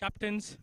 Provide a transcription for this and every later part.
Captains.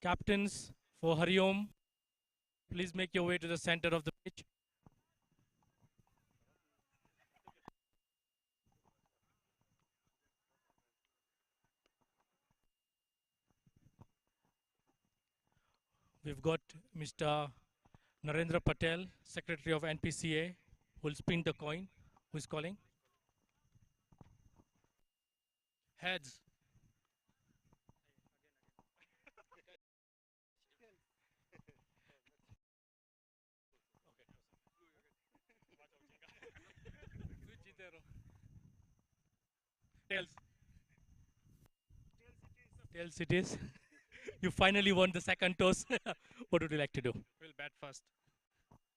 Captains for Hariom, please make your way to the center of the pitch. We've got Mr. Narendra Patel, Secretary of NPCA, who will spin the coin. Who is calling? Heads. Tails. Tails it is. You finally won the second toss. What would you like to do? We'll bat first.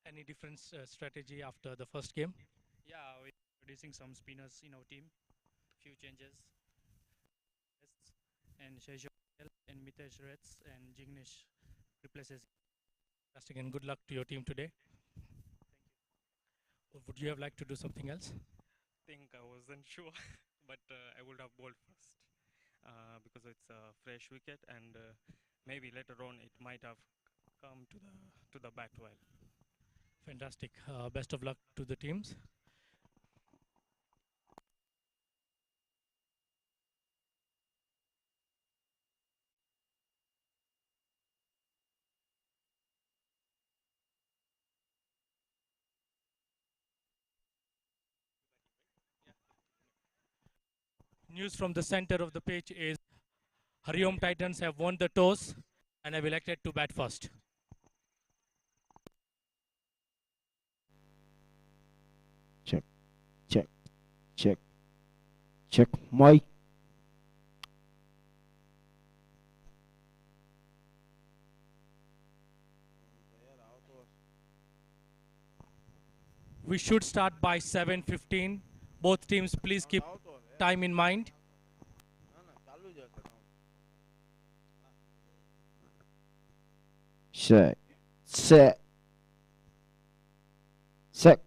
Any different strategy after the first game? Yeah, we're introducing some spinners in our team. Few changes. And Shesho and Mitesh Reds and Jignesh replaces. Fantastic, and good luck to your team today. Would you have liked to do something else? Think I wasn't sure, but I would have bowled first because it's a fresh wicket, and maybe later on it might have come to the bat well. Fantastic. Best of luck to the teams. News from the center of the pitch is Hariom Titans have won the toss and have elected to bat first. Check, check, check, check, Mike. We should start by 7:15. Both teams, please keep time in mind. Set, set, set.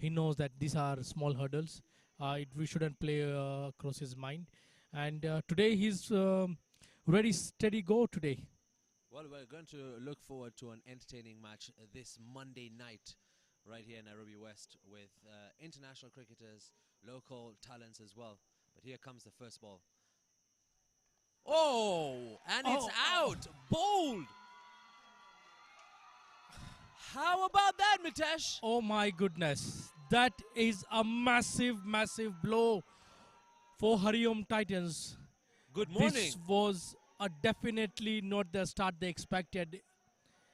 he knows that these are small hurdles. We shouldn't play across his mind. And today he's ready, steady, go today. Well, we're going to look forward to an entertaining match this Monday night right here in Nairobi West with international cricketers, local talents as well. But here comes the first ball. Oh, and it's out. Bold. How about that, Mitesh? Oh my goodness. That is a massive, massive blow for Hariom Titans. Good morning. This was definitely not the start they expected.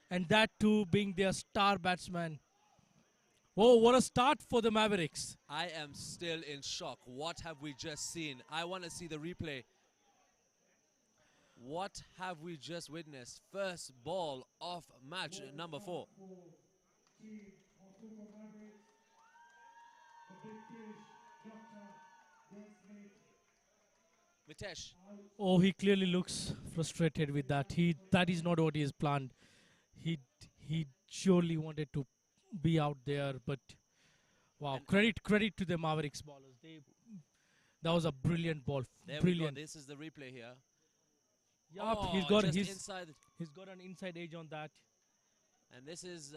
And that too being their star batsman. Oh, what a start for the Mavericks. I am still in shock. What have we just seen? I want to see the replay. What have we just witnessed? First ball of match number 4. Mitesh. Oh, he clearly looks frustrated with that. That is not what he has planned. He surely wanted to be out there, but wow, credit to the Mavericks ballers. That was a brilliant ball. There Brilliant. we go. This is the replay here. Yup, Oh, he's got just his inside. he's got an inside edge on that. And this is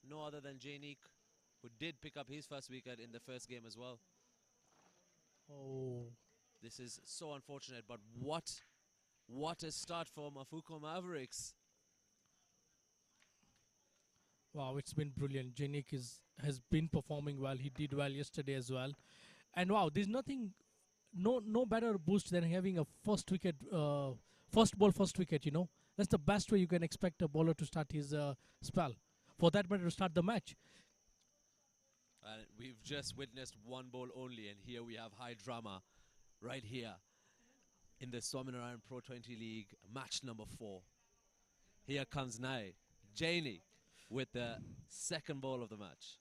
no other than Jainik, who did pick up his first wicket in the first game as well. Oh, This is so unfortunate, but what a start for Mafuko Mavericks. wow, it's been brilliant. Janik has been performing well. He did well yesterday as well. And wow, there's no better boost than having a first wicket, first ball, first wicket, you know. That's the best way you can expect a bowler to start his spell. For that matter, to start the match. And we've just witnessed one ball only, and here we have high drama right here in the Swaminarayan Pro20 League, match number 4. Here comes Jainik with the second ball of the match.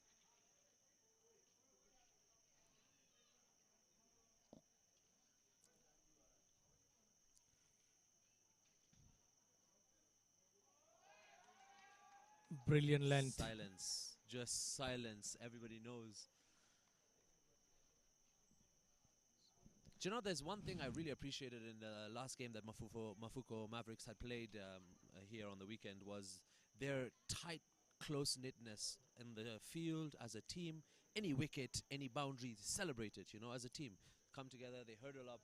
Brilliant length. Silence, just silence. Everybody knows. Do you know, there's one thing I really appreciated in the last game that Mafuko Mavericks had played here on the weekend was their tight, close-knitness in the field as a team. Any wicket, any boundary, celebrate it, you know, as a team. Come together, they hurdle up.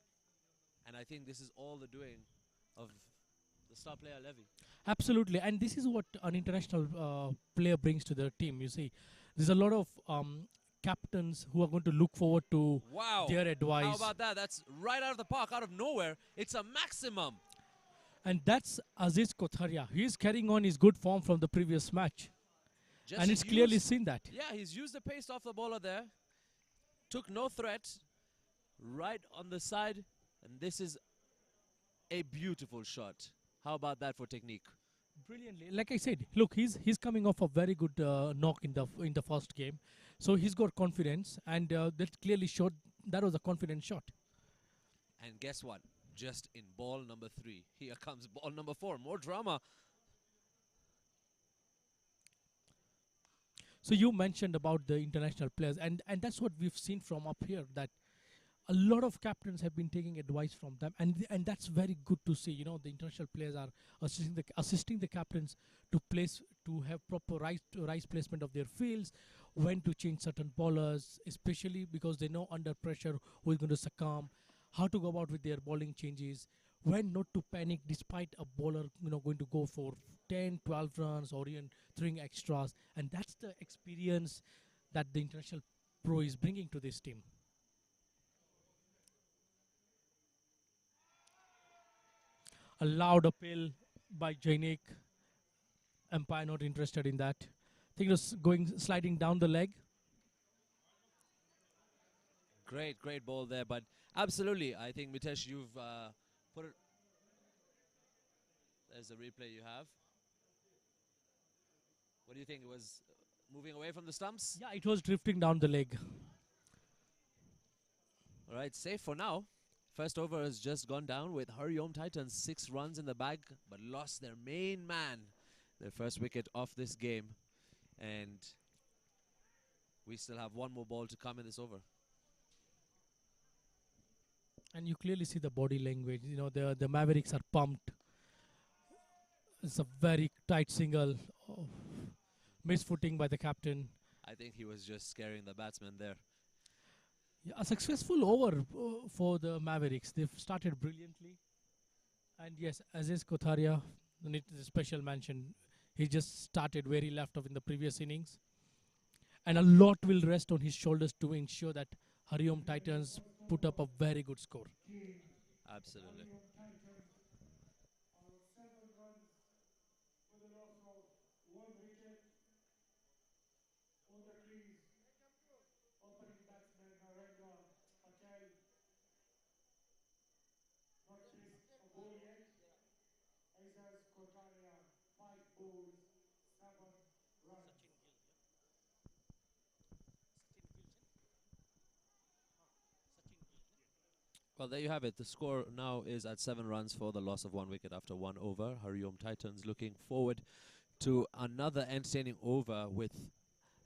And I think this is all the doing of the star player Levy. Absolutely, and this is what an international player brings to their team. You see, there's a lot of captains who are going to look forward to their advice. How about that? That's right out of the park, out of nowhere. It's a maximum. And that's Aziz Kotharia. He's carrying on his good form from the previous match. And it's clearly seen that. Yeah, he's used the pace off the bowler there. Took no threat. Right on the side. And this is a beautiful shot. How about that for technique? Brilliantly. Like I said, look, he's coming off a very good knock in the first game. So he's got confidence. And that clearly showed that was a confident shot. And guess what? Just in ball number 3. Here comes ball number 4. More drama. So you mentioned about the international players, and that's what we've seen from up here, that a lot of captains have been taking advice from them, and that's very good to see. You know, the international players are assisting the captains to have proper right placement of their fields, when to change certain bowlers, especially because they know under pressure who is going to succumb, how to go about with their bowling changes, when not to panic despite a bowler going to go for 10, 12 runs or even throwing extras. And that's the experience that the international pro is bringing to this team. A loud appeal by Jainik. Umpire not interested in that. I think it was sliding down the leg. Great ball there, but absolutely, I think, Mitesh, you've put it. There's the replay you have. What do you think? It was moving away from the stumps? Yeah, it was drifting down the leg. All right, safe for now. First over has just gone down with Hariom Titans 6 runs in the bag, but lost their main man, their first wicket of this game. And We still have one more ball to come in this over. And you clearly see the body language. You know, the Mavericks are pumped. It's a very tight single. Oh, misfooting by the captain. I think he was just scaring the batsman there. Yeah, a successful over for the Mavericks. They've started brilliantly. And yes, Aziz Kothariya, the special mention. He just started where he left off in the previous innings. And a lot will rest on his shoulders to ensure that Hariom Titans put up a very good score. Absolutely. Well, there you have it. The score now is at 7 runs for the loss of 1 wicket after 1 over. Hariom Titans looking forward to another entertaining over with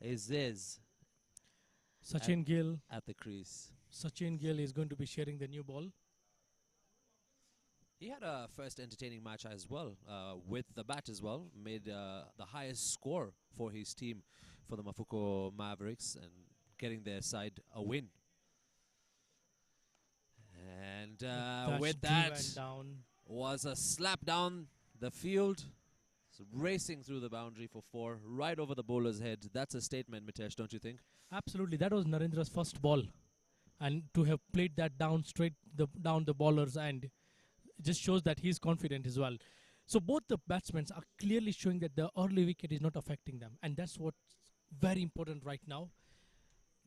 Aziz Sachin Gill. at the crease. Sachin Gill is going to be sharing the new ball. He had a first entertaining match as well, with the bat as well. Made the highest score for his team, for the Mafuko Mavericks, and getting their side a win. And with that was a slap down the field, so racing through the boundary for 4, right over the bowler's head. That's a statement, Mitesh, don't you think? Absolutely. That was Narendra's first ball. And to have played that down straight down the bowler's end just shows that he's confident as well. So both the batsmen are clearly showing that the early wicket is not affecting them. And that's what's very important right now.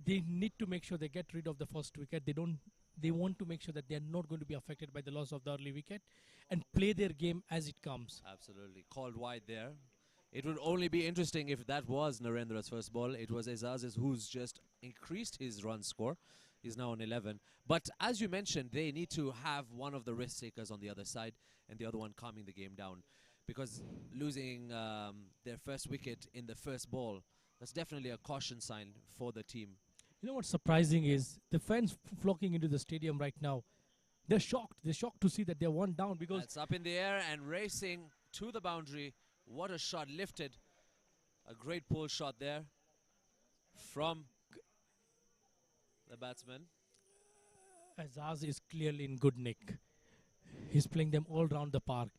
They need to make sure they get rid of the first wicket. They want to make sure that they are not going to be affected by the loss of the early wicket and play their game as it comes. Absolutely. Called wide there. It would only be interesting if that was Narendra's first ball. It was Azaz's who's just increased his run score. He's now on 11. But as you mentioned, they need to have one of the risk takers on the other side and the other one calming the game down. Because losing their first wicket in the first ball, that's definitely a caution sign for the team. You know what's surprising is the fans flocking into the stadium right now. They're shocked. They're shocked to see that they're one down because It's up in the air and racing to the boundary. What a shot, lifted. A great pull shot there from the batsman. Azaz is clearly in good nick. He's playing them all round the park.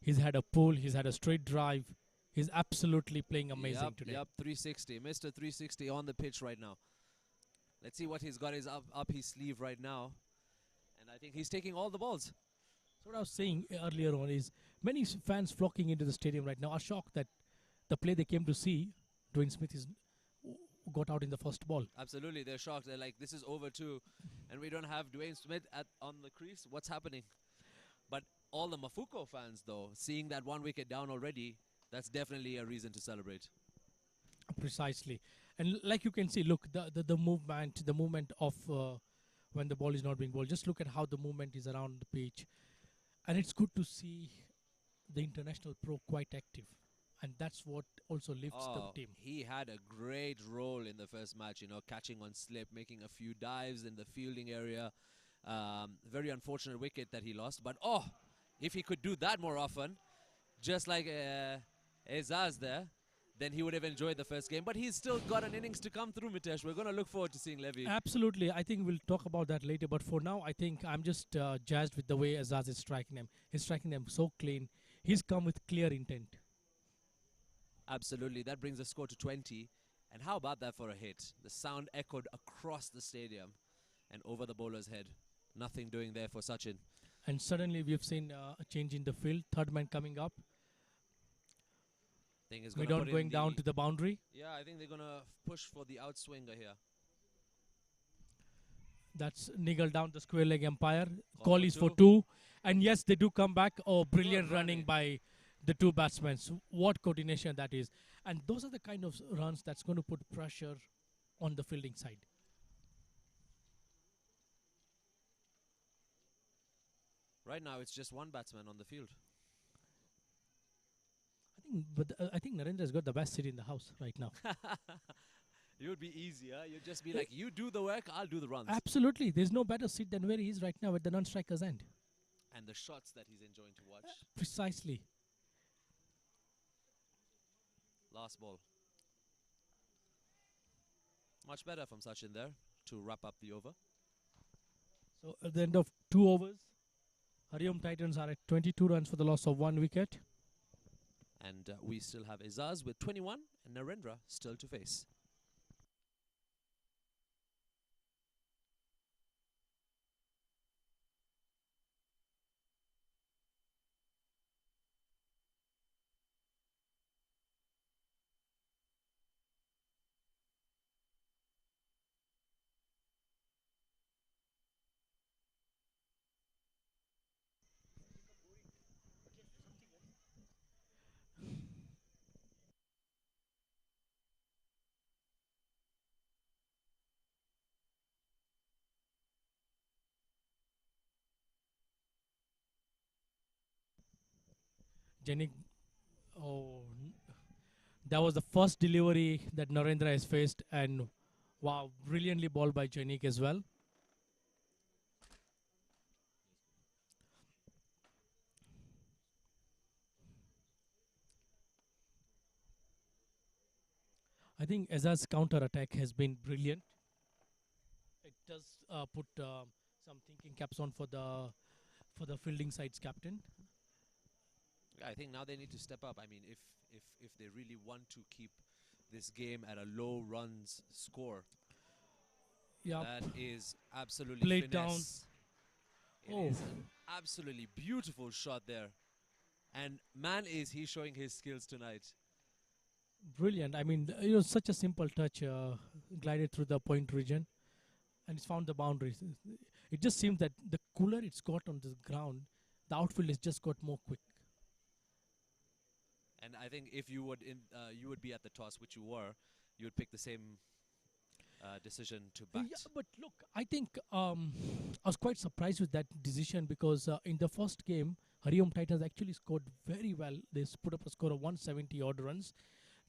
He's had a pull. He's had a straight drive. He's absolutely playing amazing today. Yep, 360. Mr. 360 on the pitch right now. Let's see what he's got up his sleeve right now. And I think he's taking all the balls. So what I was saying earlier on is many fans flocking into the stadium right now are shocked that the play they came to see, Dwayne Smith got out in the first ball. Absolutely, they're shocked. They're like, this is over too. And we don't have Dwayne Smith on the crease. What's happening? But all the Mafuko fans, though, seeing that 1 wicket down already, that's definitely a reason to celebrate. Precisely. And like you can see, look, the movement of when the ball is not being bowled. Just look at how the movement is around the pitch. And it's good to see the international pro quite active. And that's what also lifts the team. He had a great role in the first match, catching on slip, making a few dives in the fielding area. Very unfortunate wicket that he lost. But, if he could do that more often, just like Azaz there, then he would have enjoyed the first game. But he's still got an innings to come through, Mitesh. We're going to look forward to seeing Levy. Absolutely. I think we'll talk about that later. But for now, I think I'm just jazzed with the way Azaz is striking them. He's striking them so clean. He's come with clear intent. Absolutely. That brings the score to 20. And how about that for a hit? The sound echoed across the stadium and over the bowler's head. Nothing doing there for Sachin. And suddenly we've seen a change in the field. Third man coming up. Midon going down to the boundary. Yeah, I think they're going to push for the outswinger here. That's niggled down the square leg umpire. Call is for 2. And yes, they do come back. Oh, brilliant running by the two batsmen. So what coordination that is. And those are the kind of runs that's going to put pressure on the fielding side. Right now, it's just one batsman on the field. I think Narendra's got the best seat in the house right now. You would be easier. You'd just be like, you do the work, I'll do the runs. Absolutely. There's no better seat than where he is right now at the non-striker's end. And the shots that he's enjoying to watch. Precisely. Last ball. Much better from Sachin there to wrap up the over. So at the end of 2 overs, Hariom Titans are at 22 runs for the loss of 1 wicket. And we still have Izaz with 21 and Narendra still to face. Janik, that was the first delivery that Narendra has faced, and wow, brilliantly balled by Janik as well. I think Azaz's counter attack has been brilliant. It does put some thinking caps on for the fielding side's captain. I think now they need to step up. I mean, if they really want to keep this game at a low runs score, Yeah, that is absolutely Played finesse. It Oh. is an absolutely beautiful shot there. And man, is he showing his skills tonight. brilliant. I mean, such a simple touch, glided through the point region, and it's found the boundaries. It just seems that the cooler it's got on the ground, the outfield has just got more quick. And I think if you would you would be at the toss, which you were, you would pick the same decision to bat. Yeah, but look, I think I was quite surprised with that decision because in the first game, Hariom Titans actually scored very well. They put up a score of 170 odd runs.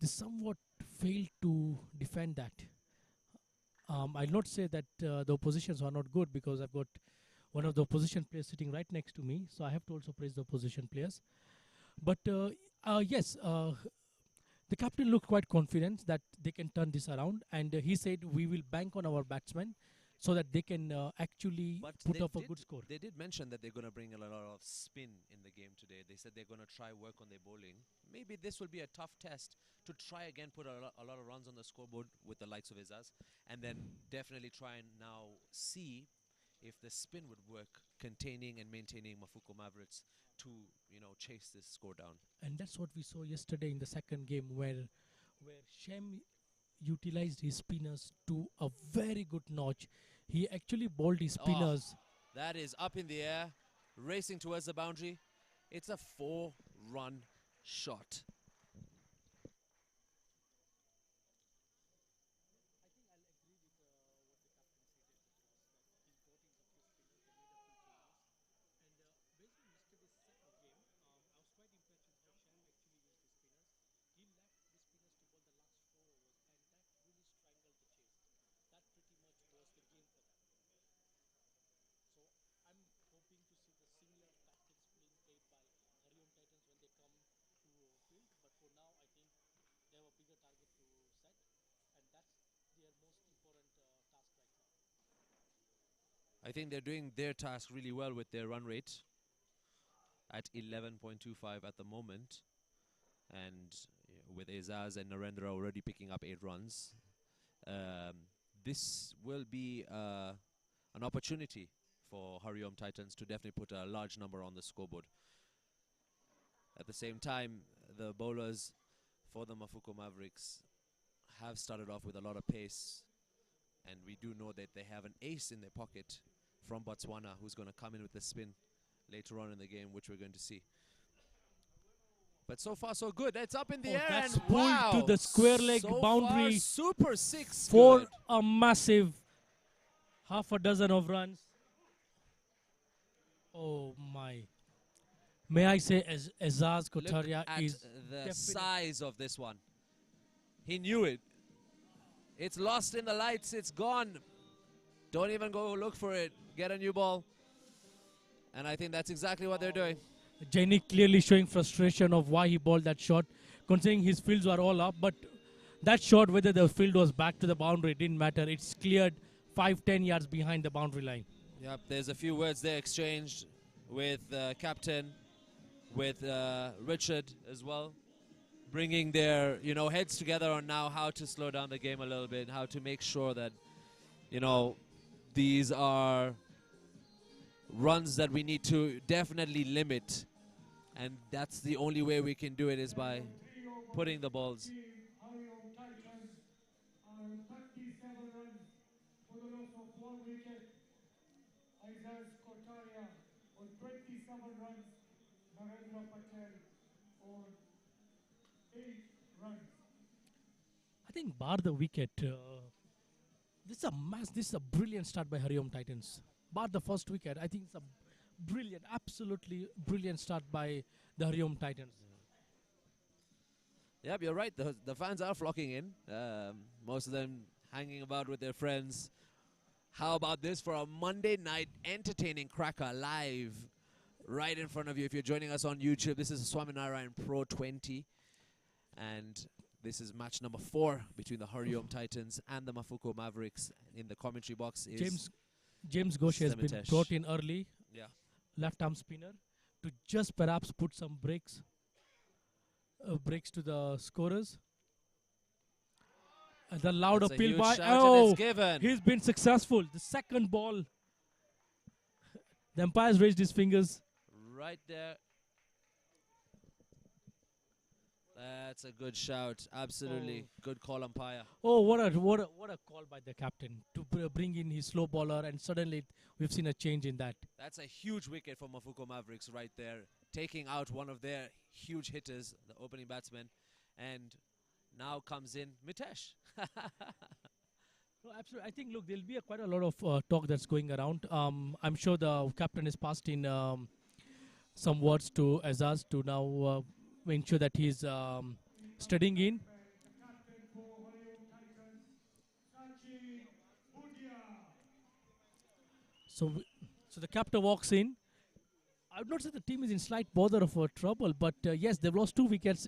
They somewhat failed to defend that. I'll not say that the oppositions are not good because I've got one of the opposition players sitting right next to me, so I have to also praise the opposition players. But yes, the captain looked quite confident that they can turn this around, and he said we will bank on our batsmen so that they can actually But put they up a did- good score. They did mention that they're going to bring a lot of spin in the game today. They said they're going to try work on their bowling. Maybe this will be a tough test to try again, put a lot of runs on the scoreboard with the likes of Izaz, and then definitely try and now see if the spin would work, containing and maintaining Mafuko Mavericks to chase this score down. And that's what we saw yesterday in the second game where Shem utilized his spinners to a very good notch. He actually bowled his Oh. spinners. That is up in the air, racing towards the boundary. It's a 4-run shot. I think they're doing their task really well with their run rate at 11.25 at the moment. And with Izaz and Narendra already picking up 8 runs, this will be an opportunity for Hariom Titans to definitely put a large number on the scoreboard. At the same time, the bowlers for the Mafuko Mavericks have started off with a lot of pace, and we do know that they have an ace in their pocket from Botswana who's going to come in with the spin later on in the game, which we're going to see. But so far, so good. It's up in the air, That's and pulled wow, to the square leg so boundary far, super six for good. a massive half a dozen of runs. Oh my. May I say Azaz Look Kotaria at is the definite- size of this one. He knew it. It's lost in the lights. It's gone. Don't even go look for it. Get a new ball. And I think that's exactly what they're doing. Jaini clearly showing frustration of why he bowled that shot, considering his fields were all up. But that shot, whether the field was back to the boundary, didn't matter. It's cleared 5-10 yards behind the boundary line. Yep, there's a few words there exchanged with captain, with Richard as well, bringing their heads together on now how to slow down the game a little bit, how to make sure that these are runs that we need to definitely limit, and that's the only way we can do it is by putting the balls. I think bar the wicket, this is a brilliant start by Hariom Titans. Bar the first wicket, I think it's a brilliant, absolutely brilliant start by the Hariom Titans. Yep, you're right. The fans are flocking in. Most of them hanging about with their friends. How about this for a Monday night entertaining cracker live right in front of you? If you're joining us on YouTube, this is Swaminarayan Pro20. And this is match number 4 between the Hariom Titans and the Mafuko Mavericks. In the commentary box is James Ghosh has been brought in early, left arm spinner, to just perhaps put some breaks to the scorers. And the loud That's a appeal huge by shout, and it's given. He's been successful. The second ball, the umpire's raised his fingers. Right there. That's a good shout. Absolutely. Good call, umpire. Oh, what a call by the captain to bring in his slow bowler, and suddenly we've seen a change in that. That's a huge wicket for Mafuko Mavericks right there, taking out one of their huge hitters, the opening batsman, and now comes in Mitesh. No, absolutely. I think, look, there'll be quite a lot of talk that's going around. I'm sure the captain has passed in some words to Azaz to now ensure that he's studying in. So the captain walks in. I would not say the team is in slight bother of trouble, but yes, they've lost 2 wickets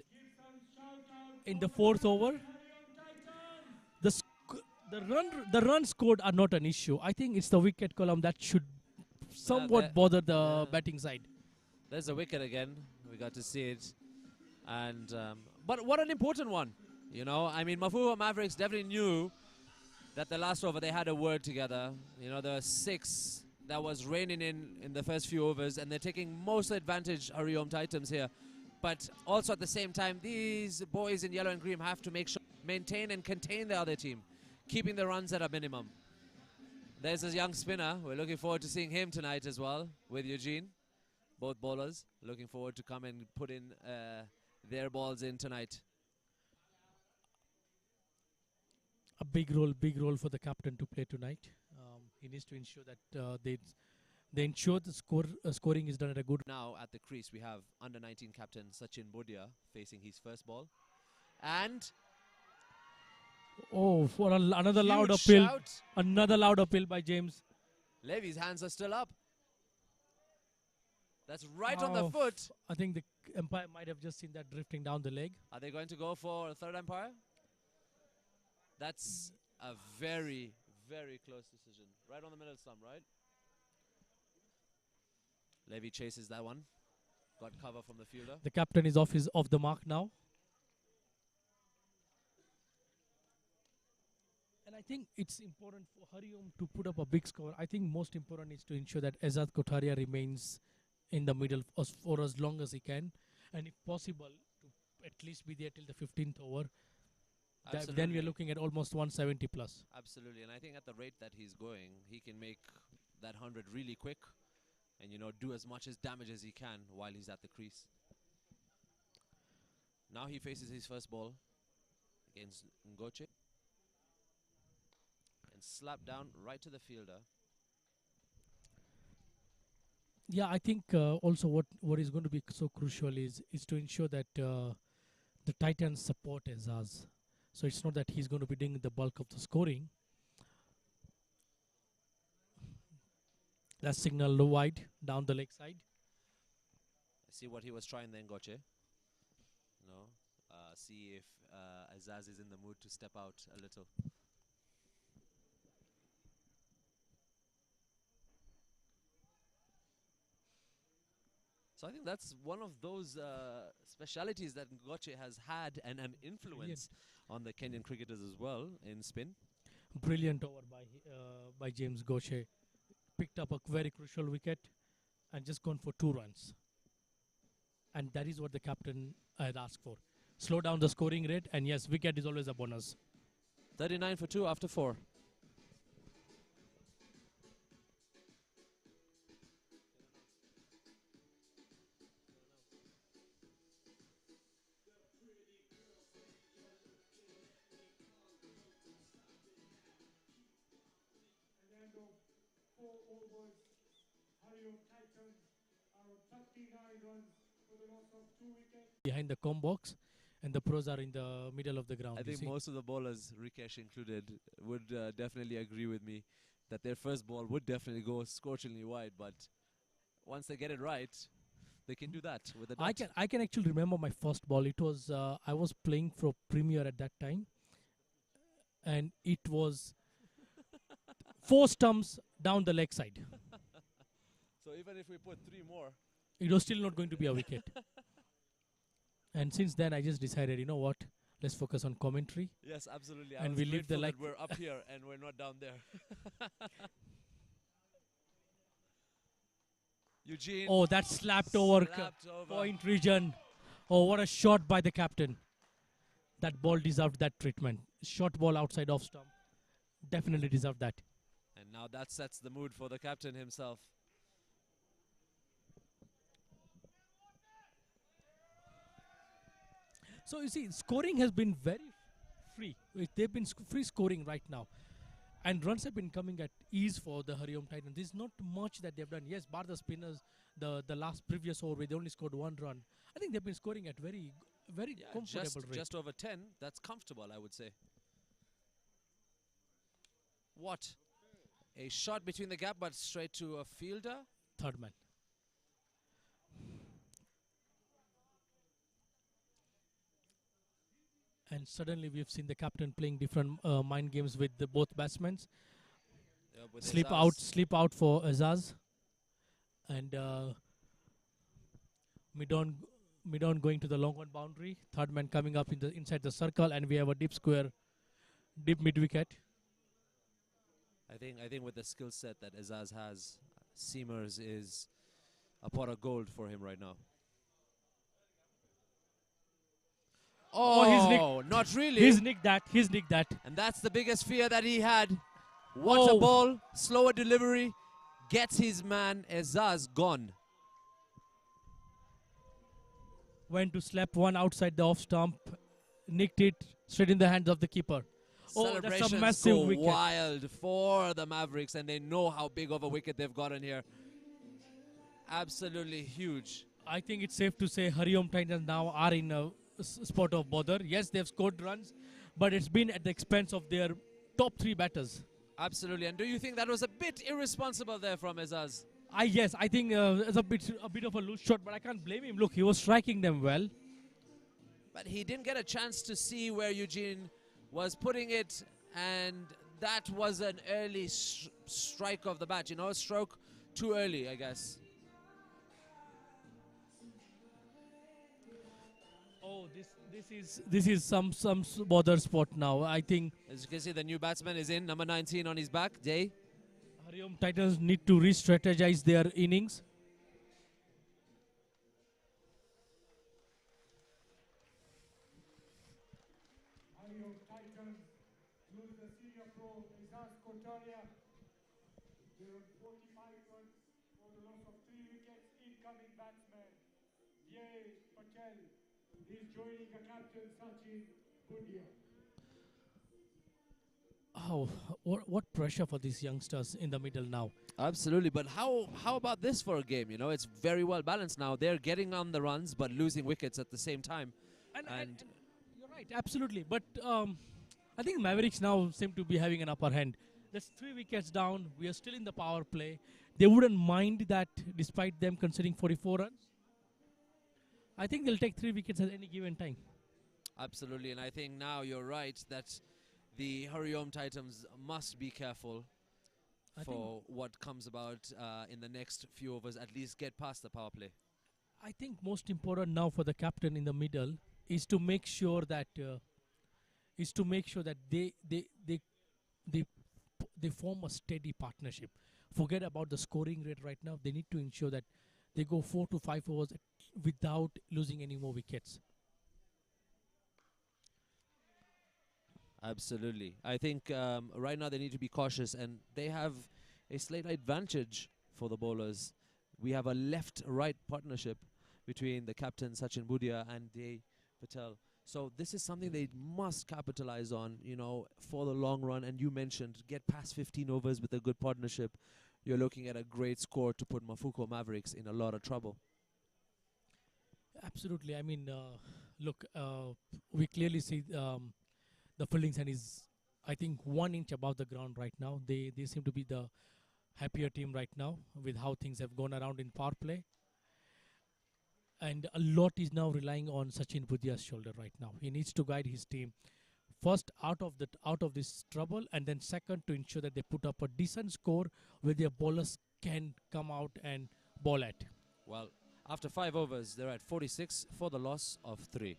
in the 4th over. The run scored are not an issue. I think it's the wicket column that should somewhat bother the batting side. There's a wicket again. We got to see it. And but what an important one. I mean, Mafuko Mavericks definitely knew that the last over they had a word together. The 6 that was raining in the first few overs, and they're taking most advantage, Hariom Titans here. But also at the same time, these boys in yellow and green have to make sure maintain and contain the other team, keeping the runs at a minimum. There's a young spinner. We're looking forward to seeing him tonight as well with Eugene. Both bowlers looking forward to come and put in their balls in tonight. A big role for the captain to play tonight. He needs to ensure that they ensure the scoring is done at a good. Now at the crease we have under-19 captain Sachin Bodia facing his first ball, and for another loud huge appeal. shout. Another loud appeal by James. Levy's hands are still up. That's right on the foot. I think the umpire might have just seen that drifting down the leg. Are they going to go for a third umpire? That's a very, very close decision. Right on the middle stump, right? Levy chases that one. Got cover from the fielder. The captain is off the mark now. And I think it's important for Hariom to put up a big score. I think most important is to ensure that Azad Kotaria remains in the middle for as long as he can, and if possible, to at least be there till the 15th over. Then we're looking at almost 170 plus. Absolutely, and I think at the rate that he's going, he can make that 100 really quick, and do as much as damage as he can while he's at the crease. Now he faces his first ball against Ngoche, and slap down right to the fielder. Yeah, I think also what is going to be so crucial is to ensure that the Titans support Azaz. So it's not that he's going to be doing the bulk of the scoring. That signal low wide down the leg side. See what he was trying then, Goche. No. See if Azaz is in the mood to step out a little. So I think that's one of those specialities that Goche has had and an influence on the Kenyan cricketers as well in spin. Brilliant over by James Gaucher. Picked up a very crucial wicket and just gone for 2 runs. And that is what the captain had asked for. Slow down the scoring rate, and yes, wicket is always a bonus. 39 for 2 after 4. Behind the comb box, and the pros are in the middle of the ground. I think most of the bowlers, Rikesh included, would definitely agree with me that their first ball would definitely go scorchingly wide, but once they get it right, they can do that with a dot. I can actually remember my first ball. It was I was playing for Premier at that time, and it was 4 stumps down the leg side. So even if we put 3 more, it was still not going to be a wicket. And since then, I just decided, you know what? Let's focus on commentary. Yes, absolutely. And we leave the that we're up here and we're not down there. Eugene. Oh, that slapped over point region. Oh, what a shot by the captain. That ball deserved that treatment. Short ball outside off stump. Definitely deserved that. And now that sets the mood for the captain himself. So you see, scoring has been very free. They've been free scoring right now. And runs have been coming at ease for the Hariom Titans. There's not much that they've done. Yes, bar the spinners, the last previous over, they only scored 1 run. I think they've been scoring at very comfortable rate. Just over 10, that's comfortable, I would say. What? A shot between the gap, but straight to a fielder. Third man. And suddenly we've seen the captain playing different mind games with the both batsmen. Sleep out for Azaz. And mid-on going to the long on boundary. Third man coming up inside the circle, and we have a deep mid wicket. I think with the skill set that Azaz has, Seamers is a pot of gold for him right now. Oh, not really. He's nicked that. And that's the biggest fear that he had. What a ball, slower delivery, gets his man Azaz gone. Went to slap one outside the off stump, nicked it straight in the hands of the keeper. Oh, that's a massive wicket. Wild for the Mavericks, and they know how big of a wicket they've gotten here. Absolutely huge. I think it's safe to say Hariom Titans now are in a spot of bother. Yes, they've scored runs, but it's been at the expense of their top 3 batters. Absolutely. And do you think that was a bit irresponsible there from Azaz? Yes, I think it's a bit of a loose shot, but I can't blame him. Look, he was striking them well. But he didn't get a chance to see where Eugene was putting it, and that was an early strike of the bat. You know, stroke too early, I guess. Oh, this is some bother spot now. I think, as you can see, the new batsman is in, number 19 on his back, Jay. Hariom Titans need to re-strategize their innings. Hariom Titans lose the senior pro Contania. They're on 45 runs for the loss of 3 wickets. Incoming batsman Patel is joining the captain Sachin Pundia. Oh, what pressure for these youngsters in the middle now. Absolutely, but how about this for a game? You know, it's very well balanced now. They're getting on the runs, but losing wickets at the same time. And you're right. Right, absolutely. But I think Mavericks now seem to be having an upper hand. There's 3 wickets down. We are still in the power play. They wouldn't mind that despite them conceding 44 runs. I think they'll take 3 wickets at any given time. Absolutely, and I think now you're right that the Hariom Titans must be careful I for what comes about in the next few overs, at least get past the power play. I think most important now for the captain in the middle is to make sure that they they form a steady partnership. Forget about the scoring rate right now. They need to ensure that they go 4 to 5 overs without losing any more wickets. Absolutely. I think right now they need to be cautious, and they have a slight advantage for the bowlers. We have a left-right partnership between the captain Sachin Budia and Dey Patel. So this is something they must capitalize on, you know, for the long run. And you mentioned get past 15 overs with a good partnership. You're looking at a great score to put Mafuko Mavericks in a lot of trouble. Absolutely. I mean, look, we clearly see the fielding side is, I think, 1 inch above the ground right now. They seem to be the happier team right now with how things have gone around in power play. And a lot is now relying on Sachin Budia's shoulder right now. He needs to guide his team first out of this trouble, and then second to ensure that they put up a decent score where their bowlers can come out and bowl at. Well, after 5 overs, they're at 46 for the loss of 3.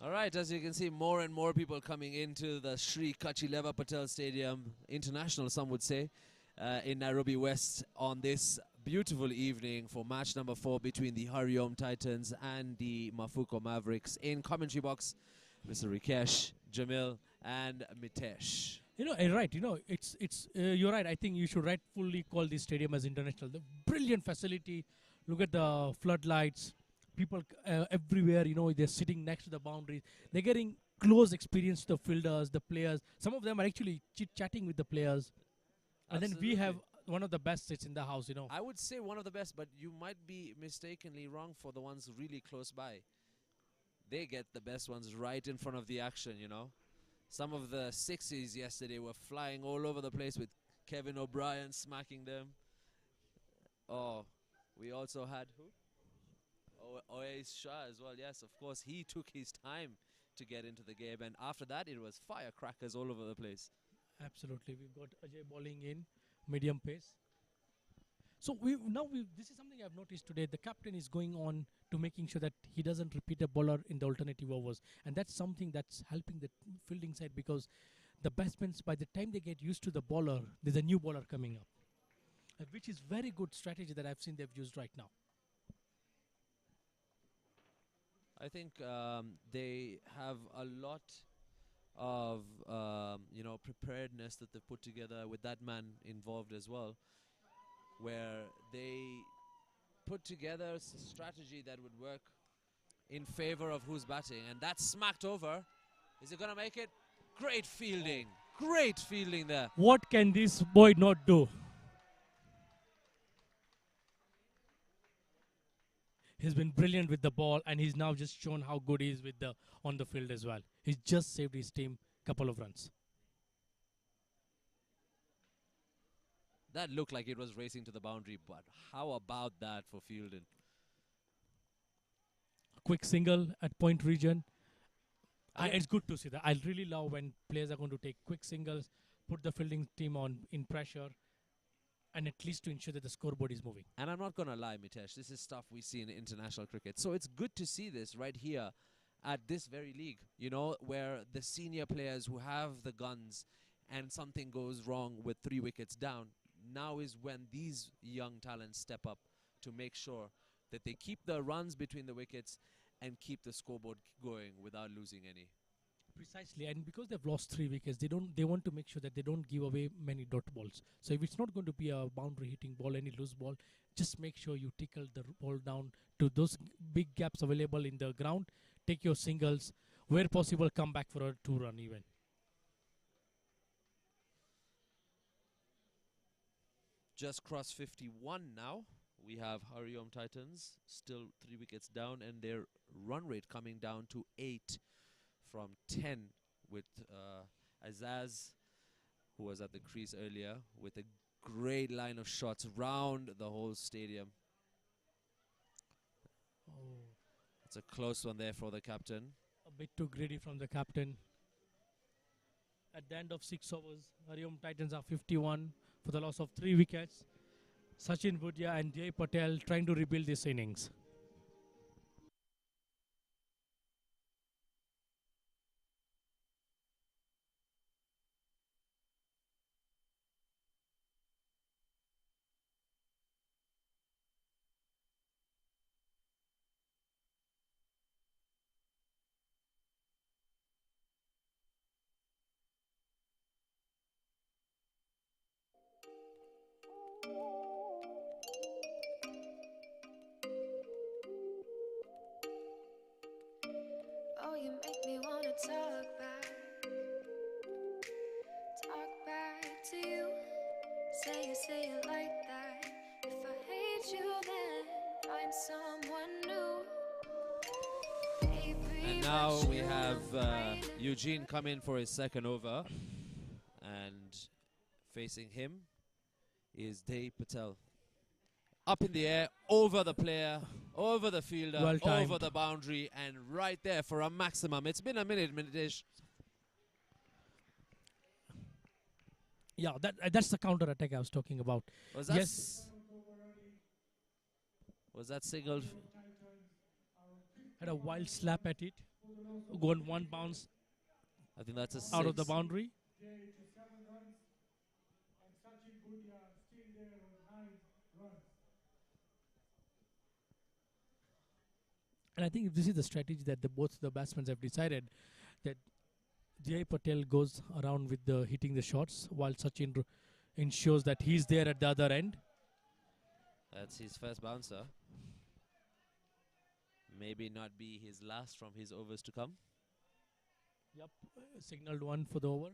All right, as you can see, more and more people coming into the Shree Cutch Patel Stadium, international some would say, in Nairobi West on this beautiful evening for match number 4 between the Hariom Titans and the Mafuko Mavericks. In commentary box, Mr. Rikesh, Jamil, and Mitesh. You know, right. You know, it's you're right. I think you should rightfully call this stadium as international. The brilliant facility. Look at the floodlights. People everywhere. You know, they're sitting next to the boundaries. They're getting close experience to the fielders, the players. Some of them are actually chit-chatting with the players. And then we have one of the best seats in the house. You know, I would say one of the best, but you might be mistakenly wrong for the ones really close by. They get the best ones right in front of the action, you know. Some of the 60s yesterday were flying all over the place with Kevin O'Brien smacking them. Oh, we also had who? Oais Shah as well. Yes, of course, he took his time to get into the game. And after that, it was firecrackers all over the place. absolutely. We've got Ajay bowling in medium pace. So this is something I've noticed today. The captain is going on to making sure that he doesn't repeat a bowler in the alternative overs, and that's something that's helping the fielding side because the batsmen, by the time they get used to the bowler, there's a new bowler coming up, which is very good strategy that I've seen they've used right now. I think they have a lot of preparedness that they've put together with that man involved as well, where they put together a strategy that would work in favor of who's batting, and that's smacked over. Is it gonna make it? Great fielding there. What can this boy not do? He's been brilliant with the ball, and he's now just shown how good he is with the on the field as well. He's just saved his team a couple of runs. That looked like it was racing to the boundary, but how about that for fielding? A quick single at point region. It's good to see that. I really love when players are going to take quick singles, put the fielding team in pressure. and at least to ensure that the scoreboard is moving. And I'm not going to lie, Mitesh, this is stuff we see in international cricket. So it's good to see this right here at this very league, you know, where the senior players who have the guns and something goes wrong with 3 wickets down, now is when these young talents step up to make sure that they keep the runs between the wickets and keep the scoreboard going without losing any. Precisely, and because they've lost 3 wickets, they want to make sure that they don't give away many dot balls. So if it's not going to be a boundary hitting ball, any loose ball, just make sure you tickle the ball down to those big gaps available in the ground. Take your singles, where possible, come back for a 2-run even. Just crossed 51 now. We have Hariom Titans still 3 wickets down, and their run rate coming down to 8 from 10, with Azaz, who was at the crease earlier, with a great line of shots round the whole stadium. Oh, It's a close one there for the captain. a bit too greedy from the captain. At the end of 6 overs, Hariom Titans are 51 for the loss of 3 wickets. Sachin Budhia and Jay Patel trying to rebuild this innings. Oh, you make me wanna talk back to you. Say it like that. If I hate you, then find someone new. Baby, And now we have Eugene come in for his second over, and facing him is Jay Patel. Up in the air, over the player, over the fielder, Well timed. over the boundary, and right there for a maximum. It's been a minute-ish. Yeah, that's the counter attack I was talking about. Was that Yes. Was that signaled? Had a wild slap at it, gone one bounce I think that's a out of the 6. boundary. Jay to 7 runs, and Sachin Budhia still there on 9 runs. And I think this is the strategy that both the batsmen have decided, that Jay Patel goes around with the hitting the shots while Sachin ensures that he's there at the other end. That's his first bouncer. Maybe not be his last from his overs to come. Yep, signaled one for the over.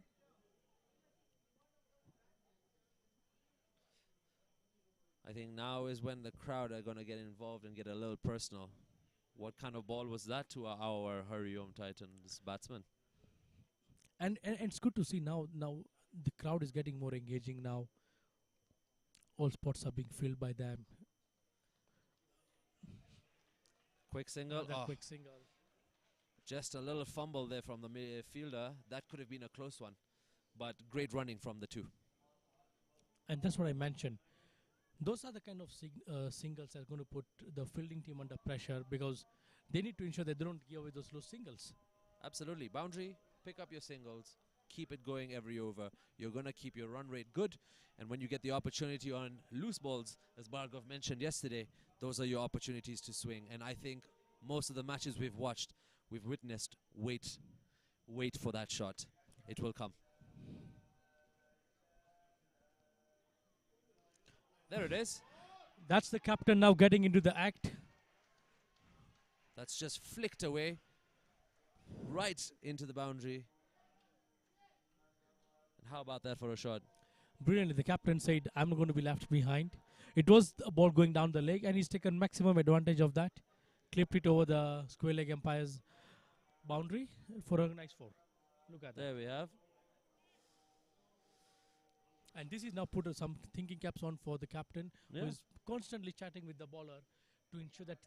I think now is when the crowd are going to get involved and get a little personal. What kind of ball was that to our Hariom Titans batsman? And it's good to see now the crowd is getting more engaging now. All spots are being filled by them. Quick single. Another Oh, quick single. just a little fumble there from the midfielder. That could have been a close one. But great running from the two. And that's what I mentioned. Those are the kind of singles that are going to put the fielding team under pressure, because they need to ensure that they don't give away those low singles. Absolutely. Boundary, pick up your singles, keep it going every over. You're going to keep your run rate good. And when you get the opportunity on loose balls, as Bhargav mentioned yesterday, those are your opportunities to swing. And I think most of the matches we've watched, we've witnessed, wait for that shot. It will come. There it is. That's the captain now getting into the act. That's just flicked away right into the boundary. And how about that for a shot? Brilliantly, the captain said, I'm not going to be left behind. It was a ball going down the leg, and he's taken maximum advantage of that. Clipped it over the square leg umpire's boundary for a nice 4. Look at that. There we have. And this is now put some thinking caps on for the captain, Yeah. who is constantly chatting with the bowler to ensure that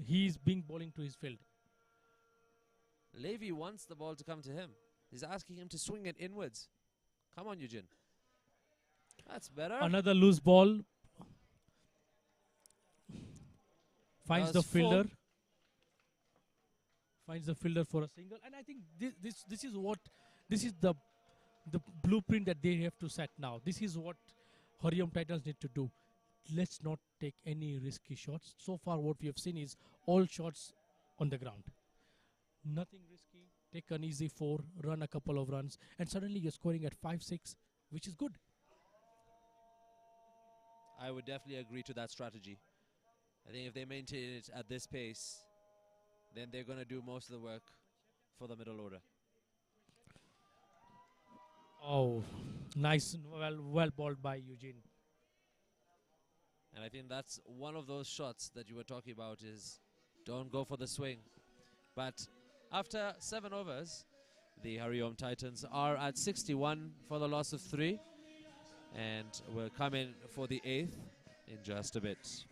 he's being bowling to his field. Levy wants the ball to come to him. He's asking him to swing it inwards. Come on, Eugene. That's better. Another loose ball. Finds the That's full. fielder. Finds the fielder for a single. And I think this is what this is the blueprint that they have to set now. This is what Hariom Titans need to do. Let's not take any risky shots. So far what we have seen is all shots on the ground. Nothing risky. Take an easy 4, run a couple of runs, and suddenly you're scoring at 5-6, which is good. I would definitely agree to that strategy. I think if they maintain it at this pace, then they're going to do most of the work for the middle order. Oh, nice. Well balled by Eugene. And I think that's one of those shots that you were talking about is don't go for the swing. But after 7 overs, the Hariom Titans are at 61 for the loss of 3. And will come in for the 8th in just a bit.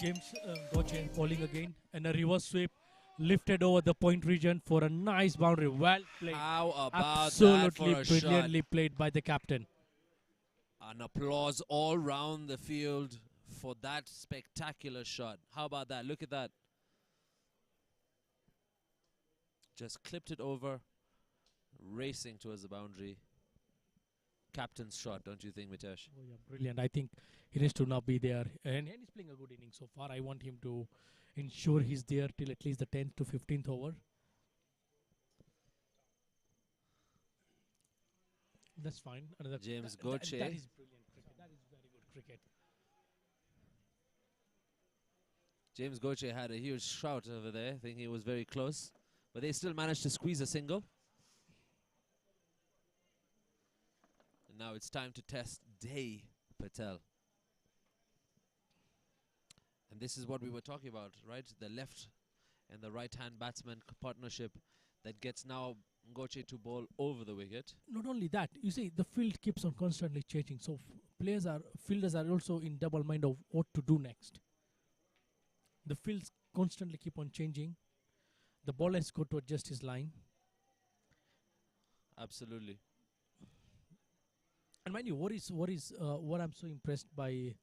James Goche bowling again, and a reverse sweep lifted over the point region for a nice boundary. Well played. How about Absolutely that for a brilliantly shot? played by the captain. An applause all round the field for that spectacular shot. How about that? Look at that. Just clipped it over, racing towards the boundary. Captain's shot, don't you think, Mitesh? Oh yeah, brilliant. I think he needs to now be there, and he's playing a good inning so far. I want him to ensure he's there till at least the 10th to 15th over. That's fine. Another James that Goche. is brilliant cricket. That is very good cricket. James Goche had a huge shout over there. I think he was very close. But they still managed to squeeze a single. And now it's time to test Day Patel. And this is what we were talking about, right? The left and the right-hand batsman partnership that gets now Goche to bowl over the wicket. Not only that, you see, the field keeps on constantly changing. So fielders are also in double mind of what to do next. The fields constantly keep on changing. The bowler has got to adjust his line. Absolutely. And mind you, what I'm so impressed by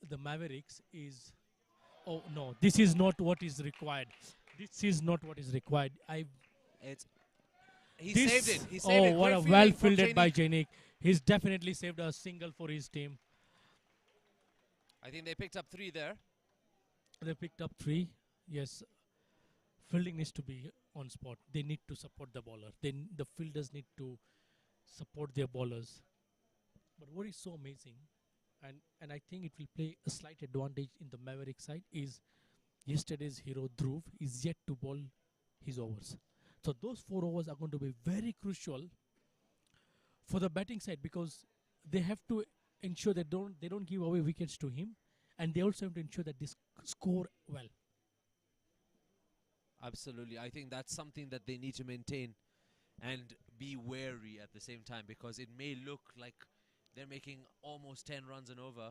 the Mavericks is, oh no, this is not what is required. This is not what is required. He saved it. He saved oh, it. what Great a fielding well from fielded by Jainik. Jainik. He's definitely saved a single for his team. I think they picked up 3 there. They picked up 3. Yes. Fielding needs to be on spot. They need to support the bowler. Then the fielders need to support their bowlers. But what is so amazing, and I think it will play a slight advantage in the Maverick side, is yesterday's hero Dhruv is yet to bowl his overs. So those 4 overs are going to be very crucial for the batting side, because they have to ensure that they don't give away wickets to him, and they also have to ensure that they score well. Absolutely. I think that's something that they need to maintain and be wary at the same time, because it may look like they're making almost 10 runs and over,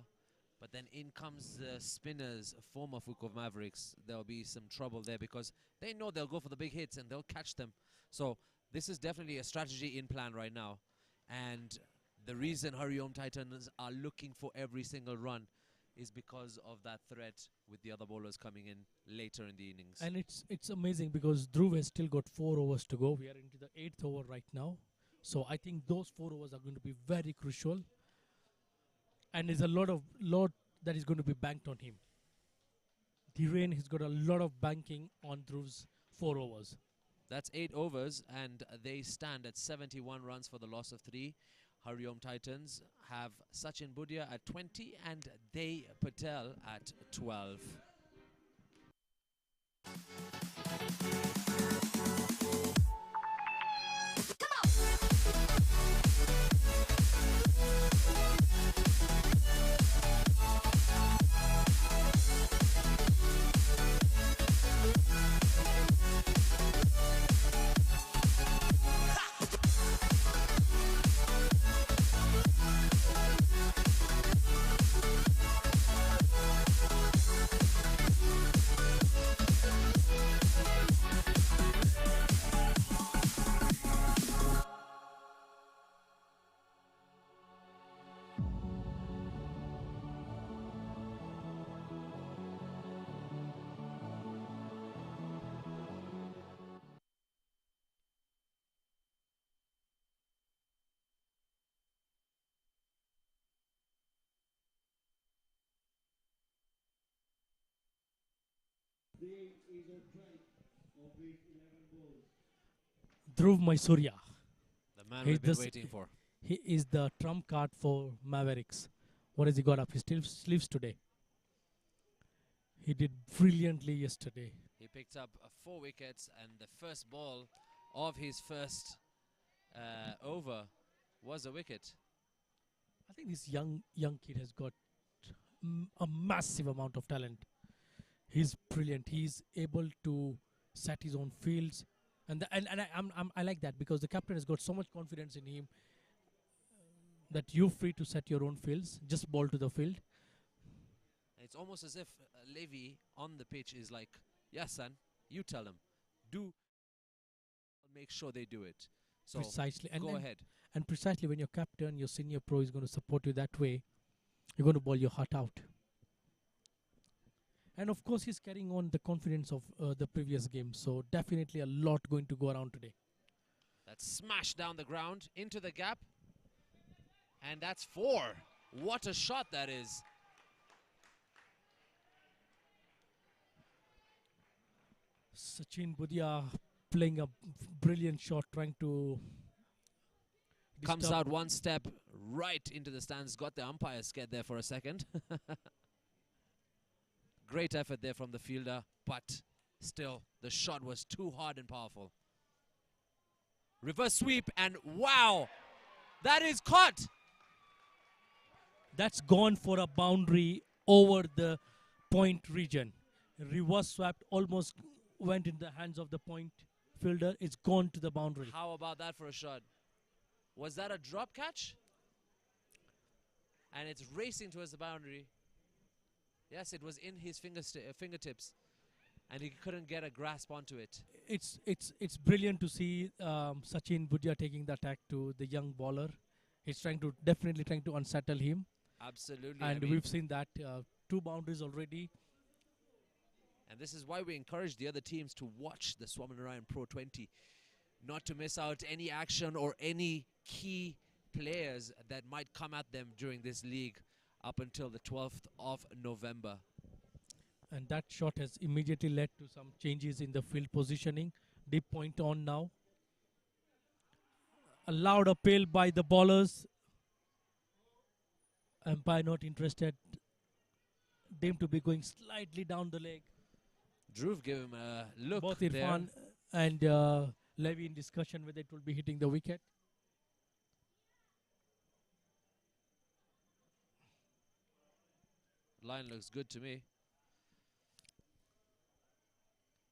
but then in comes the spinners for Mafuko Mavericks. There'll be some trouble there because they know they'll go for the big hits and they'll catch them. So this is definitely a strategy in plan right now. And the reason Hariom Titans are looking for every single run is because of that threat with the other bowlers coming in later in the innings. And it's amazing because Dhruv has still got 4 overs to go. We are into the 8th over right now. So I think those 4 overs are going to be very crucial. And there's a lot that is going to be banked on him. Dhiren has got a lot of banking on Dhruv's 4 overs. That's 8 overs, and they stand at 71 runs for the loss of 3. Hariom Titans have Sachin Budia at 20 and Dey Patel at 12. Dhruv Mysoria. The man He's we've been this- waiting for. He is the trump card for Mavericks. What has he got up his sleeves today? He did brilliantly yesterday. He picked up 4 wickets, and the first ball of his first over was a wicket. I think this young kid has got a massive amount of talent. He's brilliant. He's able to set his own fields, and I like that because the captain has got so much confidence in him that you're free to set your own fields. Just ball to the field. It's almost as if Levy on the pitch is like, "Yeah, son, you tell them, do. I'll make sure they do it." So Precisely. go ahead. And precisely when your captain, your senior pro is going to support you that way, you're going to ball your heart out. And of course, he's carrying on the confidence of the previous game. So definitely a lot going to go around today. That's smashed down the ground into the gap. And that's 4. What a shot that is. Sachin Budia playing a brilliant shot, trying to Comes disturb- out one step right into the stands. Got the umpire scared there for a second. Great effort there from the fielder, but still, the shot was too hard and powerful. Reverse sweep, and wow! That is caught! That's gone for a boundary over the point region. Reverse swept, almost went in the hands of the point fielder. It's gone to the boundary. How about that for a shot? Was that a drop catch? And it's racing towards the boundary. Yes, it was in his fingertips, and he couldn't get a grasp onto it. It's brilliant to see Sachin Budia taking the attack to the young bowler. He's definitely trying to unsettle him. Absolutely. And I mean, we've seen that 2 boundaries already. and this is why we encourage the other teams to watch the Swaminarayan Pro20, not to miss out any action or any key players that might come at them during this league up until the 12th of November. And that shot has immediately led to some changes in the field positioning. Deep point on now. A loud appeal by the bowlers. Umpire not interested. Deemed to be going slightly down the leg. Dhruv gave him a look Both there. Irfan and Levy in discussion whether it will be hitting the wicket. Line looks good to me.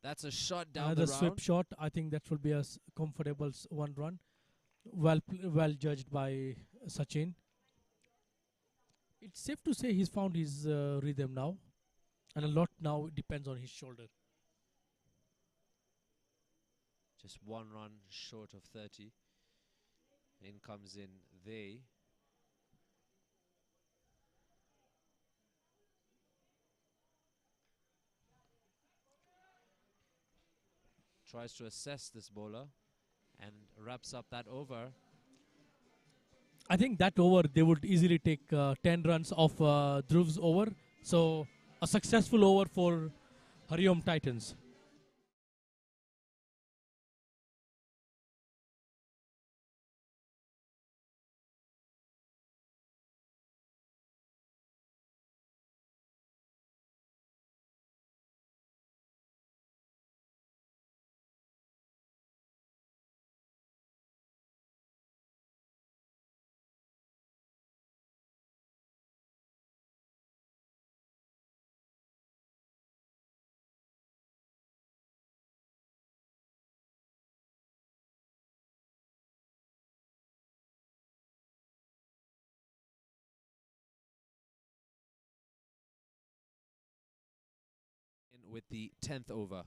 That's a shot down Another the sweep round. shot. I think that will be a comfortable 1 run. Well judged by Sachin. It's safe to say he's found his rhythm now. And a lot now depends on his shoulder. Just 1 run short of 30. In comes in they. Tries to assess this bowler and wraps up that over. I think that over they would easily take 10 runs off Dhruv's over. So a successful over for Hariom Titans. In with the 10th over.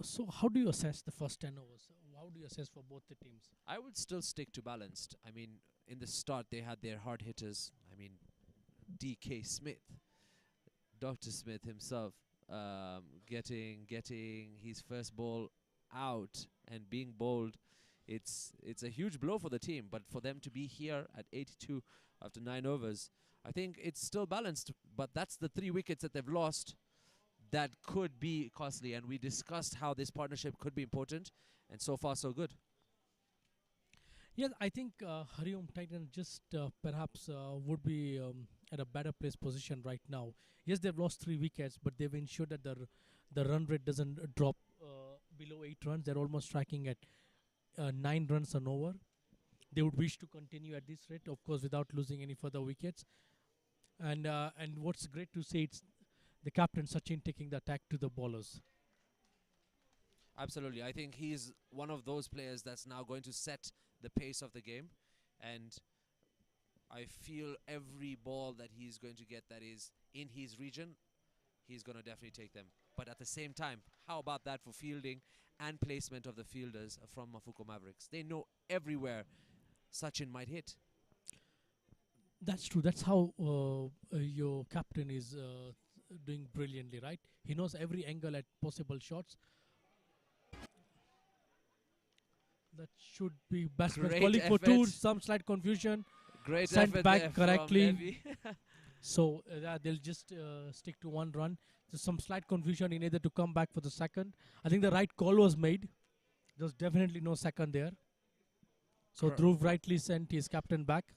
So how do you assess the first 10 overs? How do you assess for both the teams? I would still stick to balanced. I mean, in the start they had their hard hitters. I mean, DK Smith, Dr. Smith himself, getting his first ball out and being bowled. It's a huge blow for the team, but for them to be here at 82 after 9 overs, I think it's still balanced. But that's the 3 wickets that they've lost that could be costly, and we discussed how this partnership could be important, and so far so good. Yes, I think Hariom Titan just perhaps would be at a better place position right now. Yes, they've lost 3 wickets, but they've ensured that the run rate doesn't drop below 8 runs. They're almost striking at 9 runs an over. They would wish to continue at this rate, of course, without losing any further wickets. And what's great to see, it's the captain Sachin taking the attack to the bowlers. Absolutely. I think he's one of those players that's now going to set the pace of the game. And I feel every ball that he's going to get that is in his region, he's going to definitely take them. But at the same time, how about that for fielding and placement of the fielders from Mafuko Mavericks? They know everywhere Sachin might hit. That's true. That's how your captain is doing brilliantly, right? He knows every angle at possible shots. That should be batsman Great calling for effort. 2. Some slight confusion. Great Sent effort back there correctly. from Levy. So they'll just stick to 1 run. There's some slight confusion in either to come back for the second. I think the right call was made. There's definitely no second there. So Dhruv rightly sent his captain back.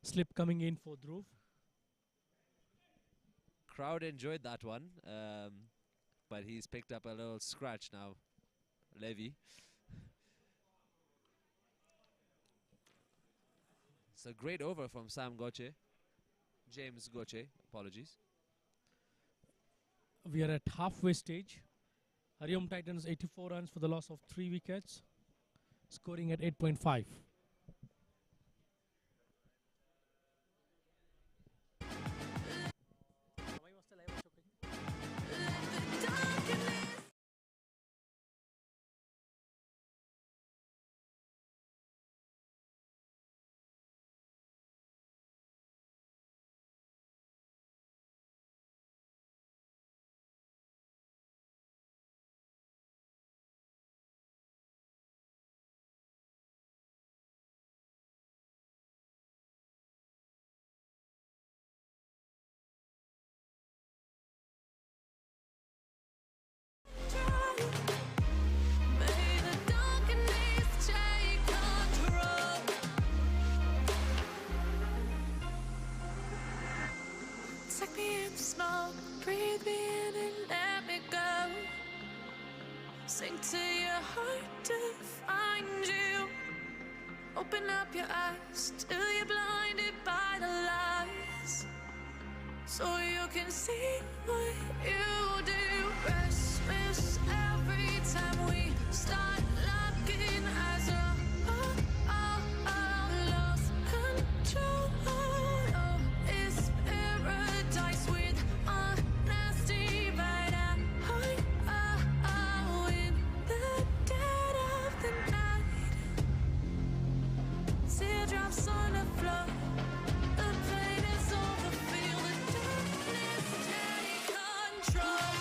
Slip coming in for Dhruv. Crowd enjoyed that one, but he's picked up a little scratch now, Levy. It's a great over from Sam Goche. James Goche, apologies. We are at halfway stage. Hariom Titans 84 runs for the loss of 3 wickets, scoring at 8.5. Take me in the smoke, breathe me in and let me go. Sink to your heart to find you. Open up your eyes till you're blinded by the lies, so you can see what you do. Restless every time we start looking as a lost control. Oh, it's paradise with honesty, but in the dead of the night, teardrops on the floor. The pain is over, feel the darkness take control.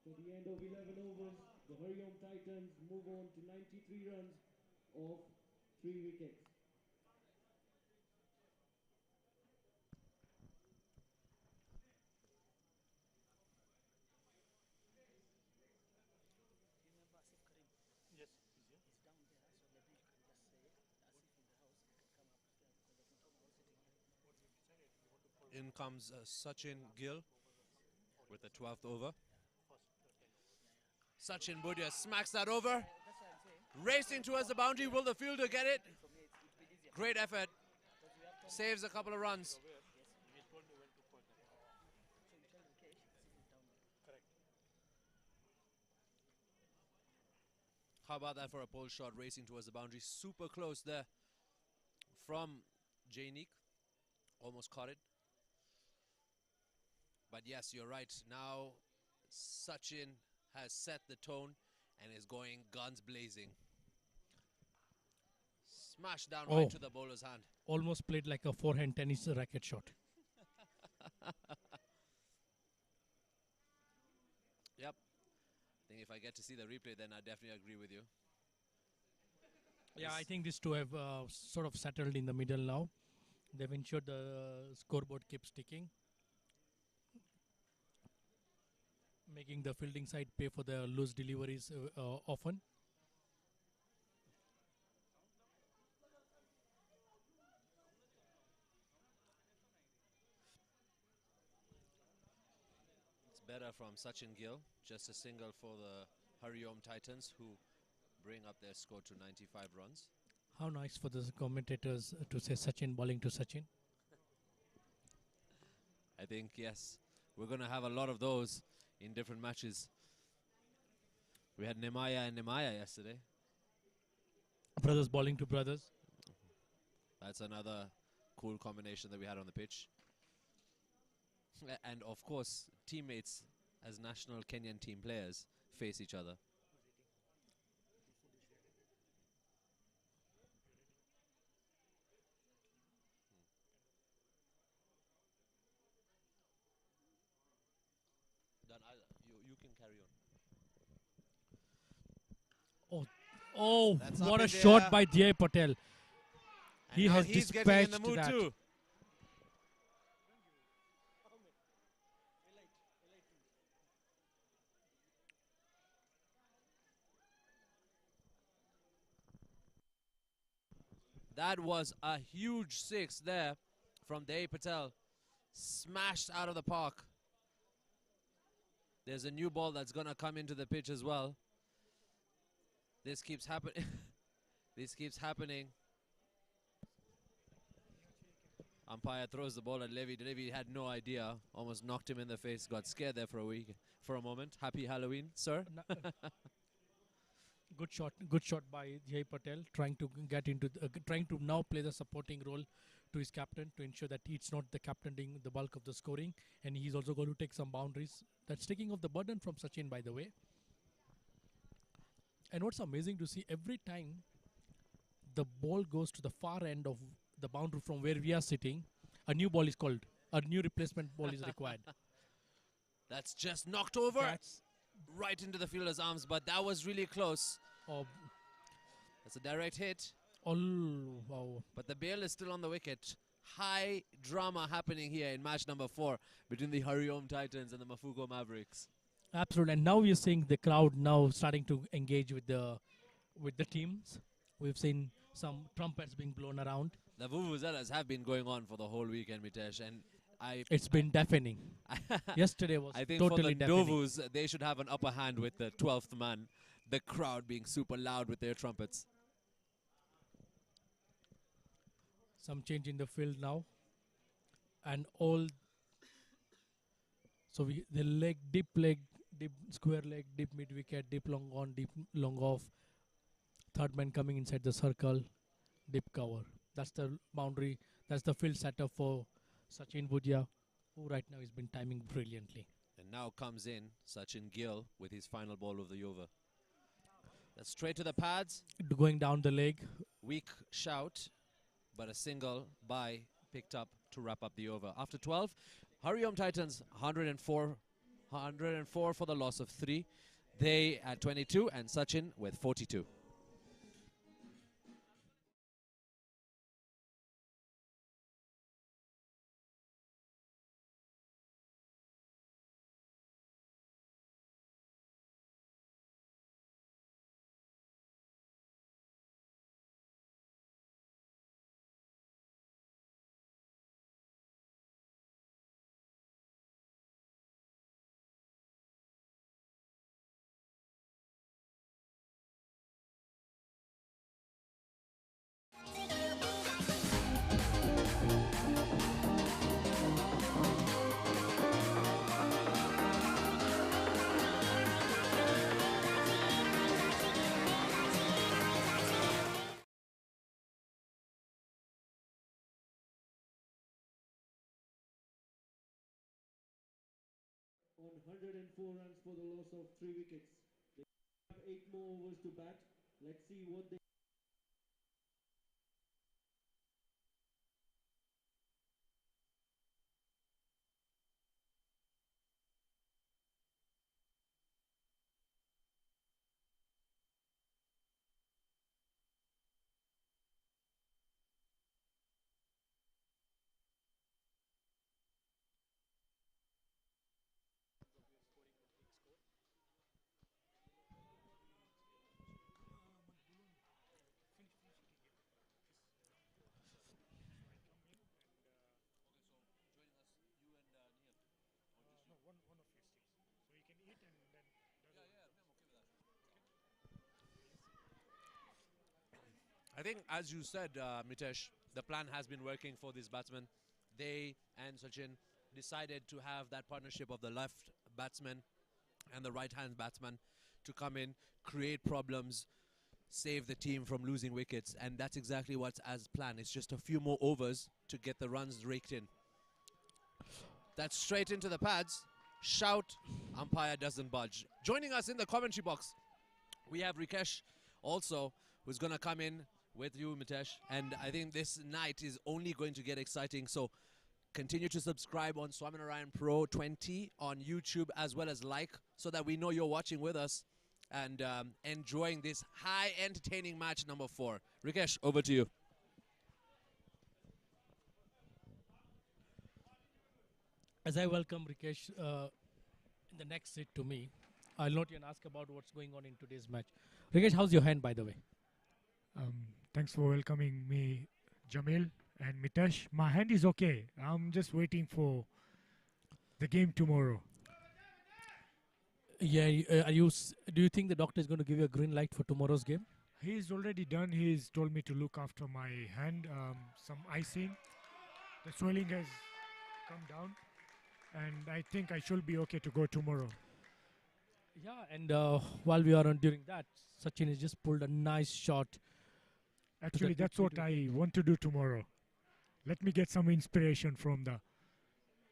For the end of 11 overs, the Hariom Titans move on to 93 runs off 3 wickets. In comes Sachin Gill with the 12th over. Sachin Budia smacks that over. Racing towards the boundary. Will the fielder get it? Great effort. Saves a couple of runs. How about that for a pole shot racing towards the boundary? Super close there from Jainik. Almost caught it. But yes, you're right. Now Sachin has set the tone and is going guns blazing. Smash down right to the bowler's hand. Almost played like a forehand tennis racket shot. Yep. I think if I get to see the replay, then I definitely agree with you. Yeah, I think these two have sort of settled in the middle now. They've ensured the scoreboard keeps ticking, making the fielding side pay for the loose deliveries often. It's better from Sachin Gill. Just a single for the Hariom Titans, who bring up their score to 95 runs. How nice for the commentators to say Sachin bowling to Sachin. I think, yes, we're going to have a lot of those in different matches. We had Nemaya and Nemaya yesterday. Brothers bowling to brothers. That's another cool combination that we had on the pitch. And of course, teammates as national Kenyan team players face each other. Done. You can carry on. Oh, That's what up a in shot there. by Jay Patel. And He now has he's getting in the dispatched mood that. too. That was a huge six there from Jay Patel. Smashed out of the park. There's a new ball that's going to come into the pitch as well. This keeps happening. This keeps happening. Umpire throws the ball at Levy. Levy had no idea. Almost knocked him in the face. Got scared there for a moment. Happy Halloween, sir. Good shot by Jay Patel, trying to get into, trying to now play the supporting role to his captain to ensure that it's not the captain doing the bulk of the scoring, and he's also going to take some boundaries. That's taking off the burden from Sachin, by the way. And what's amazing to see, every time the ball goes to the far end of the boundary from where we are sitting, a new ball is called. A new replacement ball is required. That's just knocked over That's right into the fielder's arms, but that was really close. That's a direct hit. Wow. But the bail is still on the wicket. High drama happening here in match number 4 between the Hariom Titans and the Mafuko Mavericks. Absolutely. And now we are seeing the crowd now starting to engage with the teams. We've seen some trumpets being blown around. The vuvuzelas have been going on for the whole weekend, Mitesh, and It's been deafening. Yesterday was I think totally for the deafening. Novus, they should have an upper hand with the 12th man the crowd being super loud with their trumpets. Some change in the field now. And all. So the leg, deep square leg, deep mid wicket, deep long on, deep long off. Third man coming inside the circle, deep cover. That's the boundary. That's the field setup for Sachin Budhia, who right now has been timing brilliantly. And now comes in Sachin Gill with his final ball of the over. That's straight to the pads. Going down the leg. Weak shout, but a single by picked up to wrap up the over. After 12, Hariom Titans 104 for the loss of 3. They at 22 and Sachin with 42. On 104 runs for the loss of 3 wickets. They have 8 more overs to bat. Let's see what they... I think, as you said, Mitesh, the plan has been working for these batsmen. They and Sachin decided to have that partnership of the left batsman and the right-hand batsman to come in, create problems, save the team from losing wickets, and that's exactly what's as planned. It's just a few more overs to get the runs raked in. That's straight into the pads. Shout, umpire doesn't budge. Joining us in the commentary box, we have Rikesh also, who's going to come in with you, Mitesh. And I think this night is only going to get exciting. So continue to subscribe on Swaminarayan Pro20 on YouTube, as well as like, so that we know you're watching with us and enjoying this high entertaining match number 4. Rikesh, over to you. As I welcome Rikesh in the next seat to me, I'll not even ask about what's going on in today's match. Rikesh, how's your hand, by the way? Thanks for welcoming me, Jamil and Mitesh. My hand is okay. I'm just waiting for the game tomorrow. Yeah, do you think the doctor is going to give you a green light for tomorrow's game? He's already done. He's told me to look after my hand. Some icing. The swelling has come down. And I think I should be okay to go tomorrow. Yeah, and while we are on during that, Sachin has just pulled a nice shot. Actually, that's what I want to do tomorrow. Let me get some inspiration from the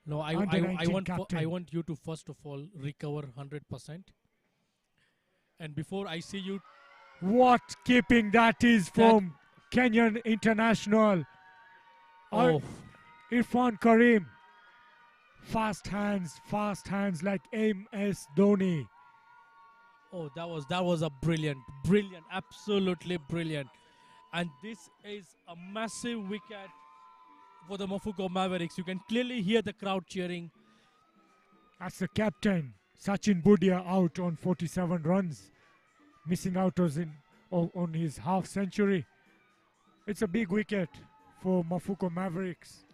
No, I want you to first of all recover 100%. And before I see you, what keeping that is from Kenyan International. oh, Irfan Karim. Fast hands like MS Dhoni. oh, that was a brilliant, absolutely brilliant. And this is a massive wicket for the Mafuko Mavericks. You can clearly hear the crowd cheering. That's the captain, Sachin Budhia, out on 47 runs, missing out on his half century. It's a big wicket for Mafuko Mavericks.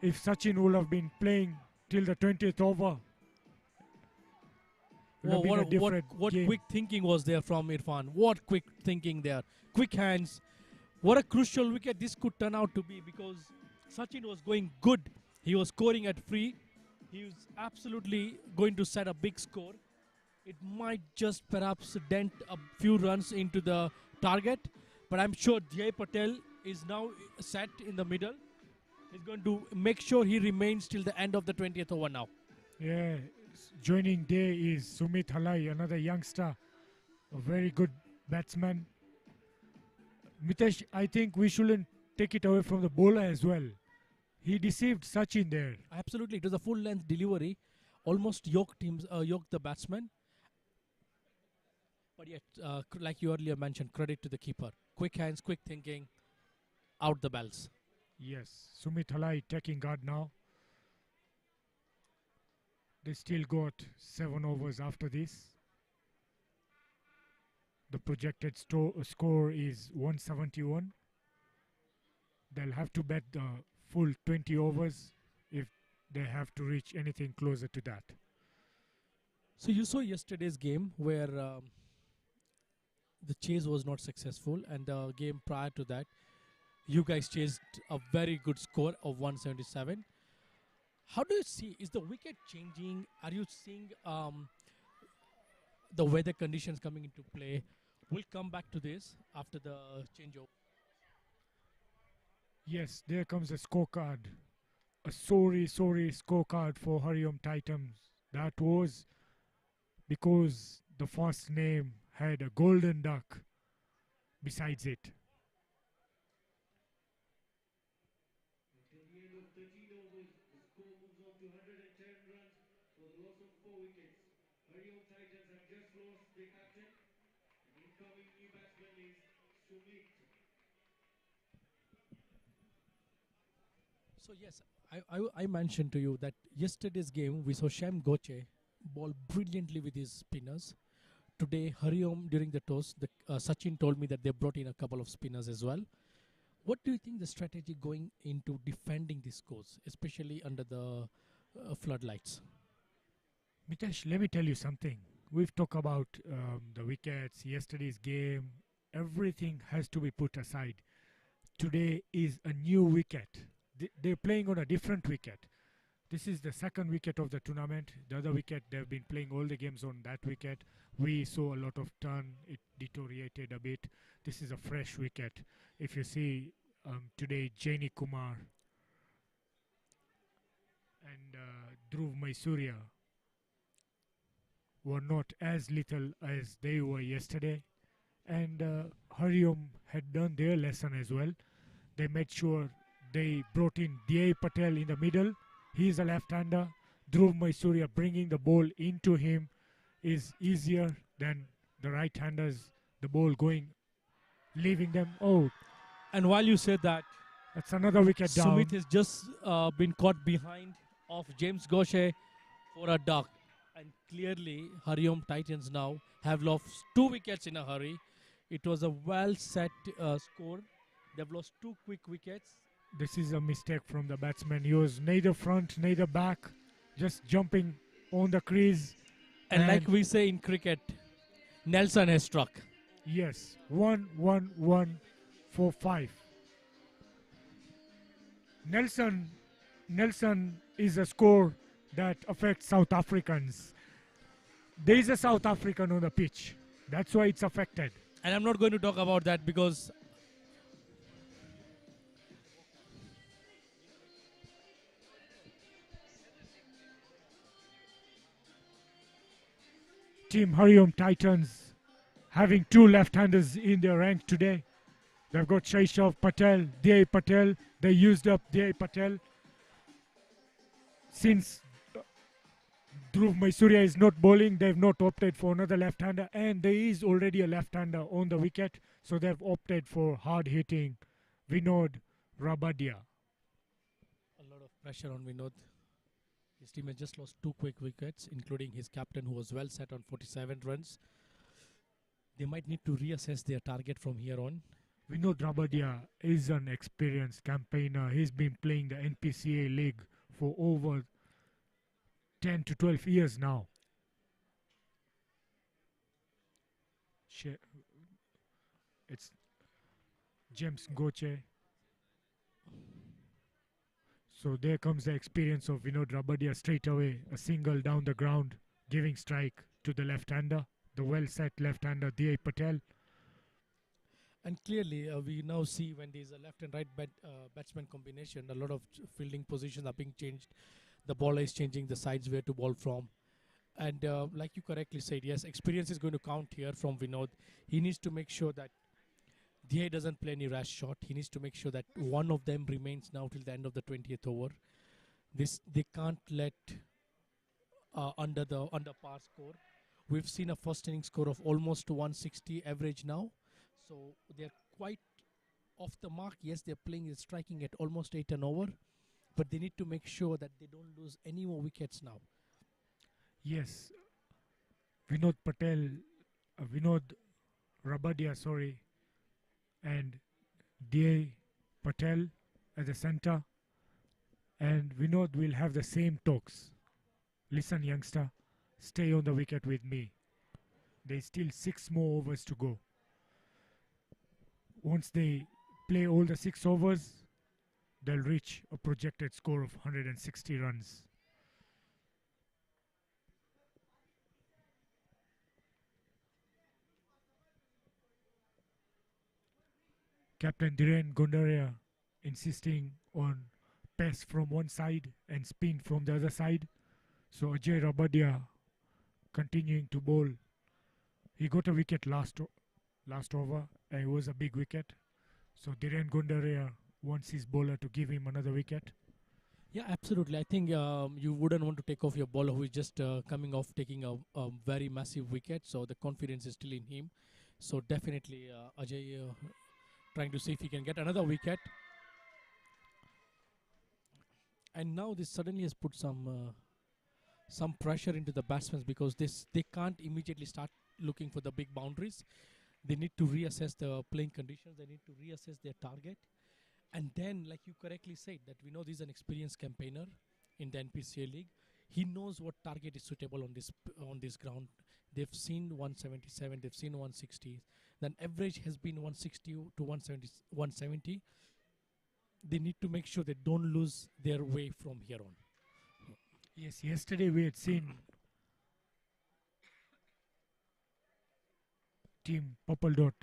If Sachin would have been playing till the 20th over, would have been a different what game. quick thinking was there from Irfan? What quick thinking there? Quick hands. What a crucial wicket this could turn out to be, because Sachin was going good. He was scoring at free. He was absolutely going to set a big score. It might just perhaps dent a few runs into the target, but I'm sure Jay Patel is now set in the middle. He's going to make sure he remains till the end of the 20th over now. Yeah, joining day is Sumit Halai, another youngster, a very good batsman. Mitesh, I think we shouldn't take it away from the bowler as well. He deceived Sachin there. Absolutely, it was a full-length delivery, almost yoked the batsman. But yet, like you earlier mentioned, credit to the keeper. Quick hands, quick thinking, out the bells. Yes, Sumit Halai taking guard now. They still got 7 overs after this. The projected score is 171. They'll have to bet the full 20 overs if they have to reach anything closer to that. So you saw yesterday's game where the chase was not successful, and the game prior to that, you guys chased a very good score of 177. How do you see, is the wicket changing? Are you seeing the weather conditions coming into play? We'll come back to this after the changeover. Yes, there comes a scorecard. A sorry scorecard for Hariom Titans. That was because the first name had a golden duck besides it. At the end of 13 overs, the score moves on to 110 runs for the loss of 4 wickets. Hariom Titans have just lost their captain. An incoming new batsman is Sumit. So yes, I mentioned to you that yesterday's game we saw Shem Goche ball brilliantly with his spinners. Today, Hariom during the toss, Sachin told me that they brought in a couple of spinners as well. What do you think the strategy going into defending this course, especially under the floodlights? Mitesh, let me tell you something. We've talked about the wickets, yesterday's game. Everything has to be put aside. Today is a new wicket. They're playing on a different wicket. This is the second wicket of the tournament. The other wicket, they've been playing all the games on that wicket. We saw a lot of turn. It deteriorated a bit. This is a fresh wicket. If you see today, Jaini Kumar and Dhruv Maisuria were not as little as they were yesterday. And Hariom had done their lesson as well. They made sure they brought in D.A. Patel in the middle. He is a left-hander. Dhruv Maisuria bringing the ball into him is easier than the right-handers. The ball going, leaving them out. And while you said that, That's another wicket down. Sumit has just been caught behind of James Goshe for a duck. And clearly, Hariom Titans now have lost 2 wickets in a hurry. It was a well-set score. They've lost 2 quick wickets. This is a mistake from the batsman. He was neither front, neither back, just jumping on the crease. And like we say in cricket, Nelson has struck. Yes, 1-1-1 for 5. Nelson is a score that affects South Africans. There is a South African on the pitch. That's why it's affected. And I'm not going to talk about that because Team Hariom Titans having 2 left-handers in their rank today. They've got Shaishav Patel, D.A. Patel. They used up D.A. Patel. Since Dhruv Maisuria is not bowling, they've not opted for another left-hander. And there is already a left-hander on the wicket. So they've opted for hard-hitting Vinod Rabadia. a lot of pressure on Vinod. His team has just lost 2 quick wickets, including his captain who was well set on 47 runs. They might need to reassess their target from here on. Vinod Rabadia is an experienced campaigner. He's been playing the NPCA league for over 10 to 12 years now. It's James Goche. So there comes the experience of Vinod Rabadia straight away. A single down the ground, giving strike to the left-hander. The well-set left-hander D.A. Patel. And clearly, we now see when there's a left and right batsman combination, a lot of fielding positions are being changed. The bowler is changing the sides where to bowl from. And like you correctly said, yes, experience is going to count here from Vinod. He needs to make sure that DA doesn't play any rash shot. He needs to make sure that one of them remains now till the end of the 20th over. They can't let under par score. We've seen a first inning score of almost 160 average now. So they're quite off the mark. Yes, they're striking at almost 8 an over. But they need to make sure that they don't lose any more wickets now. Yes. Vinod Rabadia, and D.A. Patel as a centre. And Vinod will have the same talks. Listen, youngster, stay on the wicket with me. There's still 6 more overs to go. Once they play all the 6 overs, they'll reach a projected score of 160 runs. Captain Dhiren Gondaria insisting on pace from one side and spin from the other side. So Ajay Rabadia continuing to bowl. He got a wicket last over, and it was a big wicket. So Dhiren Gondaria wants his bowler to give him another wicket. Yeah, absolutely. I think you wouldn't want to take off your bowler who is just coming off taking a very massive wicket. So the confidence is still in him. So definitely Ajay trying to see if he can get another wicket. And now this suddenly has put some pressure into the batsmen because they can't immediately start looking for the big boundaries. They need to reassess the playing conditions. They need to reassess their target. And then, like you correctly said, that we know this is an experienced campaigner in the NPCL League. He knows what target is suitable on this ground. They've seen 177, they've seen 160. Then average has been 160 to 170. They need to make sure they don't lose their way from here on. Yes, yesterday we had seen Team Purple Dot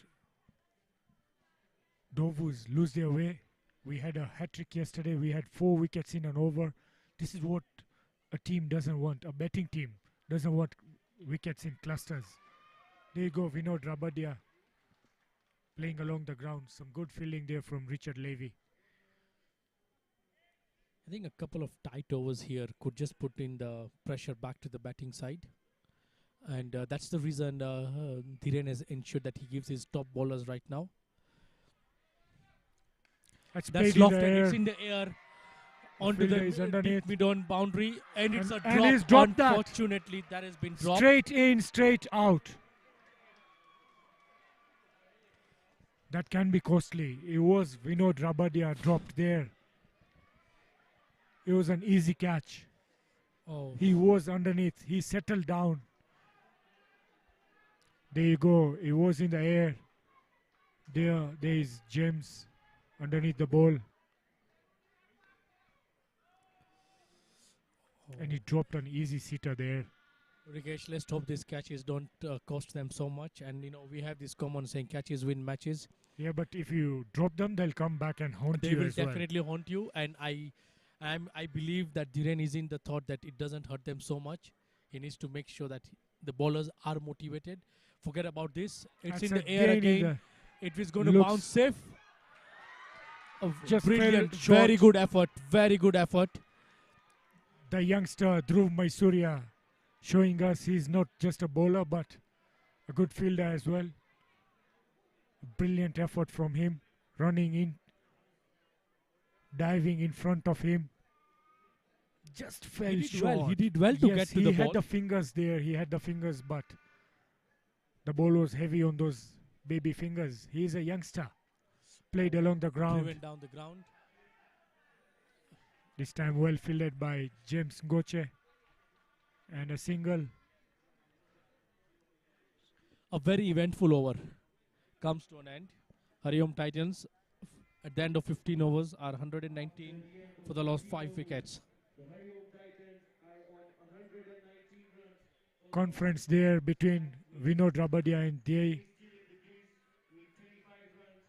Dovus lose their way. We had a hat-trick yesterday. We had 4 wickets in an over. This is what a team doesn't want. A betting team doesn't want wickets in clusters. There you go, Vinod Rabadia playing along the ground. Some good fielding there from Richard Levy. I think a couple of tight overs here could just put in the pressure back to the batting side. And that's the reason Dhiren has ensured that he gives his top bowlers right now. That's lofted. It's in the air. Onto the deep mid-on boundary. And it's a drop. He's dropped Unfortunately, that has been dropped. Straight in, straight out. That can be costly. It was Vinod Rabadia dropped there. It was an easy catch. Oh. He was underneath. He settled down. There you go. It was in the air. There is James underneath the ball. And he dropped an easy sitter there. Rikesh, let's hope these catches don't cost them so much. And, we have this common saying, catches win matches. Yeah, but if you drop them, they'll come back and haunt you as well. They will definitely haunt you. And I believe that Dhiren is in the thought that it doesn't hurt them so much. He needs to make sure that the bowlers are motivated. Forget about this. It's in the air again. It is going to bounce safe. Just brilliant. Very good effort. Very good effort. The youngster Dhruv Maisuria showing us he's not just a bowler but a good fielder as well. Brilliant effort from him. Running in. Diving in front of him. Just fell short. He did well to get to the ball. He had the fingers there. He had the fingers, but the ball was heavy on those baby fingers. He is a youngster. Played along the ground. Driven down the ground. This time well fielded by James Goche. And a single. A very eventful over comes to an end. Hariom Titans at the end of 15 overs are 119 for the lost 5 wickets. The Hariom Titans are on 119 runs. Conference there between Vinod Rabadia and they. With 25 runs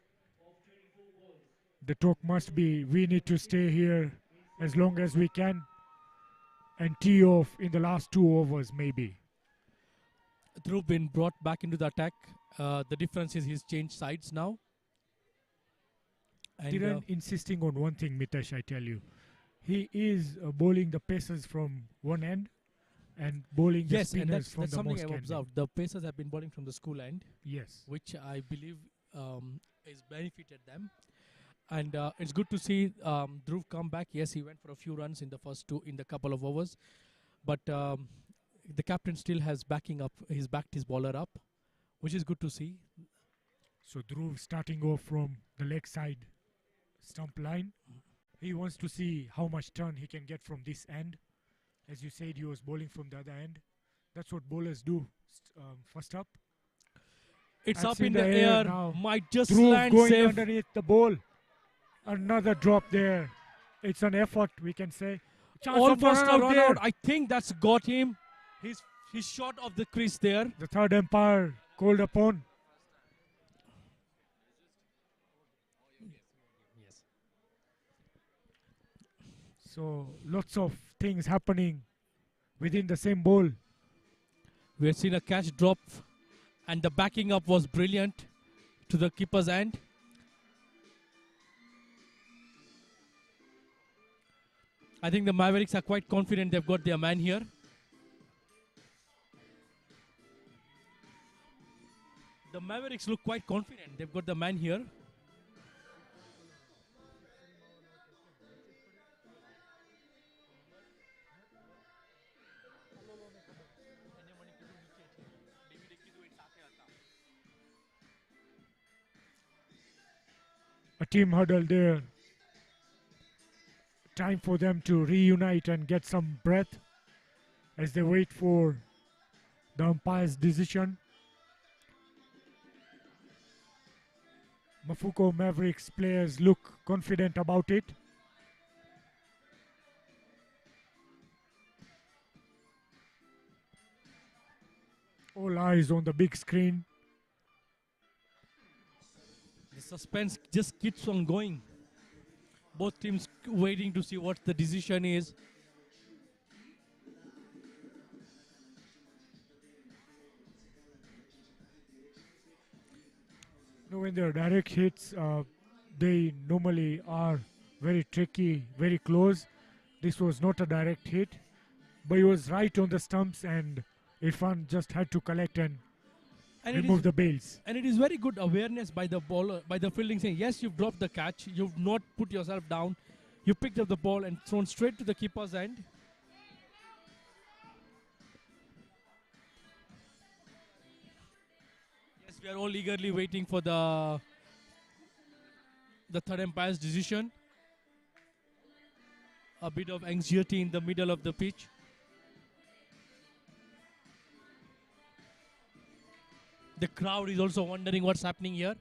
of 24 balls. The talk must be we need to stay here as long as we can and tee off in the last 2 overs maybe. Dhruv been brought back into the attack. The difference is he's changed sides now. And Dhiren insisting on one thing, Mitesh, I tell you. He is bowling the pacers from one end and bowling the yes, and spinners that's from the something most I've end. observed. The Pacers have been bowling from the school end, Yes. which I believe is benefited them. And it's good to see Dhruv come back. Yes, he went for a few runs in the first 2 in the couple of overs, but the captain still has backing up. He's backed his bowler up, which is good to see. So Dhruv starting off from the leg side stump line. He wants to see how much turn he can get from this end. As you said, he was bowling from the other end. That's what bowlers do first up. It's That's up in the air. now. Might just Dhruv land going safe. underneath the ball. Another drop there. It's an effort, we can say. Chance of Almost a run run there. out. I think that's got him. He's short of the crease there. The third umpire called upon. So lots of things happening within the same ball. We have seen a catch drop, and the backing up was brilliant to the keeper's end. I think the Mavericks are quite confident they've got their man here. The Mavericks look quite confident they've got the man here. A team huddle there. Time for them to reunite and get some breath as they wait for the umpire's decision. Mafuko Mavericks players look confident about it. All eyes on the big screen. The suspense just keeps on going. Both teams waiting to see what the decision is. No, when there are direct hits, they normally are very tricky, very close. This was not a direct hit, but he was right on the stumps, and Irfan just had to collect and remove the bails. And it is very good awareness by the bowler, by the fielding, saying, yes, you've dropped the catch, you've not put yourself down, you picked up the ball and thrown straight to the keeper's end. Yes, we are all eagerly waiting for the third umpire's decision. A bit of anxiety in the middle of the pitch. The crowd is also wondering what's happening here.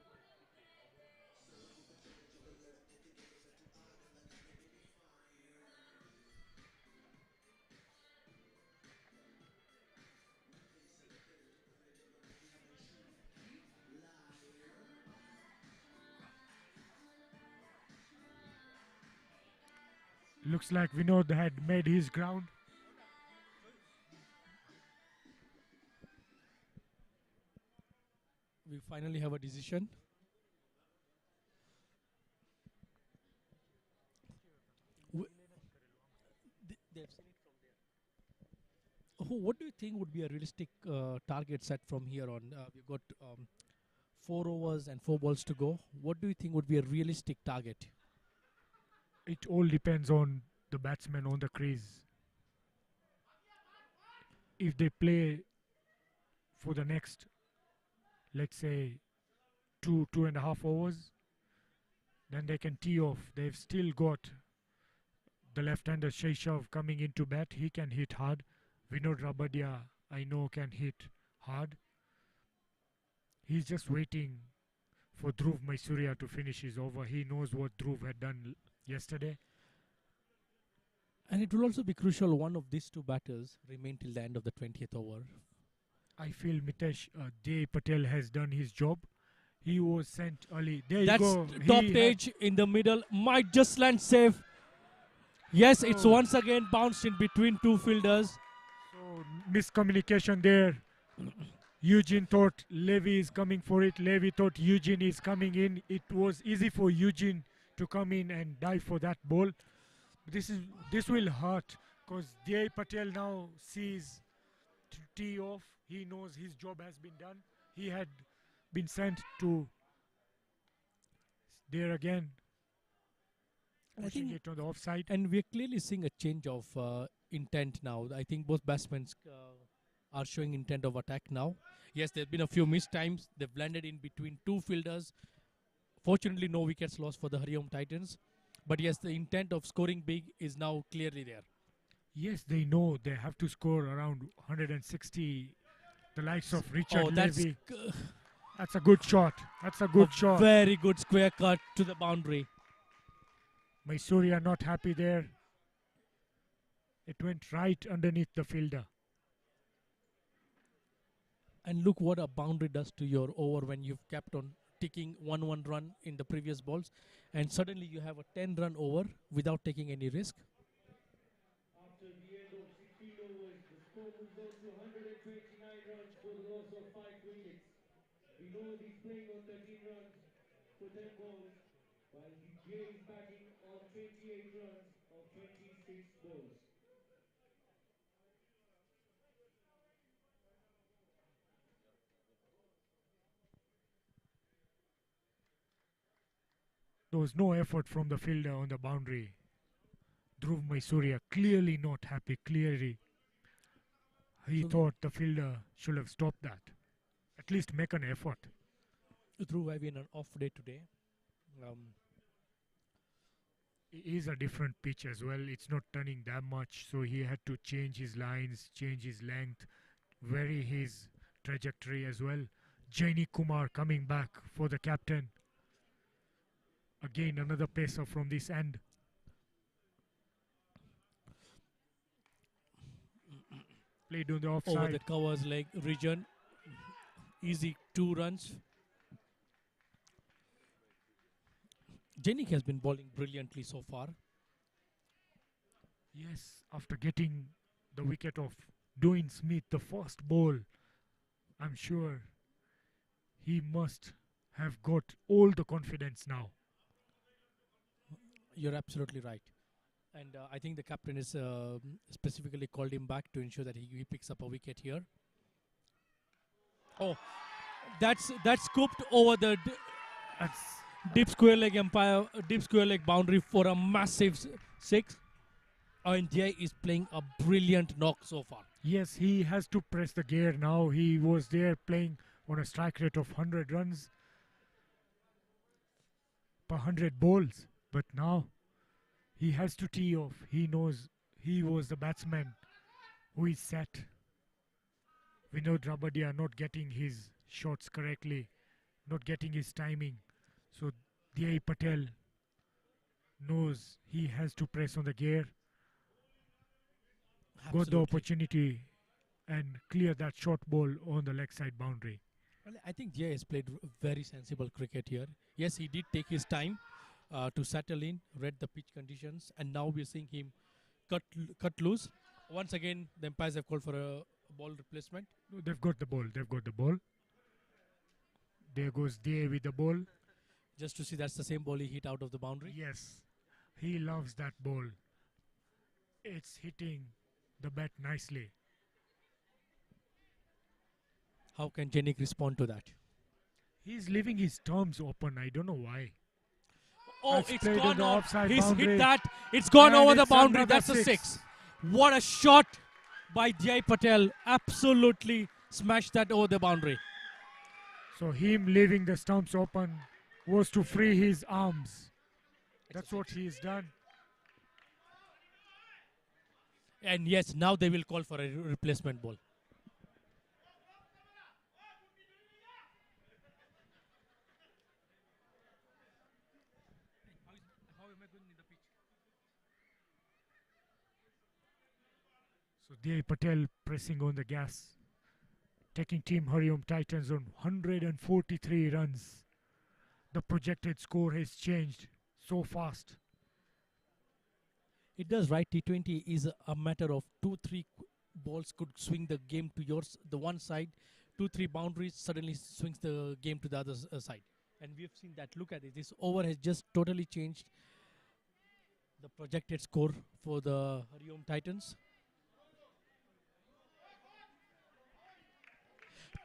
Looks like Vinod had made his ground. We finally have a decision. They've seen it from there. What do you think would be a realistic target set from here on? We've got 4 overs and 4 balls to go. What do you think would be a realistic target? It all depends on the batsman on the crease. If they play for the next, let's say, 2.5 overs, then they can tee off. They've still got the left-hander Shayshav coming into bat. He can hit hard. Vinod Rabadia, I know, can hit hard. He's just waiting for Dhruv Maisuria to finish his over. He knows what Dhruv had done yesterday. And it will also be crucial one of these two batters remain till the end of the 20th over. I feel Mitesh Dey Patel has done his job. He was sent early. There That's you go. top He edge in the middle. Might just land safe. Yes, it's Oh. once again bounced in between two fielders. So miscommunication there. Eugene thought Levy is coming for it. Levy thought Eugene is coming in. It was easy for Eugene to come in and dive for that ball. This will hurt because Dey Patel now sees to tee off. He knows his job has been done. He had been sent to there again, I pushing think, it on the offside. and we're clearly seeing a change of intent now. I think both batsmen are showing intent of attack now. Yes, there have been a few missed times. They've landed in between two fielders. Fortunately, no wickets lost for the Hariom Titans. But yes, the intent of scoring big is now clearly there. Yes, they know they have to score around 160. The likes of Richard Oh, that's Levy. That's a good shot. That's a good shot. Very good square cut to the boundary. Maisuria not happy there. It went right underneath the fielder. And look what a boundary does to your over when you've kept on ticking 1-1 run in the previous balls. And suddenly you have a 10-run over without taking any risk. After the end of 16 overs, the score moves on to 129 runs for the loss of 5 wickets. Vinod is playing on 13 runs for 10 balls, while Jay is batting on 28 runs of 26 balls. There was no effort from the fielder on the boundary. Dhruv Maisuria clearly not happy, clearly. He So thought the fielder should have stopped that. At least make an effort. Dhruv having an off day today. It is a different pitch as well. It's not turning that much, so he had to change his lines, change his length, vary his trajectory as well. Jaini Kumar coming back for the captain. Again, another pacer from this end. Played on the offside. Over the covers leg region. Easy 2 runs. Janik has been bowling brilliantly so far. Yes, after getting the wicket of Dwayne Smith, the first ball, I'm sure he must have got all the confidence now. You're absolutely right. And I think the captain is specifically called him back to ensure that he picks up a wicket here. Oh, that's scooped over the That's deep square leg deep square leg boundary for a massive 6. And Jay is playing a brilliant knock so far. yes, he has to press the gear now. He was there playing on a strike rate of 100 runs per 100 balls, but now he has to tee off. He knows he was the batsman who is set. Vinod Rabadia not getting his shots correctly, not getting his timing. So Dey Patel knows he has to press on the gear, got the Absolutely. opportunity and clear that short ball on the leg side boundary. Well, I think Jay has played very sensible cricket here. Yes, he did take his time to settle in, read the pitch conditions, and now we're seeing him cut loose. Once again, the umpires have called for a ball replacement. No, they've got the ball. They've got the ball. There goes Dey with the ball. Just to see that's the same ball he hit out of the boundary. Yes, he loves that ball. It's hitting the bat nicely. How can Janik respond to that? He's leaving his thumbs open. I don't know why. Oh, That's it's played on gone the off. offside He's boundary. hit that. It's gone And over the it's boundary. another That's a 6. six. What a shot by Jai Patel. Absolutely smashed that over the boundary. So him leaving the stumps open was to free his arms. That's what he's done. And yes, now they will call for a replacement ball. So Dev Patel pressing on the gas, taking Team Hariom Titans on 143 runs. The projected score has changed so fast. It does, right? T20 is a matter of 2-3 balls could swing the game to yours, the one side, 2-3 boundaries suddenly swings the game to the other side. And we've seen that. Look at it. This over has just totally changed the projected score for the Hariom Titans.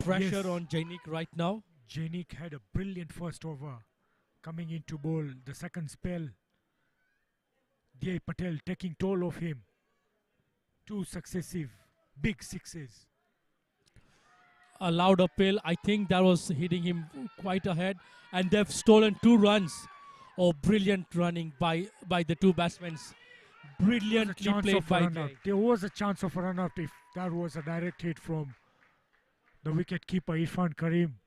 Pressure Yes. on Jainik right now. Jainik had a brilliant first over coming into bowl. The second spell, Dev Patel taking toll of him. 2 successive big sixes. A loud appeal. I think that was hitting him quite ahead. And they've stolen 2 runs. Oh, brilliant running by the 2 batsmen. Brilliantly played by Jai. There was a chance of a run-out if that was a direct hit from the wicket-keeper Irfan Karim.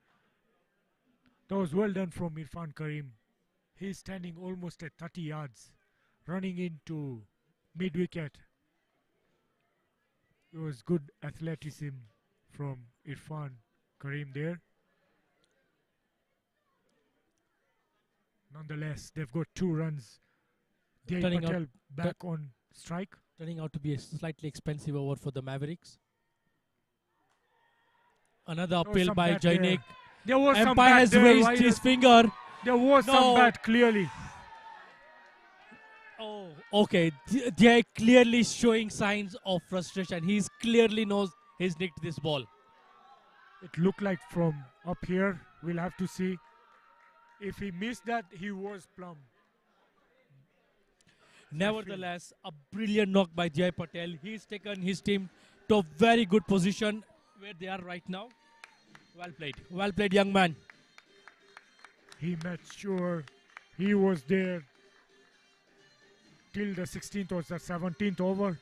That was well done from Irfan Karim. He's standing almost at 30 yards, running into mid-wicket. It was good athleticism from Irfan Karim there. Nonetheless, they've got 2 runs. Dev Turning Patel back on strike. Turning out to be a slightly expensive over for the Mavericks. Another There was appeal some by bat there. Jainik. There was some Umpire bat has there, raised why his the- finger. There was some No. bat clearly. Oh, okay. Jai clearly showing signs of frustration. He's clearly knows he's nicked this ball. It looked like from up here. We'll have to see. If he missed that, he was plumb. Nevertheless, a brilliant knock by Jai Patel. He's taken his team to a very good position where they are right now. Well played. Well played, young man. He made sure he was there till the 16th or the 17th over.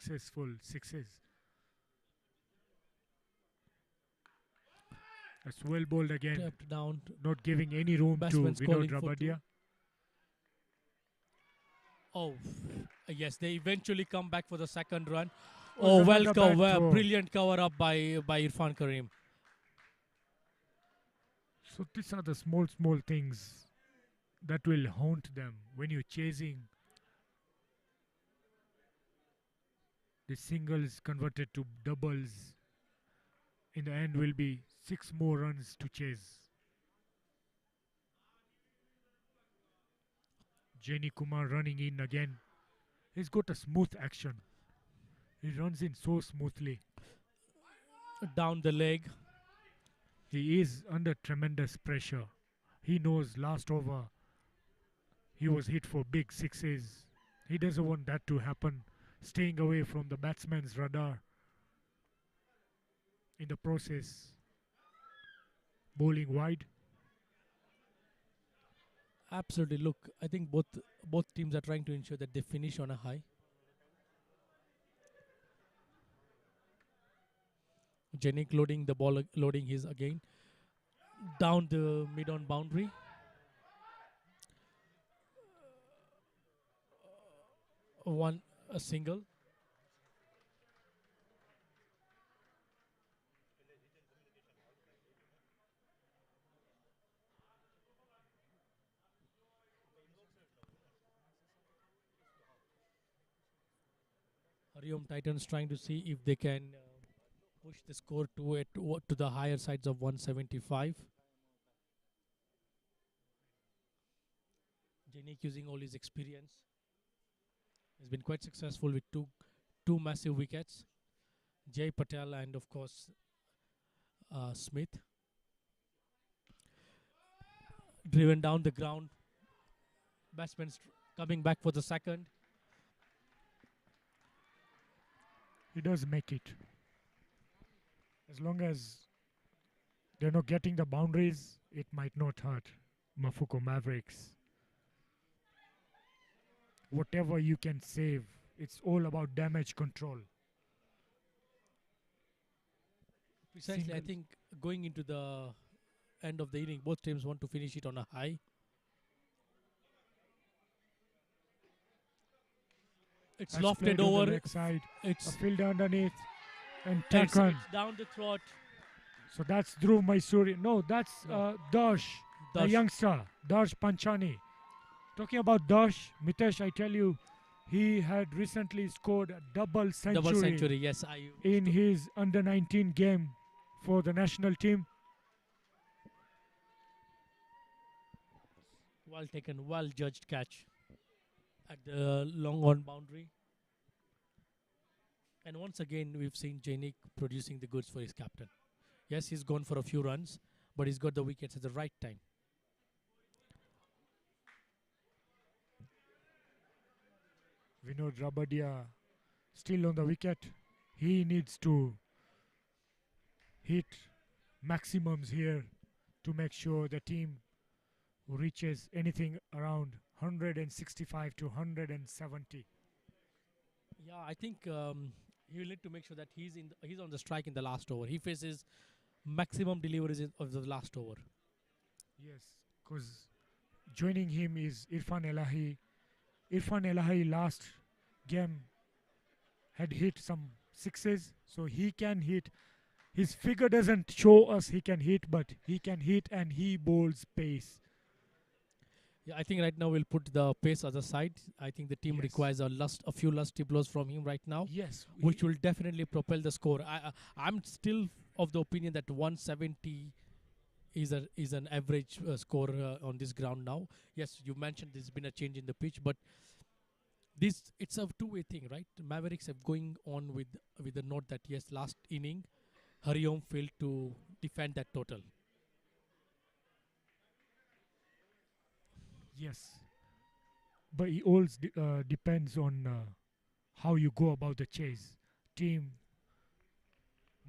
successful sixes. That's well bowled again, Tapped down. not giving any room to Batsman's Vinod calling for two. Rabadia. Oh, yes, they eventually come back for the second run. Oh, Oh, well, another bad throw. brilliant cover up by Irfan Karim. So these are the small things that will haunt them when you're chasing. The singles converted to doubles. In the end will be 6 more runs to chase. Jenny Kumar running in again. He's got a smooth action. He runs in so smoothly. Down the leg. He is under tremendous pressure. He knows last over he was hit for big sixes. He doesn't want that to happen. Staying away from the batsman's radar. In the process, bowling wide. Absolutely. Look, I think both teams are trying to ensure that they finish on a high. Janik loading the ball, loading his again. Down the mid-on boundary. A single. Hariom Titans trying to see if they can push the score to the higher sides of 175. Janik using all his experience. He's been quite successful with two massive wickets. Jay Patel and of course Smith. Driven down the ground. Batsman coming back for the second. He does make it. As long as they're not getting the boundaries, it might not hurt Mafuko Mavericks. Whatever you can save, it's all about damage control. Precisely, I think going into the end of the inning, both teams want to finish it on a high. It's That's lofted played on the over. leg side. It's A field underneath and it's taken. down the throat. So that's Dhruv Mysuri. No, that's No. Darsh, the Darsh. youngster, Darsh Panchani. Talking about Darsh, Mitesh, I tell you, he had recently scored a double century, Yes, in his under-19 game for the national team. Well taken, well judged catch at the long on boundary. And once again, we've seen Janik producing the goods for his captain. Yes, he's gone for a few runs, but he's got the wickets at the right time. Vinod Rabadia still on the wicket. He needs to hit maximums here to make sure the team reaches anything around 165 to 170. Yeah, I think he will need to make sure that he's on the strike in the last over. He faces maximum deliveries of the last over. Yes, because joining him is Irfan Elahi. Irfan Elahi last game had hit some sixes, so he can hit. His figure doesn't show us he can hit, but he can hit and he bowls pace. Yeah, I think right now we'll put the pace other side. I think the team Yes. requires a few lusty blows from him right now, Yes, which will definitely propel the score. I'm still of the opinion that 170 is an average score on this ground now. Yes, you mentioned there's been a change in the pitch, but it's a two-way thing, right? Mavericks have going on with the note that yes, last inning, Hariom failed to defend that total. Yes, but it all depends on how you go about the chase. Team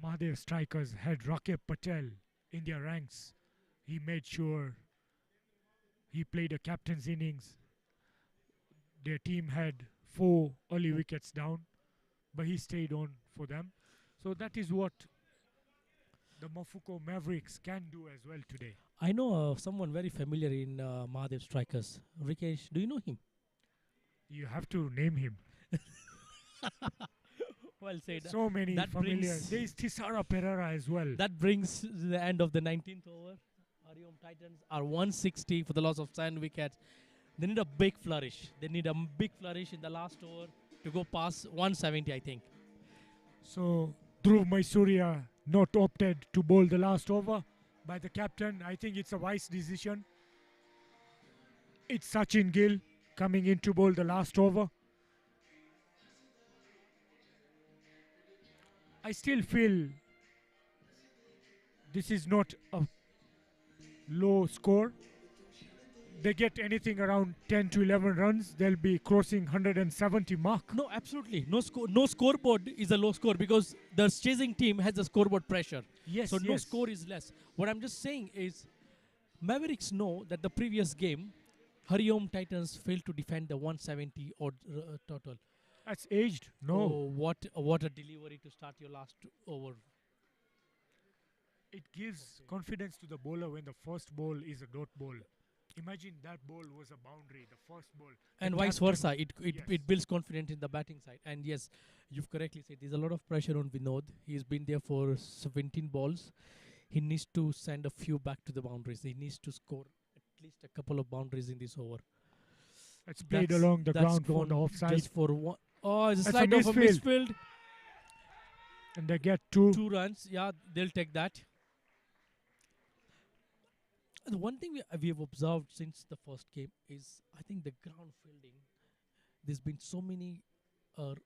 Mahadev Strikers had Rakib Patel in their ranks. He made sure he played a captain's innings. Their team had 4 early wickets down, but he stayed on for them. So that is what the Mafuko Mavericks can do as well today. I know someone very familiar in Mahadev Strikers. Rikesh, do you know him? You have to name him. Well said. So many that familiar. brings- There is Thisara Pereira as well. That brings the end of the 19th over. Hariom Titans are 160 for the loss of 7 wickets. They need a big flourish. They need a big flourish in the last over to go past 170, I think. So Dhruv Maisuria not opted to bowl the last over by the captain. I think it's a wise decision. It's Sachin Gill coming in to bowl the last over. I still feel this is not a low score. They get anything around 10 to 11 runs, they'll be crossing 170 mark. No, absolutely. No scoreboard is a low score because the chasing team has a scoreboard pressure. Yes, So no yes. score is less. What I'm just saying is Mavericks know that the previous game, Hariom Titans failed to defend the 170 odd total. That's aged. No. Oh, what a delivery to start your last over. It gives confidence to the bowler when the first ball is a dot ball. Imagine that ball was a boundary, the first ball. And The vice captain- versa. It Yes. it builds confidence in the batting side. And yes, you've correctly said there's a lot of pressure on Vinod. He's been there for 17 balls. He needs to send a few back to the boundaries. He needs to score at least a couple of boundaries in this over. It's played That's- along the that's ground for gone the offside. Just for one. Oh, it's a That's a slide of a misfield. misfield. And they get two. 2 runs. Yeah, they'll take that. The one thing we have observed since the first game is, I think, the ground fielding. There's been so many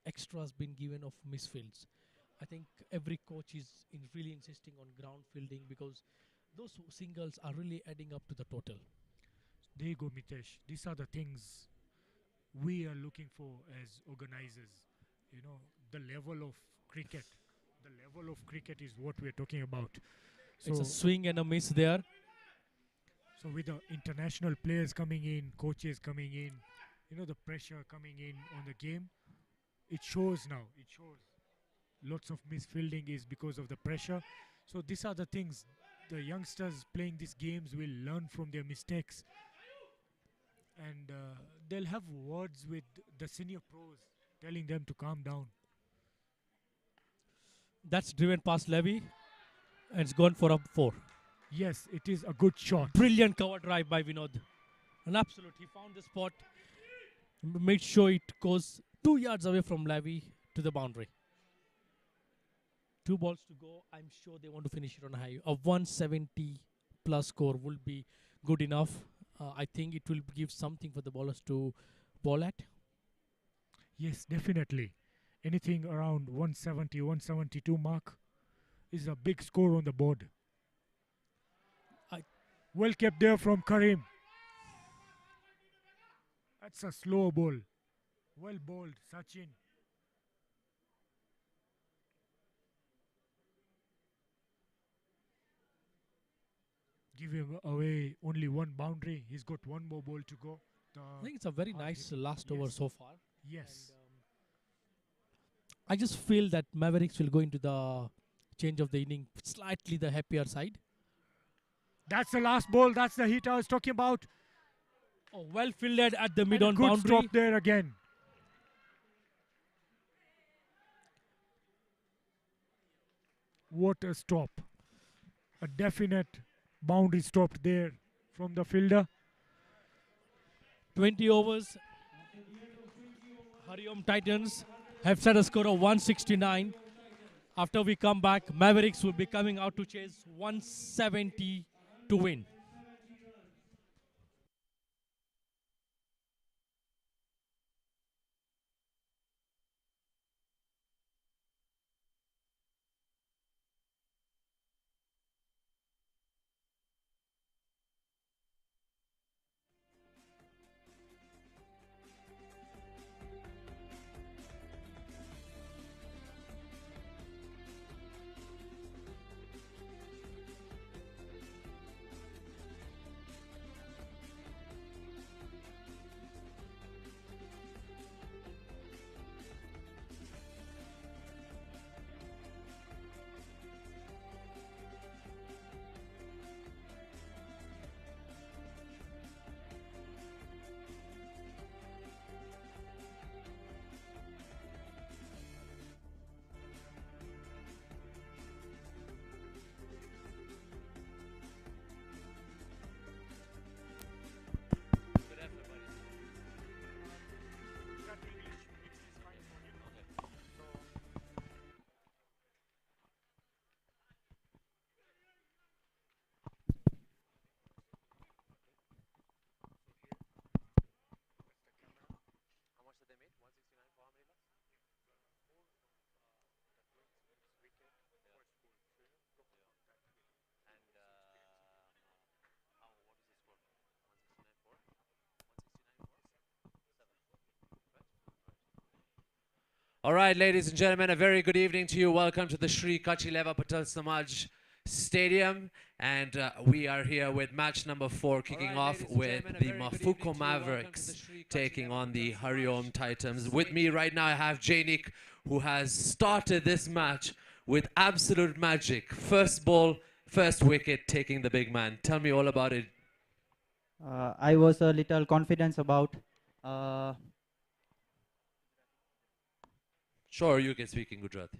extras been given of misfields. I think every coach is really insisting on ground fielding because those singles are really adding up to the total. There you go, Mitesh. These are the things we are looking for as organizers. You know, the level of cricket. The level of cricket is what we're talking about. It's So, a swing and a miss there. so with the international players coming in, coaches coming in, you know, the pressure coming in on the game, it shows now. It shows. Lots of misfielding is because of the pressure. So these are the things the youngsters playing these games will learn from their mistakes. And they'll have words with the senior pros telling them to calm down. That's driven past Levy. And it's gone for a 4. Yes, it is a good shot. Brilliant cover drive by Vinod. An absolute. He found the spot. Made sure it goes 2 yards away from Levy to the boundary. 2 balls to go. I'm sure they want to finish it on high. A 170 plus score will be good enough. I think it will give something for the bowlers to bowl at. Yes, definitely. Anything around 170, 172 mark is a big score on the board. Well kept there from Karim. That's a slow ball. Well bowled, Sachin. Giving away only one boundary. He's got one more ball to go. I think it's a very nice last over Yes. so far. Yes. I just feel that Mavericks will go into the change of the inning slightly the happier side. That's the last ball. That's the hit I was talking about. Oh, well fielded at the And mid a on good boundary. stop there again. What a stop. A definite boundary stop there from the fielder. 20 overs. Hariom Titans have set a score of 169. After we come back, Mavericks will be coming out to chase 170 to win. All right, ladies and gentlemen, a very good evening to you. Welcome to the Shree Cutch Patel Samaj Stadium. And we are here with match number 4 kicking off with the Mafuko Mavericks taking on the Hariom Titans. With me right now I have Jainik, who has started this match with absolute magic. First ball, first wicket, taking the big man. Tell me all about it. I was a little confident about Sure, you can speak in Gujarati.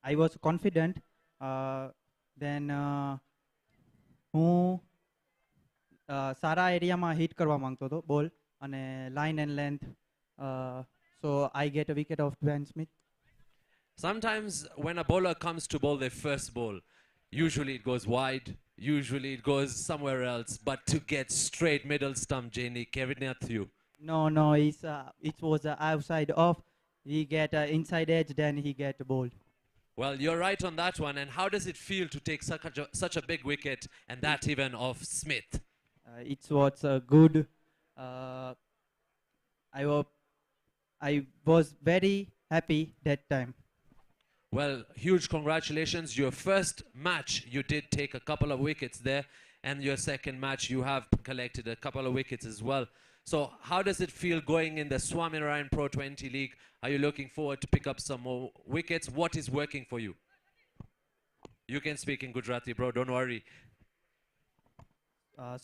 I was confident. Then હું સારા એરિયામાં hit કરવા માંગતો હતો બોલ અને line and length so I get a wicket of Dwayne Smith. Sometimes when a bowler comes to bowl their first ball, usually it goes wide, usually it goes somewhere else, but to get straight middle stump, Jainik, everything up to you. No, it was outside off. He get inside edge, then he get bowled. Well, you're right on that one. And how does it feel to take such a big wicket, and that even of Smith? It was good. I was very happy that time. Well, huge congratulations. Your first match, you did take a couple of wickets there. And your second match, you have collected a couple of wickets as well. So how does it feel going in the Swaminarayan Pro20 League? Are you looking forward to pick up some more wickets? What is working for you? You can speak in Gujarati, bro. Don't worry.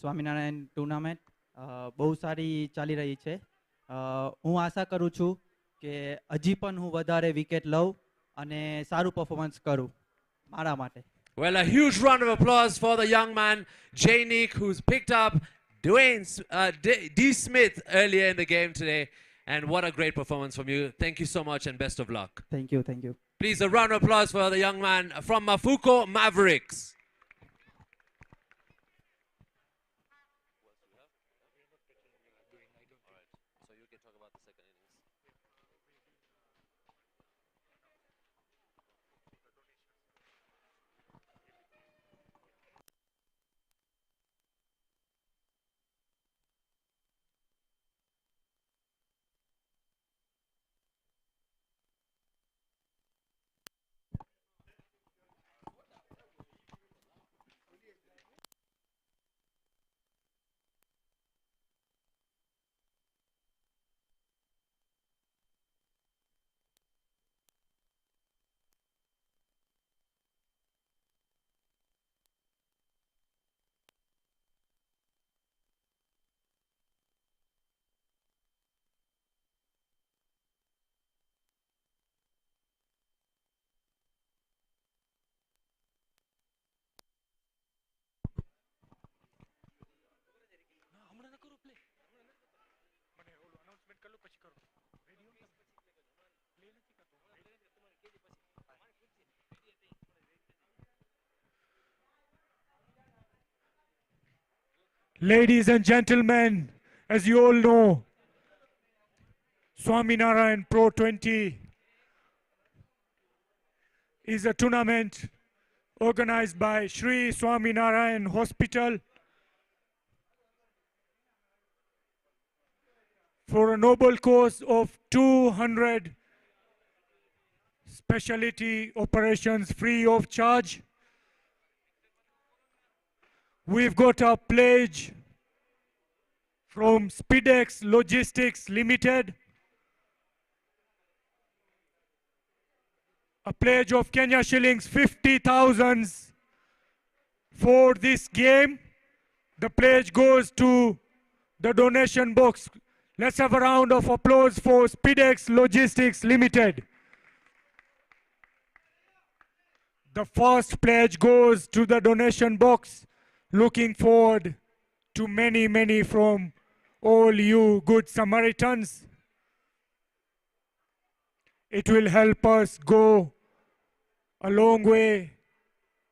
Swaminarayan tournament બહુ સારી ચાલી રહી છે. હું આશા કરું છું કે હજી પણ હું વધારે વિકેટ લઉં અને સારું પરફોર્મન્સ કરું મારા માટે. Well, a huge round of applause for the young man, Jainik, who's picked up D. Smith earlier in the game today. And what a great performance from you. Thank you so much and best of luck. Thank you, thank you. Please, a round of applause for the young man from Mafuko Mavericks. Ladies and gentlemen, as you all know, Swaminarayan Pro20 is a tournament organized by Shree Swaminarayan Hospital for a noble cause of 200 specialty operations free of charge. We've got a pledge from Speedex Logistics Limited, a pledge of Kenya shillings 50,000 for this game. The pledge goes to the donation box. Let's have a round of applause for Speedex Logistics Limited. The first pledge goes to the donation box. Looking forward to many, many from all you good Samaritans. It will help us go a long way,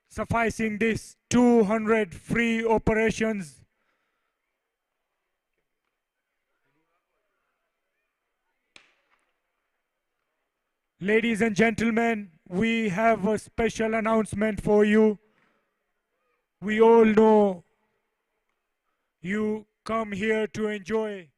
sufficing this 200 free operations. Ladies and gentlemen, we have a special announcement for you. We all know you come here to enjoy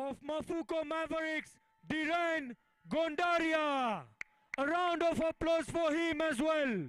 of Mafuko Mavericks, Dhiren Gondaria. A round of applause for him as well.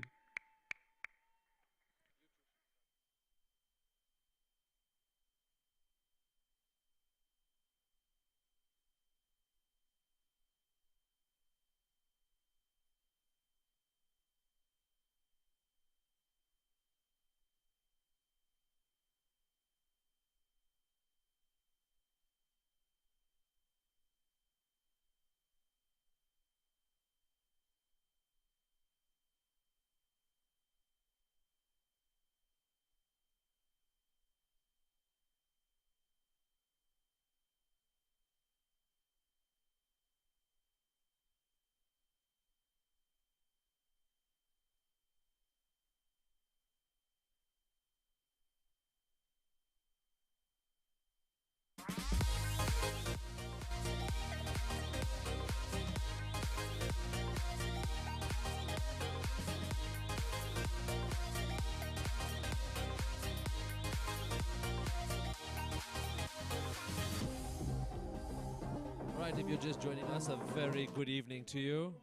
Right, if you're just joining us, a very good evening to you.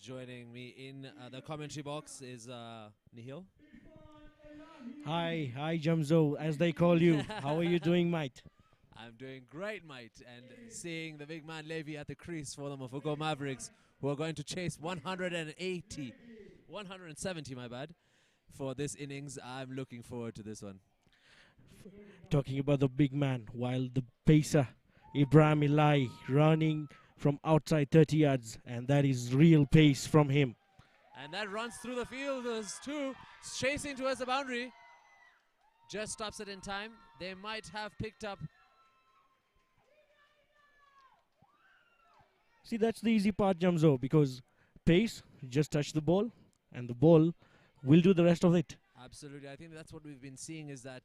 Joining me in the commentary box is Nihil. Hi, Jamzo, as they call you. How are you doing, mate? I'm doing great, mate, and seeing the big man Levy at the crease for the Mafuko Mavericks, who are going to chase 170, my bad, for this innings. I'm looking forward to this one. Talking about the big man, while the pacer, Ibrahim Ilai, running from outside 30 yards, and that is real pace from him. And that runs through the field as two, chasing towards the boundary. Just stops it in time. They might have picked up. See, that's the easy part, Jamzo, because pace, just touch the ball, and the ball will do the rest of it. Absolutely. I think that's what we've been seeing is that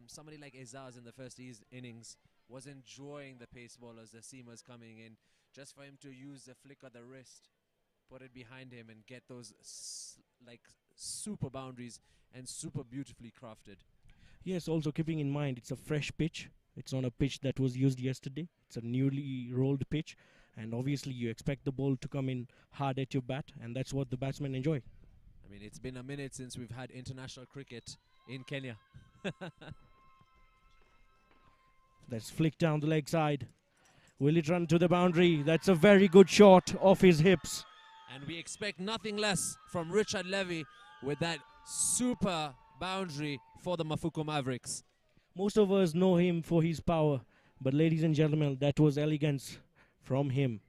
somebody like Ezaz in the first innings was enjoying the pace ballers, the seamers coming in, just for him to use the flick of the wrist, put it behind him and get those like super boundaries and super beautifully crafted. Yes, also keeping in mind it's a fresh pitch. It's on a pitch that was used yesterday. It's a newly rolled pitch, and obviously you expect the ball to come in hard at your bat, and that's what the batsmen enjoy. I mean, it's been a minute since we've had international cricket in Kenya. That's flicked down the leg side. Will it run to the boundary? That's a very good shot off his hips. And we expect nothing less from Richard Levy with that super boundary for the Mafuko Mavericks. Most of us know him for his power, but ladies and gentlemen, that was elegance from him.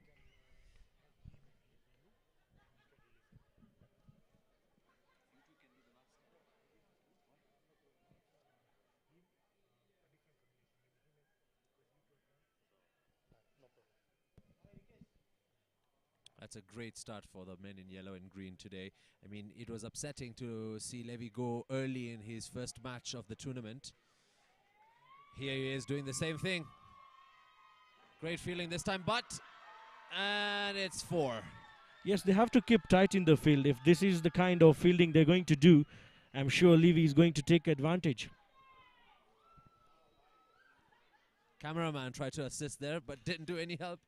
That's a great start for the men in yellow and green today. I mean, it was upsetting to see Levy go early in his first match of the tournament. Here he is doing the same thing. Great feeling this time, and it's 4. Yes, they have to keep tight in the field. If this is the kind of fielding they're going to do, I'm sure Levy is going to take advantage. Cameraman tried to assist there, but didn't do any help.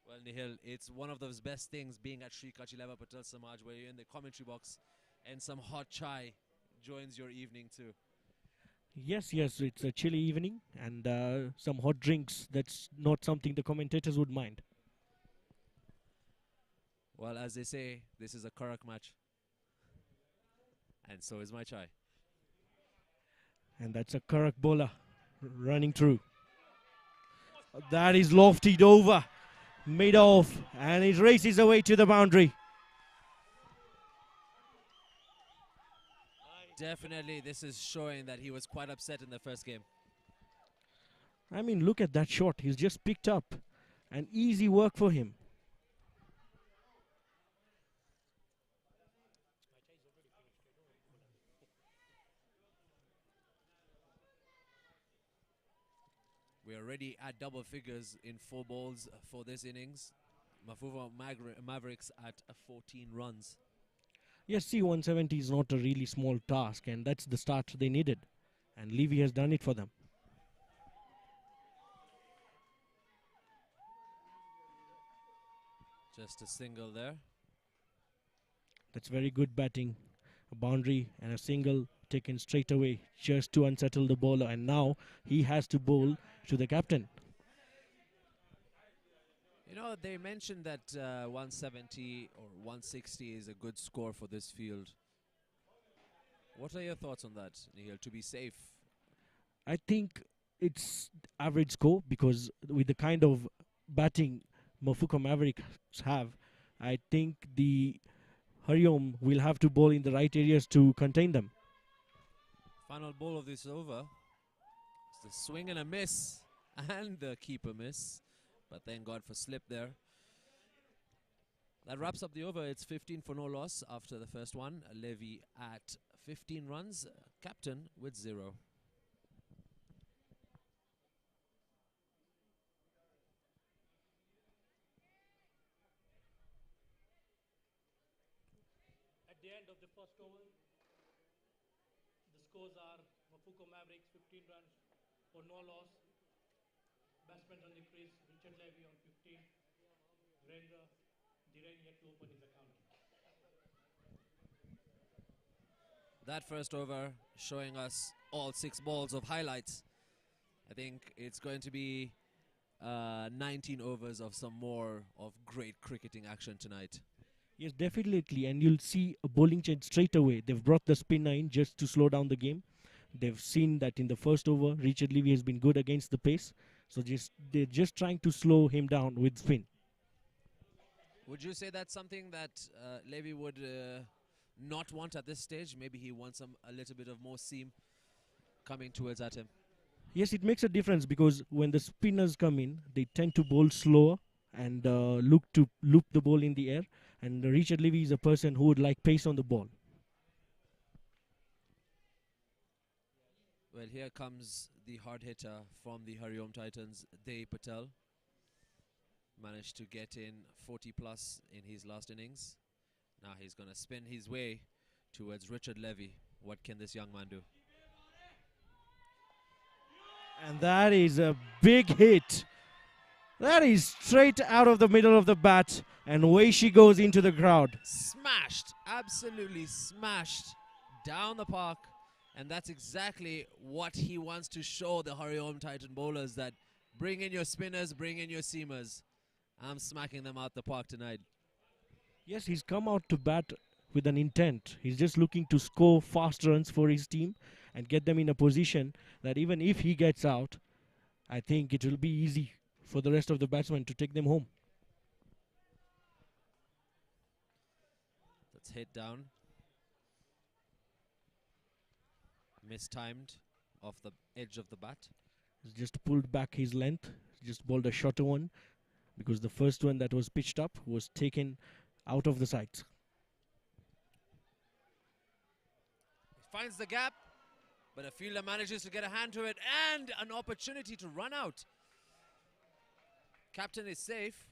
Well, Nihil, it's one of those best things being at Shree Kachileva Patel Samaj, where you're in the commentary box and some hot chai joins your evening too. Yes, it's a chilly evening and some hot drinks. That's not something the commentators would mind. Well, as they say, this is a Karak match. And so is my chai. And that's a Karak bowler running through. That is lofted over, made off, and it races away to the boundary. Definitely, this is showing that he was quite upset in the first game. I mean, look at that shot. He's just picked up. An easy work for him. We're already at double figures in 4 balls for this innings. Mafuko Mavericks at 14 runs. Yes, see, 170 is not a really small task, and that's the start they needed. And Levy has done it for them. Just a single there. That's very good batting. A boundary and a single taken straight away just to unsettle the bowler. And now he has to bowl to the captain. You know, they mentioned that 170 or 160 is a good score for this field. What are your thoughts on that, Nihil, to be safe? I think it's average score because with the kind of batting Mafuko Mavericks have, I think the Hariom will have to bowl in the right areas to contain them. Final ball of this over. It's the swing and a miss, and the keeper miss. But thank God for slip there. That wraps up the over. It's 15 for no loss after the first one. Levy at 15 runs. Captain with 0. At the end of the first over, the scores are Mafuko Mavericks 15 runs for no loss. Batsman on the crease, Richard Levy on 15. Dhiren yet to open his account. That first over showing us all 6 balls of highlights. I think it's going to be 19 overs of some more of great cricketing action tonight. Yes, definitely. And you'll see a bowling change straight away. They've brought the spinner in just to slow down the game. They've seen that in the first over, Richard Levy has been good against the pace. So they're just trying to slow him down with spin. Would you say that's something that Levy would not want at this stage? Maybe he wants a little bit of more seam coming towards at him. Yes, it makes a difference because when the spinners come in, they tend to bowl slower and look to loop the ball in the air. And Richard Levy is a person who would like pace on the ball. Well, here comes the hard hitter from the Hariom Titans, Dey Patel. Managed to get in 40 plus in his last innings. Now he's going to spin his way towards Richard Levy. What can this young man do? And that is a big hit. That is straight out of the middle of the bat. And away she goes into the crowd. Smashed, absolutely smashed down the park. And that's exactly what he wants to show the Hariom Titan bowlers, that bring in your spinners, bring in your seamers. I'm smacking them out the park tonight. Yes, he's come out to bat with an intent. He's just looking to score fast runs for his team and get them in a position that even if he gets out, I think it will be easy for the rest of the batsmen to take them home. That's hit down. Mistimed off the edge of the bat. He's just pulled back his length. Just bowled a shorter one because the first one that was pitched up was taken out of the sights. Finds the gap, but a fielder manages to get a hand to it and an opportunity to run out. Captain is safe.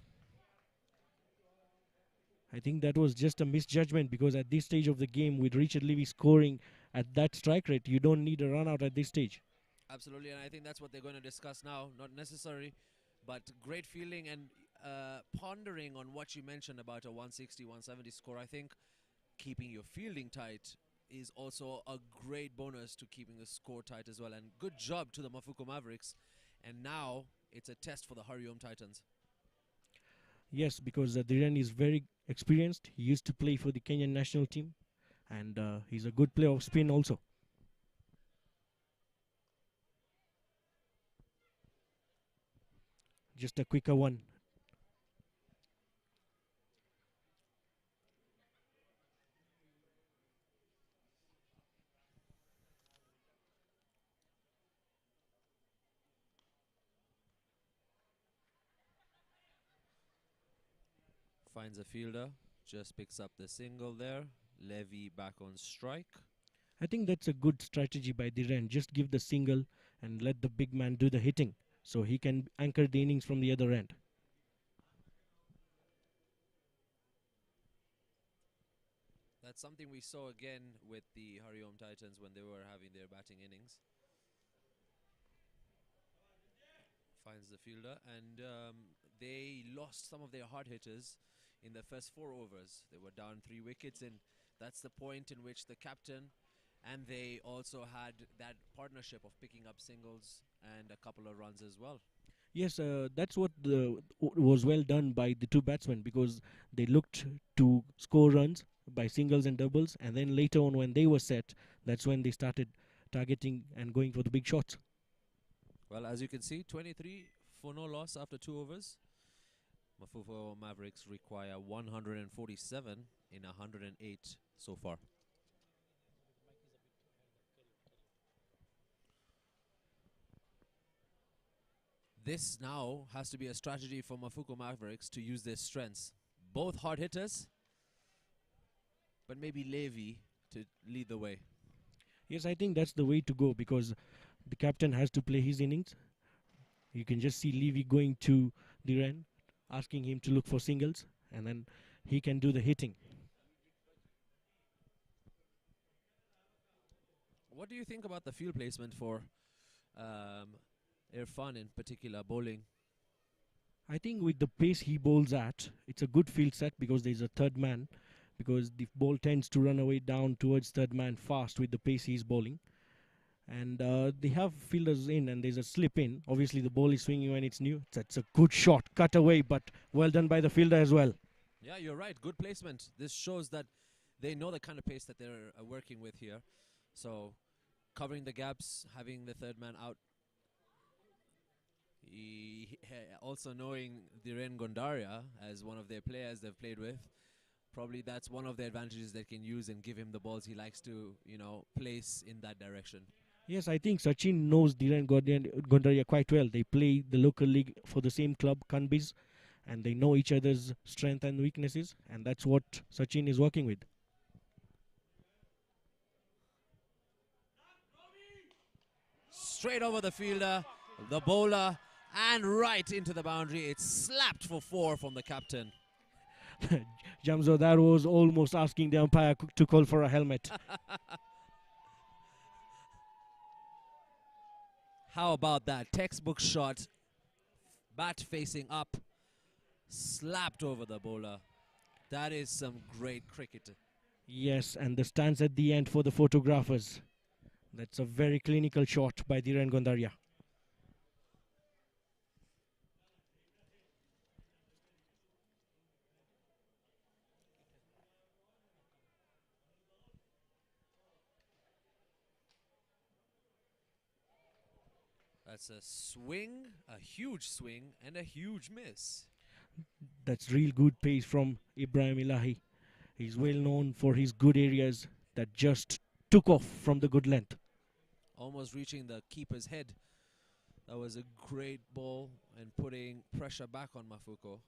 I think that was just a misjudgment because at this stage of the game, with Richard Levy scoring at that strike rate, you don't need a run out at this stage. Absolutely, and I think that's what they're going to discuss now. Not necessary, but great feeling and pondering on what you mentioned about a 160, 170 score. I think keeping your fielding tight is also a great bonus to keeping the score tight as well. And good job to the Mafuko Mavericks. And now it's a test for the Hariom Titans. Yes, because Dhiren is very experienced. He used to play for the Kenyan national team. And he's a good player of spin also. Just a quicker one. Finds a fielder, just picks up the single there. Levy back on strike. I think that's a good strategy by Dhiren. Just give the single and let the big man do the hitting so he can anchor the innings from the other end. That's something we saw again with the Hariom Titans when they were having their batting innings. Finds the fielder, and they lost some of their hard hitters in the first 4 overs. They were down 3 wickets, and that's the point in which the captain and they also had that partnership of picking up singles and a couple of runs as well. Yes, that's what was well done by the two batsmen, because they looked to score runs by singles and doubles, and then later on when they were set, that's when they started targeting and going for the big shots. Well, as you can see, 23 for no loss after 2 overs. Mafuko Mavericks require 147 in 108 so far. This now has to be a strategy for Mafuko Mavericks to use their strengths. Both hard hitters, but maybe Levy to lead the way. Yes, I think that's the way to go, because the captain has to play his innings. You can just see Levy going to Dhiren, asking him to look for singles, and then he can do the hitting. What do you think about the field placement for Irfan in particular, bowling? I think with the pace he bowls at, it's a good field set because there's a third man, because the ball tends to run away down towards third man fast with the pace he's bowling. And they have fielders in and there's a slip in. Obviously the ball is swinging when it's new. That's a good shot, cut away, but well done by the fielder as well. Yeah, you're right. Good placement. This shows that they know the kind of pace that they're working with here. So covering the gaps, having the third man out. Also knowing Dhiren Gondaria as one of their players they've played with, probably that's one of the advantages they can use and give him the balls he likes to, place in that direction. Yes, I think Sachin knows Dhiren Gondaria quite well. They play the local league for the same club, Kanbis, and they know each other's strengths and weaknesses, and that's what Sachin is working with. Straight over the fielder, the bowler, and right into the boundary. It's slapped for 4 from the captain. Jamzo, that was almost asking the umpire to call for a helmet. How about that? Textbook shot, bat facing up, slapped over the bowler. That is some great cricket. Yes, and the stands at the end for the photographers. That's a very clinical shot by Dhiren Gondaria. That's a swing, a huge swing, and a huge miss. That's real good pace from Ibrahim Ilahi. He's well known for his good areas that just took off from the good length. Almost reaching the keeper's head. That was a great ball and putting pressure back on Mafuko.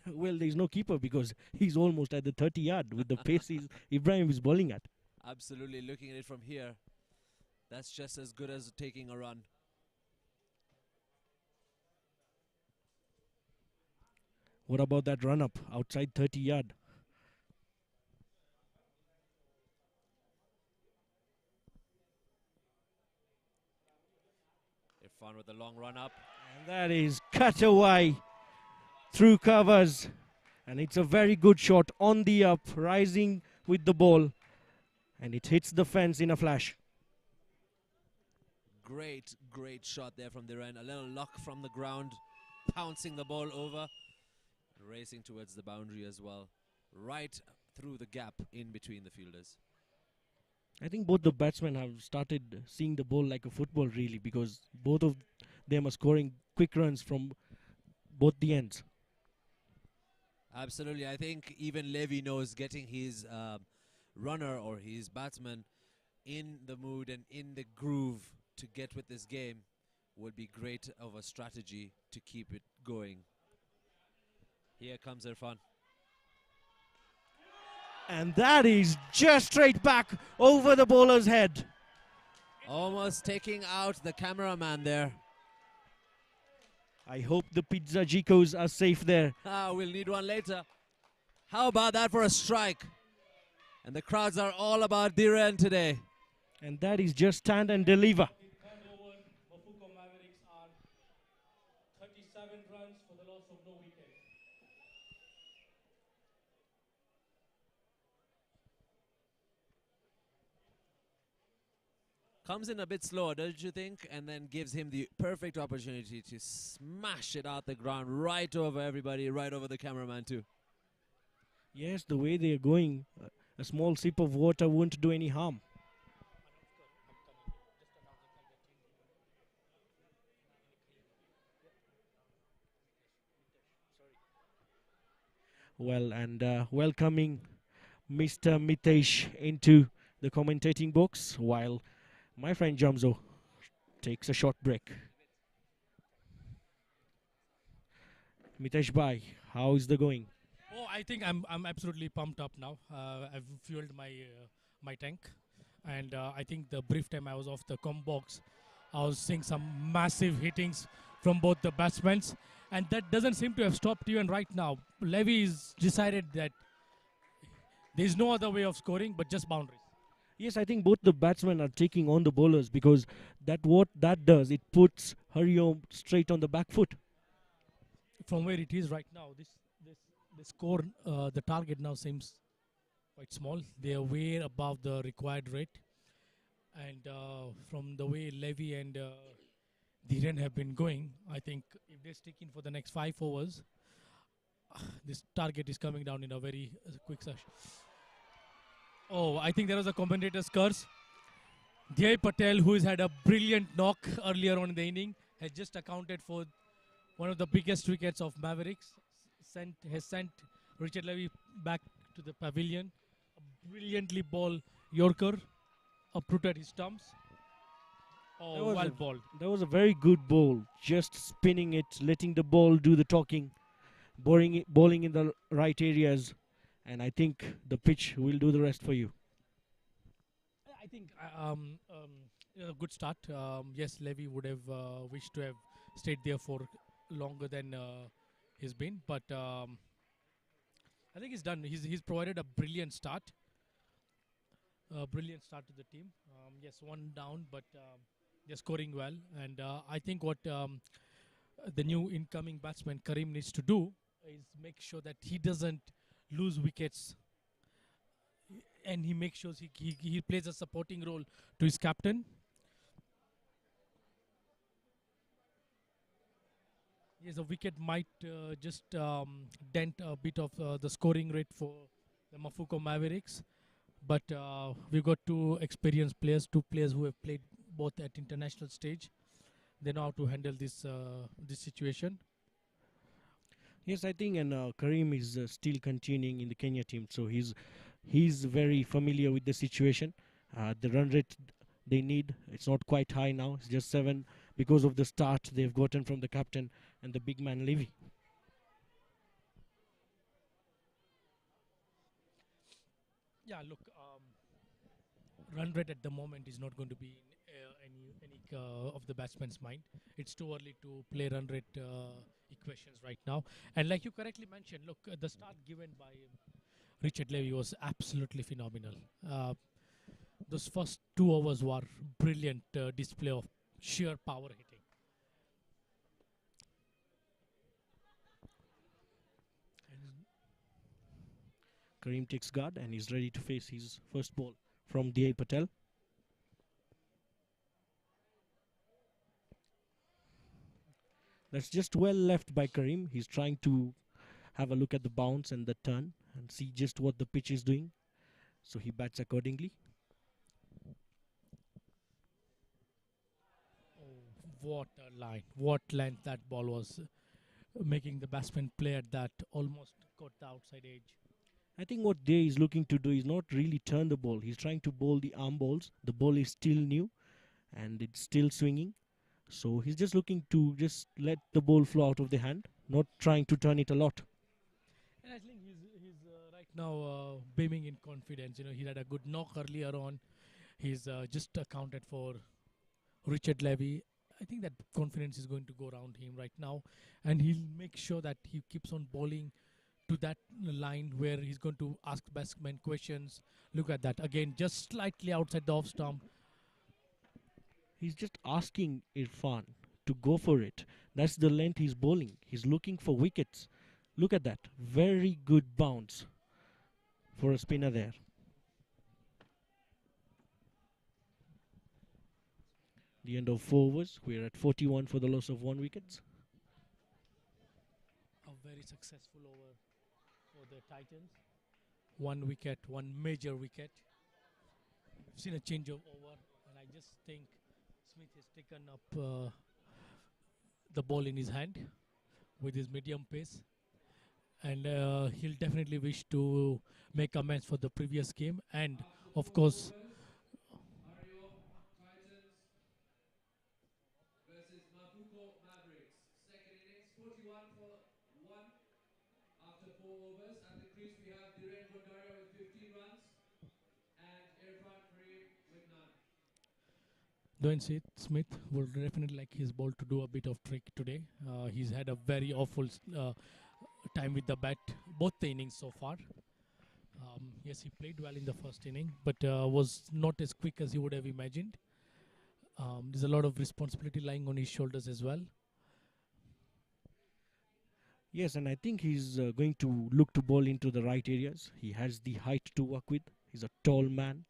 Well, there's no keeper because he's almost at the 30-yard with the pace Ibrahim is bowling at. Absolutely, looking at it from here, that's just as good as taking a run. What about that run-up outside 30-yard? Irfan with the long run-up. And that is cut away through covers. And it's a very good shot on the up, rising with the ball. And it hits the fence in a flash. Great, great shot there from Dhiren. A little luck from the ground, pouncing the ball over. Racing towards the boundary as well, right through the gap in between the fielders. I think both the batsmen have started seeing the ball like a football really, because both of them are scoring quick runs from both the ends. Absolutely. I think even Levy knows getting his runner or his batsman in the mood and in the groove to get with this game would be great of a strategy to keep it going. Here comes Irfan. And that is just straight back over the bowler's head. Almost taking out the cameraman there. I hope the pizza Jikos are safe there. We'll need one later. How about that for a strike? And the crowds are all about Dhiren today. And that is just stand and deliver. Mafuko Mavericks are 37 runs for the loss of no wicket. Comes in a bit slower, don't you think? And then gives him the perfect opportunity to smash it out the ground right over everybody, right over the cameraman too. Yes, the way they are going, a small sip of water won't do any harm. Well, and welcoming Mr. Mitesh into the commentating box while my friend Jamzo takes a short break. Mitesh bhai, how is the going? Oh, I think I'm absolutely pumped up now. I've fueled my tank, and I think the brief time I was off the com box, I was seeing some massive hittings from both the batsmen, and that doesn't seem to have stopped even right now. Levy's decided that there's no other way of scoring but just boundaries. Yes, I think both the batsmen are taking on the bowlers because what that does, it puts Hariom straight on the back foot. From where it is right now, the score, the target now seems quite small. They are way above the required rate, and from the way Levy and Dhiren have been going, I think if they stick in for the next 5 overs, this target is coming down in a very quick session. Oh, I think there was a commentator's curse. Dhey Patel, who has had a brilliant knock earlier on in the inning, has just accounted for one of the biggest wickets of Mavericks. Has sent Richard Levy back to the pavilion. A brilliantly ball Yorker uprooted his stumps. Oh, well balled. That was a very good ball. Just spinning it, letting the ball do the talking, bowling in the right areas, and I think the pitch will do the rest for you. I think a good start. Yes, Levy would have wished to have stayed there for longer than he's been, but I think he's done. He's provided a brilliant start. Brilliant start to the team. Yes, one down, but they're scoring well. And I think what the new incoming batsman Karim needs to do is make sure that he doesn't lose wickets, and he makes sure he plays a supporting role to his captain. Yes, a wicket might just dent a bit of the scoring rate for the Mafuko Mavericks. But we've got two experienced players, two players who have played both at international stage. They know how to handle this situation. Yes, I think, and Karim is still continuing in the Kenya team, so he's very familiar with the situation. The run rate they need, it's not quite high now. It's just 7 because of the start they've gotten from the captain and the big man Levy. Yeah, look, run rate at the moment is not going to be in any of the batsmen's mind. It's too early to play run rate equations right now. And like you correctly mentioned, look, the start given by Richard Levy was absolutely phenomenal. Those first 2 overs were brilliant display of sheer power hitting. Karim takes guard and is ready to face his first ball from Dhey Patel. That's just well left by Karim. He's trying to have a look at the bounce and the turn and see just what the pitch is doing. So he bats accordingly. What a line, what length that ball was, making the batsman play at that, almost got the outside edge. I think what Dhey is looking to do is not really turn the ball. He's trying to bowl the arm balls. The ball is still new and it's still swinging. So he's just looking to just let the ball flow out of the hand, not trying to turn it a lot. And I think he's right now beaming in confidence. You know, he had a good knock earlier on. He's just accounted for Richard Levy. I think that confidence is going to go around him right now, and he'll make sure that he keeps on bowling to that line where he's going to ask batsmen questions. Look at that again, just slightly outside the off stump. He's just asking Irfan to go for it. That's the length he's bowling. He's looking for wickets. Look at that. Very good bounce for a spinner there. the end of 4 overs. We're at 41 for the loss of 1 wicket. A very successful over for the Titans. 1 wicket, 1 major wicket. We've seen a change of over, and I just think Smith has taken up the ball in his hand with his medium pace, and he'll definitely wish to make amends for the previous game, and of course Titans versus Mafuko Mavericks. Second innings, 41 for 1 after 4 overs. At the crease we have Dhiren Gondaria with 15 runs and Irfan Karim with none. Dwayne Smith would definitely like his ball to do a bit of trick today. He's had a very awful time with the bat, both the innings so far. Yes, he played well in the first inning, but was not as quick as he would have imagined. There's a lot of responsibility lying on his shoulders as well. Yes, and I think he's going to look to ball into the right areas. He has the height to work with. He's a tall man.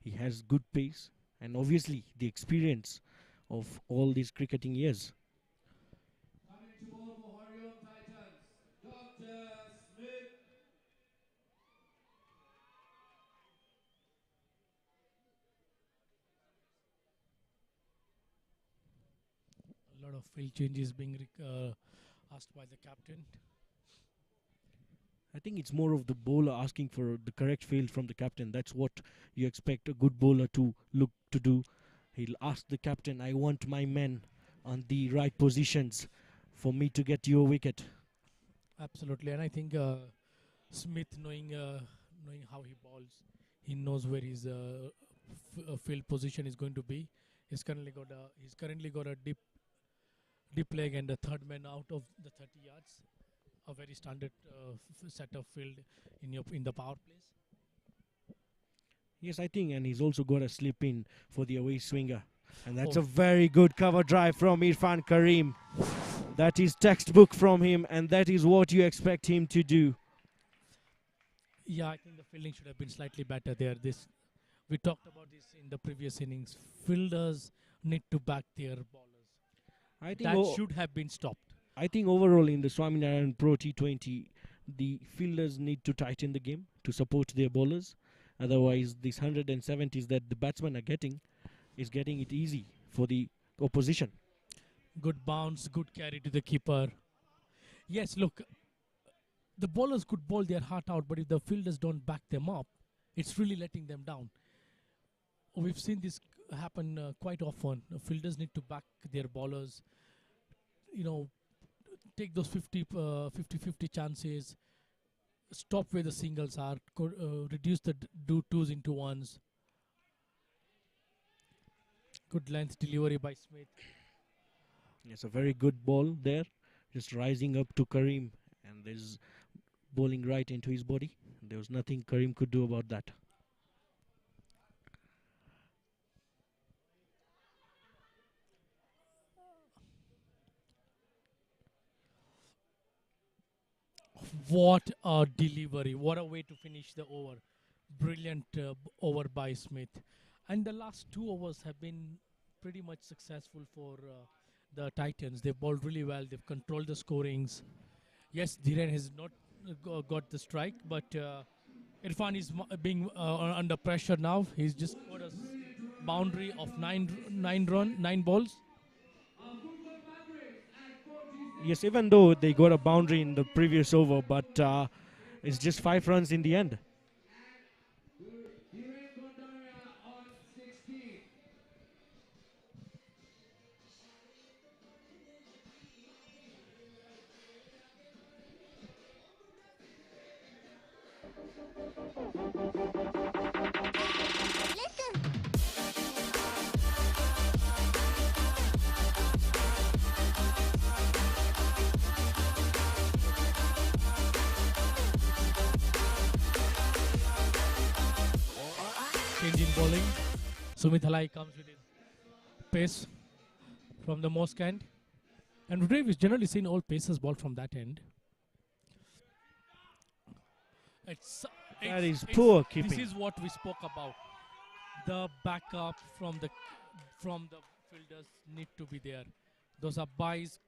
He has good pace, and obviously the experience of all these cricketing years. Coming to ball for Hariom Titans, Dr. Smith. A lot of field changes being asked by the captain. I think it's more of the bowler asking for the correct field from the captain. That's what you expect a good bowler to look to do. He'll ask the captain, I want my men on the right positions for me to get your wicket. Absolutely, and I think Smith, knowing how he bowls, he knows where his field position is going to be. He's currently got a deep leg and a third man out of the 30 yards. A very standard set of field in the power plays. Yes, I think, and he's also got a slip in for the away swinger. And that's a very good cover drive from Irfan Karim. That is textbook from him, and that is what you expect him to do. Yeah, I think the fielding should have been slightly better there. We talked about this in the previous innings. Fielders need to back their bowlers. I think that should have been stopped. I think overall in the Swaminarayan Pro20, the fielders need to tighten the game to support their bowlers. Otherwise, these 170s that the batsmen are getting is getting it easy for the opposition. Good bounce, good carry to the keeper. Yes, look, the bowlers could bowl their heart out, but if the fielders don't back them up, it's really letting them down. We've seen this happen quite often. Fielders need to back their bowlers, take those 50-50 chances, stop where the singles are, reduce the twos into ones. Good length delivery by Smith. Yes, a very good ball there, just rising up to Karim, and there's bowling right into his body. There was nothing Karim could do about that. What a delivery. What a way to finish the over. Brilliant over by Smith. And the last 2 overs have been pretty much successful for the Titans. They've bowled really well. They've controlled the scorings. Yes, Dhiren has not got the strike, but Irfan is being under pressure now. He's just got a boundary of 9 balls. Yes, even though they got a boundary in the previous over, but it's just 5 runs in the end. Change in bowling. Sumit Halai comes with his pace from the Mosk end. And today we've generally seen all pacers ball from that end. That is poor keeping. This is what we spoke about. The backup from the fielders need to be there. Those are buys.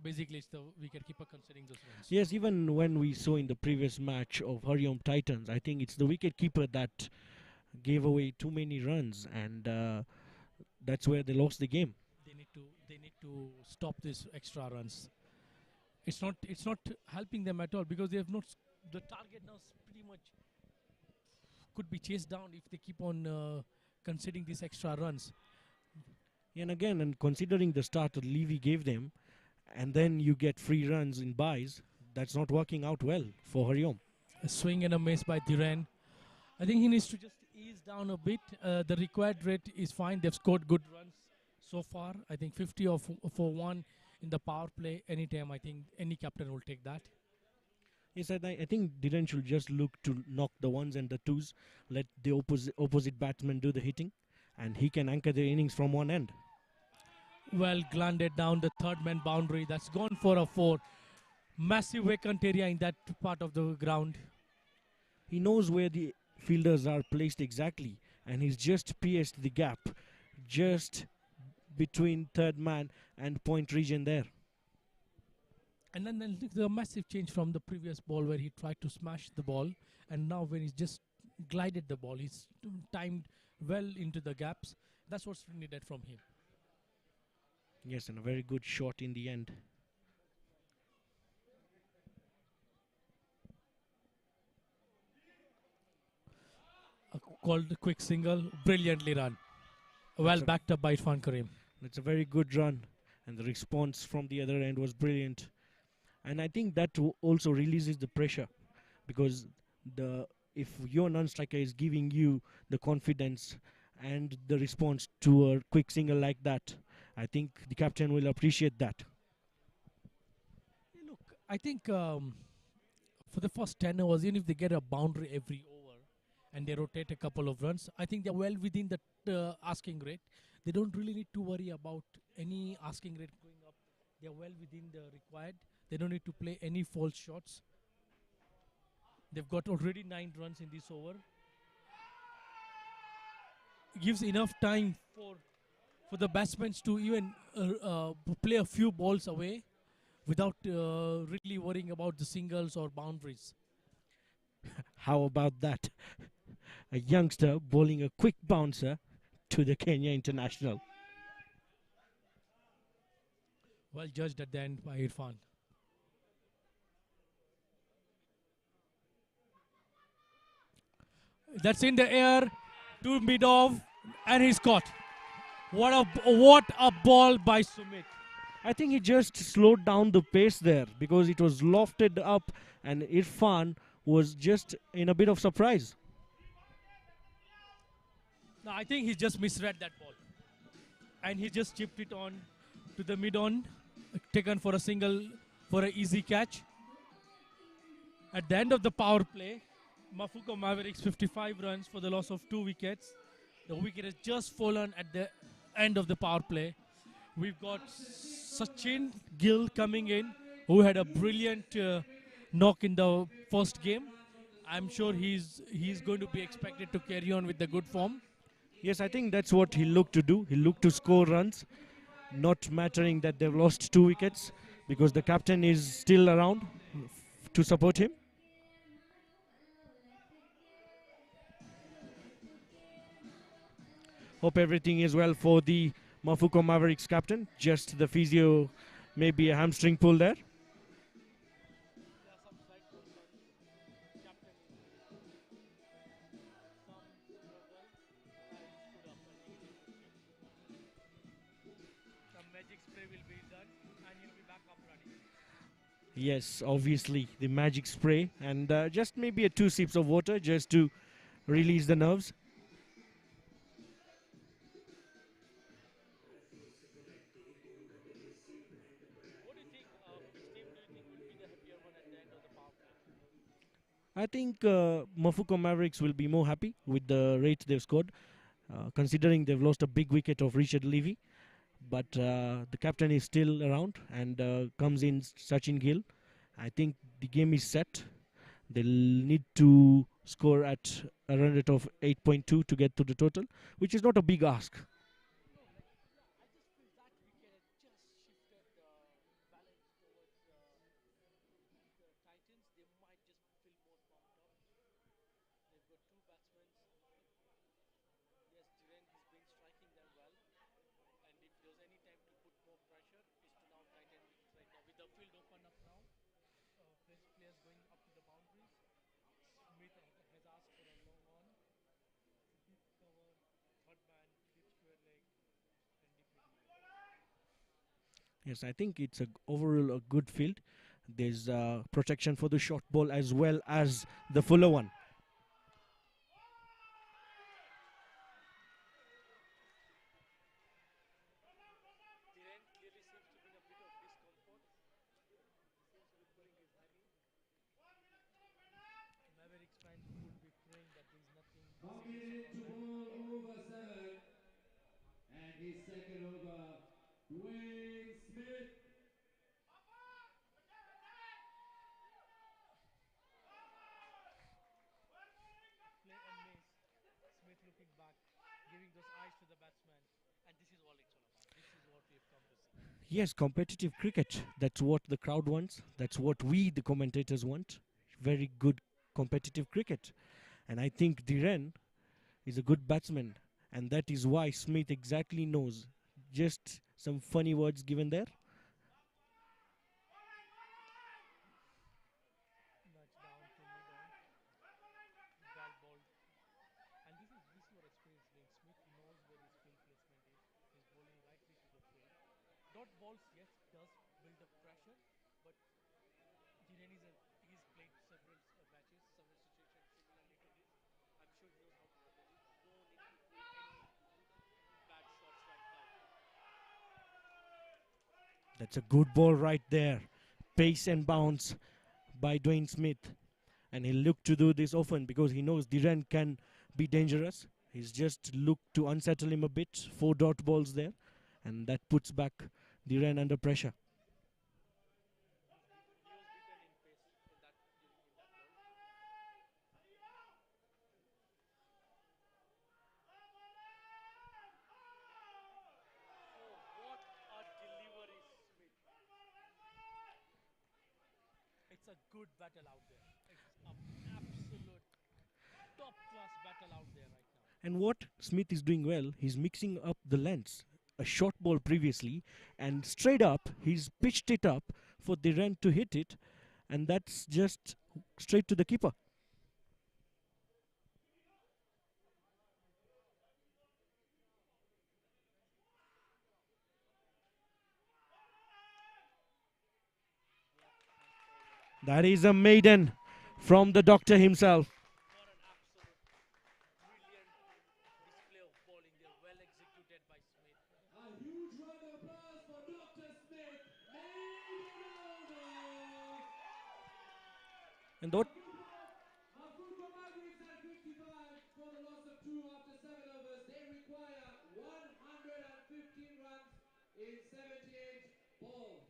Basically, it's the wicketkeeper considering those runs. Yes, even when we saw in the previous match of Hariom Titans, I think it's the wicketkeeper that gave away too many runs, and that's where they lost the game. They need to stop these extra runs. It's not helping them at all because they have not the target now pretty much could be chased down if they keep on conceding these extra runs. And again, and considering the start that Levy gave them, and then you get free runs in buys, that's not working out well for Hariom. A swing and a miss by Dhiren. I think he needs to just ease down a bit. The required rate is fine. They've scored good runs so far. I think 50 or for 1 in the power play anytime. I think any captain will take that. Yes, I think Dhiren should just look to knock the ones and the twos, let the opposite batsman do the hitting, and he can anchor the innings from one end. Well glided down the third man boundary. That's gone for a 4. Massive vacant area in that part of the ground. He knows where the fielders are placed exactly, and he's just pierced the gap just between third man and point region there. And then the massive change from the previous ball where he tried to smash the ball, and now when he's just glided the ball, he's timed well into the gaps. That's what's needed from him. Yes, and a very good shot in the end. Called a quick single, brilliantly run. Well backed up by Irfan Karim. It's a very good run, and the response from the other end was brilliant. And I think that also releases the pressure, because if your non-striker is giving you the confidence and the response to a quick single like that, I think the captain will appreciate that. Look, I think for the first 10 overs, even if they get a boundary every over and they rotate a couple of runs, I think they're well within the asking rate. They don't really need to worry about any asking rate going up. They're well within the required. They don't need to play any false shots. They've got already 9 runs in this over. Gives enough time for the batsmen to even play a few balls away without really worrying about the singles or boundaries. How about that? A youngster bowling a quick bouncer to the Kenya international. Well judged at the end by Irfan. That's in the air to mid-off, and he's caught. What a ball by Sumit. I think he just slowed down the pace there because it was lofted up, and Irfan was just in a bit of surprise. No, I think he just misread that ball. And he just chipped it on to the mid-on, taken for a single, for an easy catch. At the end of the power play, Mafuko Mavericks 55 runs for the loss of 2 wickets. The wicket has just fallen at the end of the power play. We've got Sachin Gill coming in, who had a brilliant knock in the first game. I'm sure he's going to be expected to carry on with the good form. Yes, I think that's what he looked to do. He looked to score runs, not mattering that they've lost 2 wickets, because the captain is still around to support him. Hope everything is well for the Mafuko Mavericks captain. Just the physio, maybe a hamstring pull there. Yes, obviously the magic spray, and just maybe 2 sips of water just to release the nerves. I think Mafuko Mavericks will be more happy with the rate they've scored, considering they've lost a big wicket of Richard Levy. But the captain is still around, and comes in Sachin Gill. I think the game is set. They'll need to score at a run rate of 8.2 to get to the total, which is not a big ask. Yes, I think it's overall a good field. There's protection for the short ball as well as the fuller one. Mavericks fans would be praying that there is nothing Coming serious in to on the line. bowl over 7. And his second over, Dwayne Smith. Play and miss. Smith looking back, giving those eyes to the batsman, and this is all it's all about. This is what we've come to see. Yes, competitive cricket. That's what the crowd wants. That's what we, the commentators, want. Very good competitive cricket. And I think Dhiren is a good batsman. And that is why Smith exactly knows. Just some funny words given there. Nudge down to mid on. Ball ball. And this is what experience brings. Smith knows where his field placement is. He's bowling rightly to the field. Dot balls, yes, does build up pressure, but Dhiren he's played several matches, several situations similarly to this. I'm sure he knows how to handle it. No need to pull any bad shots right now. That's a good ball right there. Pace and bounce by Dwayne Smith. And he'll look to do this often because he knows Dhiren can be dangerous. He's just looked to unsettle him a bit. 4 dot balls there. And that puts back Dhiren under pressure. It's a good battle out there. It's an absolute top class battle out there right now. And what Smith is doing well, he's mixing up the lengths. A short ball previously, and straight up, he's pitched it up for Dhiren to hit it, and that's just straight to the keeper. That is a maiden from the doctor himself. What an absolute brilliant display of bowling there, well executed by Smith. A huge round of applause for Dr. Smith. Maiden over. And that Mafuko Mavericks at 55 for the loss of 2 after 7 overs. They require 115 runs in 78 balls.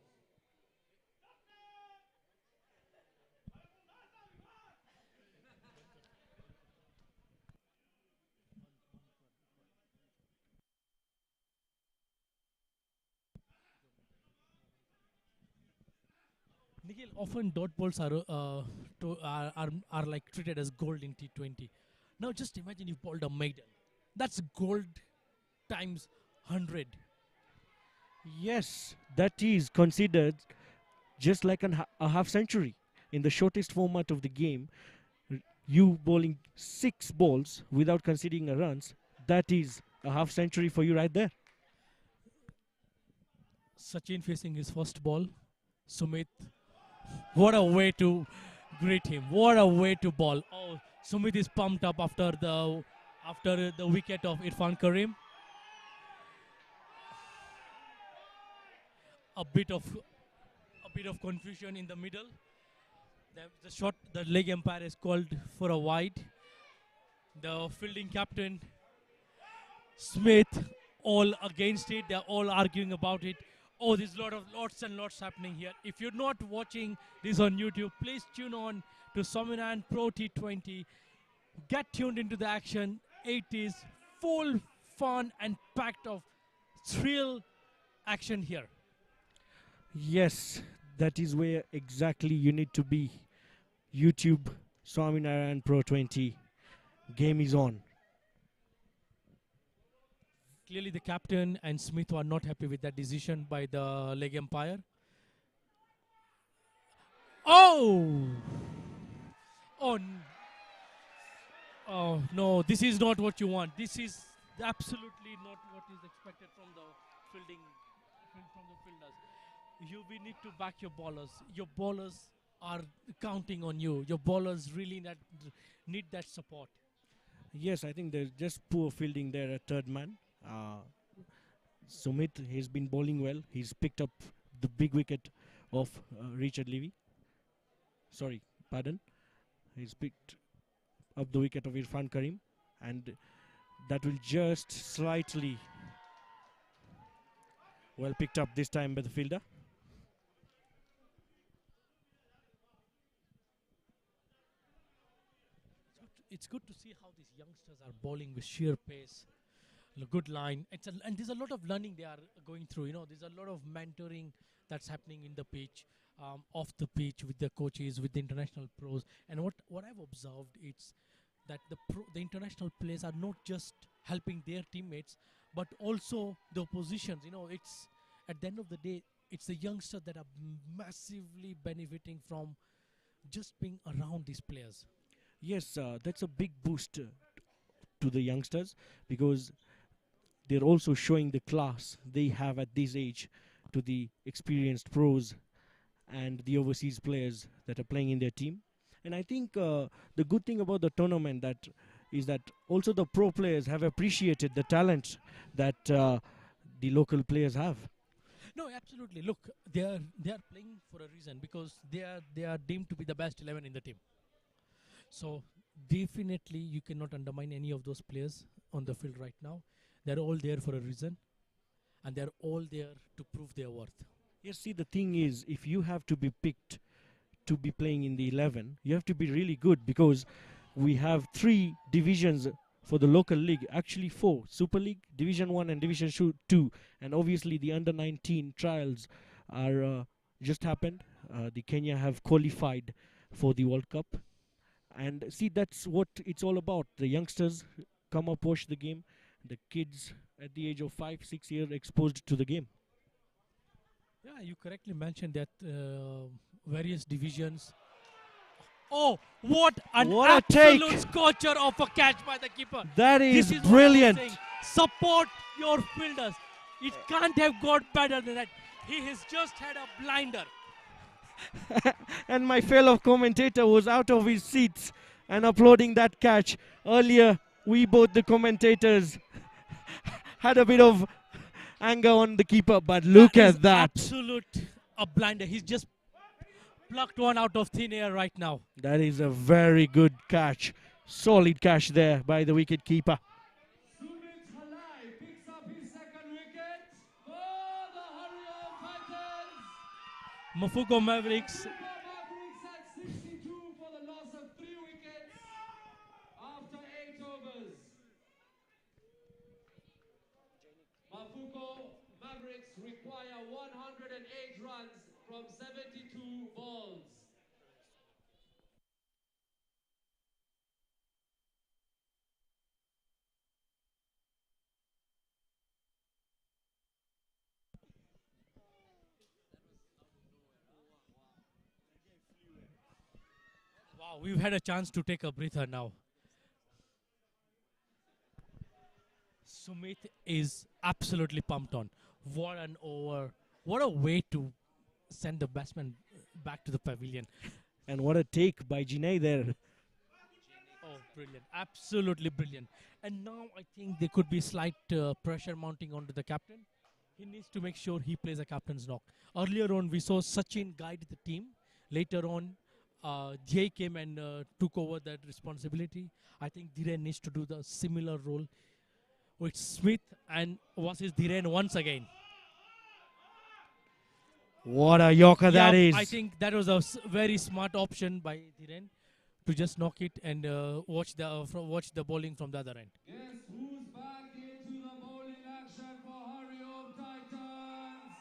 Nikhil, often dot balls are like treated as gold in T20. Now just imagine you bowled a maiden. That's gold times 100. yes, that is considered just like a half century in the shortest format of the game. You bowling 6 balls without conceding a runs, that is a half century for you right there. Sachin facing his first ball. Sumit, what a way to greet him. What a way to bowl. Oh, Sumit is pumped up after the wicket of Irfan Karim. A bit of confusion in the middle. The leg umpire is called for a wide. The fielding captain Smith all against it. They're all arguing about it. Oh, there's lots and lots happening here. If you're not watching this on YouTube, please tune on to Swaminarayan Pro20. Get tuned into the action. It is full fun and packed of thrill action here. Yes, that is where exactly you need to be. YouTube, Swaminarayan Pro20. Game is on. Clearly, the captain and Smith were not happy with that decision by the leg umpire. Oh! Oh no, this is not what you want. This is absolutely not what is expected from the fielders. we need to back your bowlers. Your bowlers are counting on you. Your bowlers really need that support. Yes, I think there's just poor fielding there at third man. Sumit has been bowling well. He's picked up the big wicket of Richard Levy. Sorry, pardon. He's picked up the wicket of Irfan Karim, and that will just slightly well picked up this time by the fielder. It's good to see how these youngsters are bowling with sheer pace, good line. And there's a lot of learning they are going through. There's a lot of mentoring that's happening in the pitch, off the pitch with the coaches, with the international pros. And what I've observed is that the international players are not just helping their teammates, but also the oppositions. It's at the end of the day, it's the youngsters that are massively benefiting from just being around these players. Yes, that's a big boost to the youngsters, because they're also showing the class they have at this age to the experienced pros and the overseas players that are playing in their team. And I think the good thing about the tournament is that also the pro players have appreciated the talent that the local players have. No, absolutely. Look, they are playing for a reason, because they are deemed to be the best 11 in the team. So definitely you cannot undermine any of those players on the field right now. They're all there for a reason, and they're all there to prove their worth. Yes, see, the thing is, if you have to be picked to be playing in the 11, you have to be really good, because we have 3 divisions for the local league, actually 4: Super League, Division 1 and Division 2, and obviously the under-19 trials are just happened. The Kenya have qualified for the World Cup. And see, that's what it's all about. The youngsters come up, watch the game. The kids at the age of 5-6 years exposed to the game. Yeah, you correctly mentioned that various divisions. Oh, what an absolute scorcher of a catch by the keeper. That is this is brilliant. Support your fielders. It can't have got better than that. He has just had a blinder. And my fellow commentator was out of his seats and applauding that catch. Earlier, we both, the commentators, had a bit of anger on the keeper, but look at that. Absolute a blinder. He's just plucked one out of thin air right now. That is a very good catch. Solid catch there by the wicket keeper. Picks up his second wicket for the Hariom Titans. Mafuko Mavericks. Mavericks at 62 for the loss of 3 wickets after 8 overs. Mafuko Mavericks require 108 runs from 72 balls. Wow, we've had a chance to take a breather now. Sumit is absolutely pumped on. What an over. What a way to send the batsman back to the pavilion. And what a take by Jinay there. Oh, brilliant. Absolutely brilliant. And now I think there could be slight pressure mounting onto the captain. He needs to make sure he plays a captain's knock. Earlier on, we saw Sachin guide the team. Later on, Jay came and took over that responsibility. I think Dhiren needs to do the similar role with Smith and versus Dhiren once again. What a yorker that is. I think that was a very smart option by Dhiren to just knock it and watch the bowling from the other end. Guess who's back into the bowling action for Hariom Titans?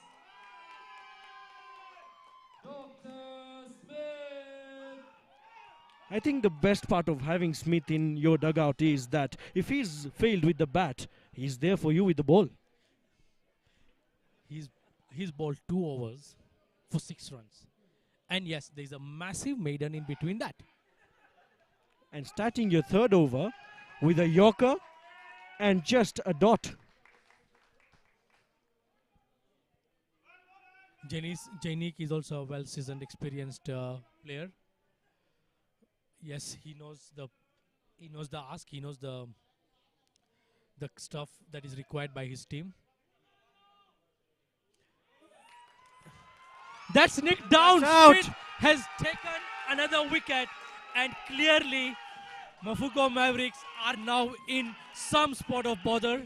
Dr. Smith. I think the best part of having Smith in your dugout is that if he's failed with the bat, he's there for you with the ball. He's bowled 2 overs for 6 runs. And yes, there's a massive maiden in between that. And starting your third over with a yorker and just a dot. Jainik is also a well-seasoned, experienced player. Yes, he knows the ask. He knows the stuff that is required by his team. That's nicked down. That's out. Smith has taken another wicket, and clearly Mafuko Mavericks are now in some spot of bother.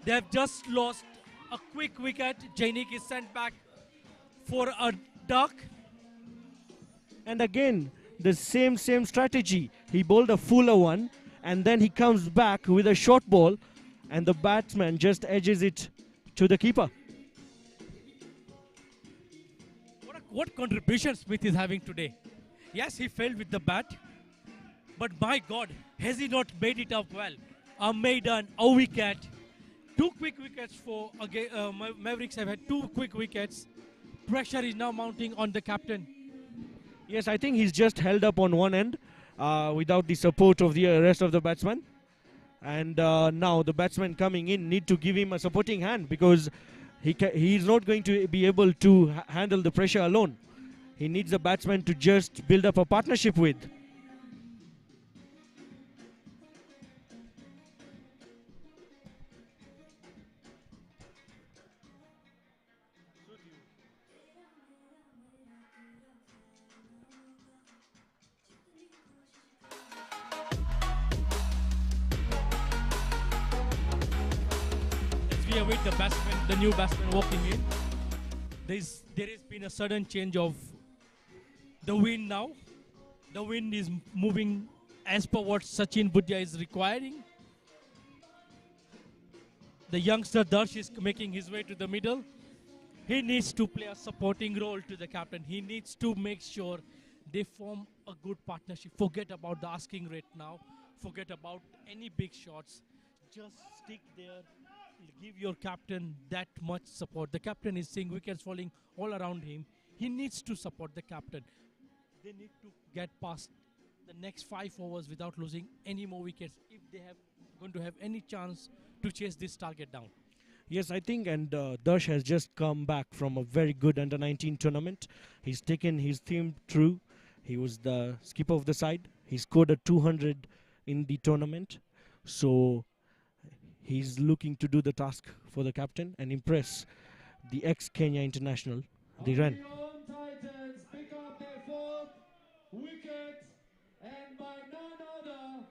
They have just lost a quick wicket. Jainik is sent back for a duck. And again, the same strategy. He bowled a fuller one, and then he comes back with a short ball, and the batsman just edges it to the keeper. What contribution Smith is having today? Yes, he failed with the bat, but my God, has he not made it up well? A maiden, a wicket, 2 quick wickets for Mavericks have had 2 quick wickets. Pressure is now mounting on the captain. Yes, I think he's just held up on one end without the support of the rest of the batsmen. And now the batsmen coming in need to give him a supporting hand, because he is not going to be able to handle the pressure alone. He needs a batsman to just build up a partnership with. We await the new batsman walking in. There has been a sudden change of the wind now. The wind is moving as per what Sachin Budhia is requiring. The youngster Darsh is making his way to the middle. He needs to play a supporting role to the captain. He needs to make sure they form a good partnership. Forget about the asking rate now. Forget about any big shots. Just stick there. Give your captain that much support. The captain is seeing wickets falling all around him. He needs to support the captain. They need to get past the next 5 overs without losing any more wickets if they have going to have any chance to chase this target down. Yes, I think, and Darsh has just come back from a very good under-19 tournament. He's taken his team through. He was the skipper of the side. He scored a 200 in the tournament. So he's looking to do the task for the captain and impress the ex-Kenya international, the run. Titans pick up their 4th wicket, and by none other,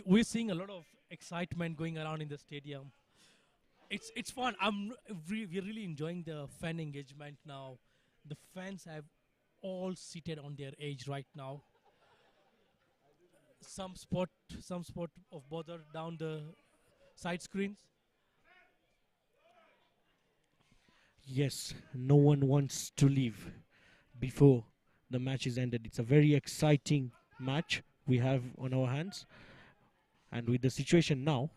We're seeing a lot of excitement going around in the stadium. It's fun. We're really enjoying the fan engagement now. The fans have all seated on their edge right now. Some spot of bother down the side screens. Yes, no one wants to leave before the match is ended. It's a very exciting match we have on our hands. And with the situation now,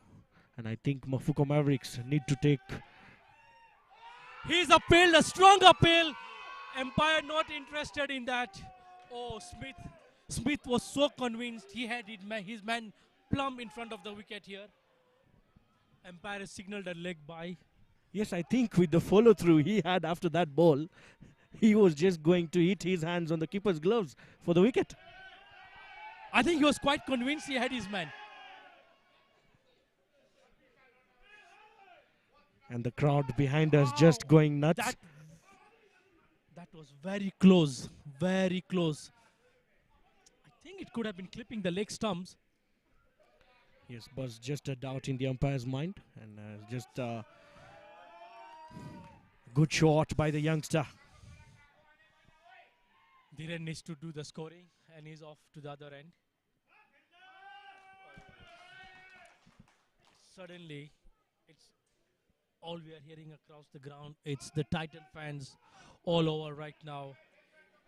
and I think Mafuko Mavericks need to take... He's appealed, a strong appeal. Umpire not interested in that. Oh, Smith was so convinced he had his man plumb in front of the wicket here. Umpire has signaled a leg by. Yes, I think with the follow-through he had after that ball, he was just going to hit his hands on the keeper's gloves for the wicket. I think he was quite convinced he had his man. And the crowd behind us just going nuts. That was very close, very close. I think it could have been clipping the leg stumps. Yes, but just a doubt in the umpire's mind, and just a good shot by the youngster. Dhiren needs to do the scoring, and he's off to the other end. Suddenly, it's all we are hearing across the ground. It's the Titan fans all over right now.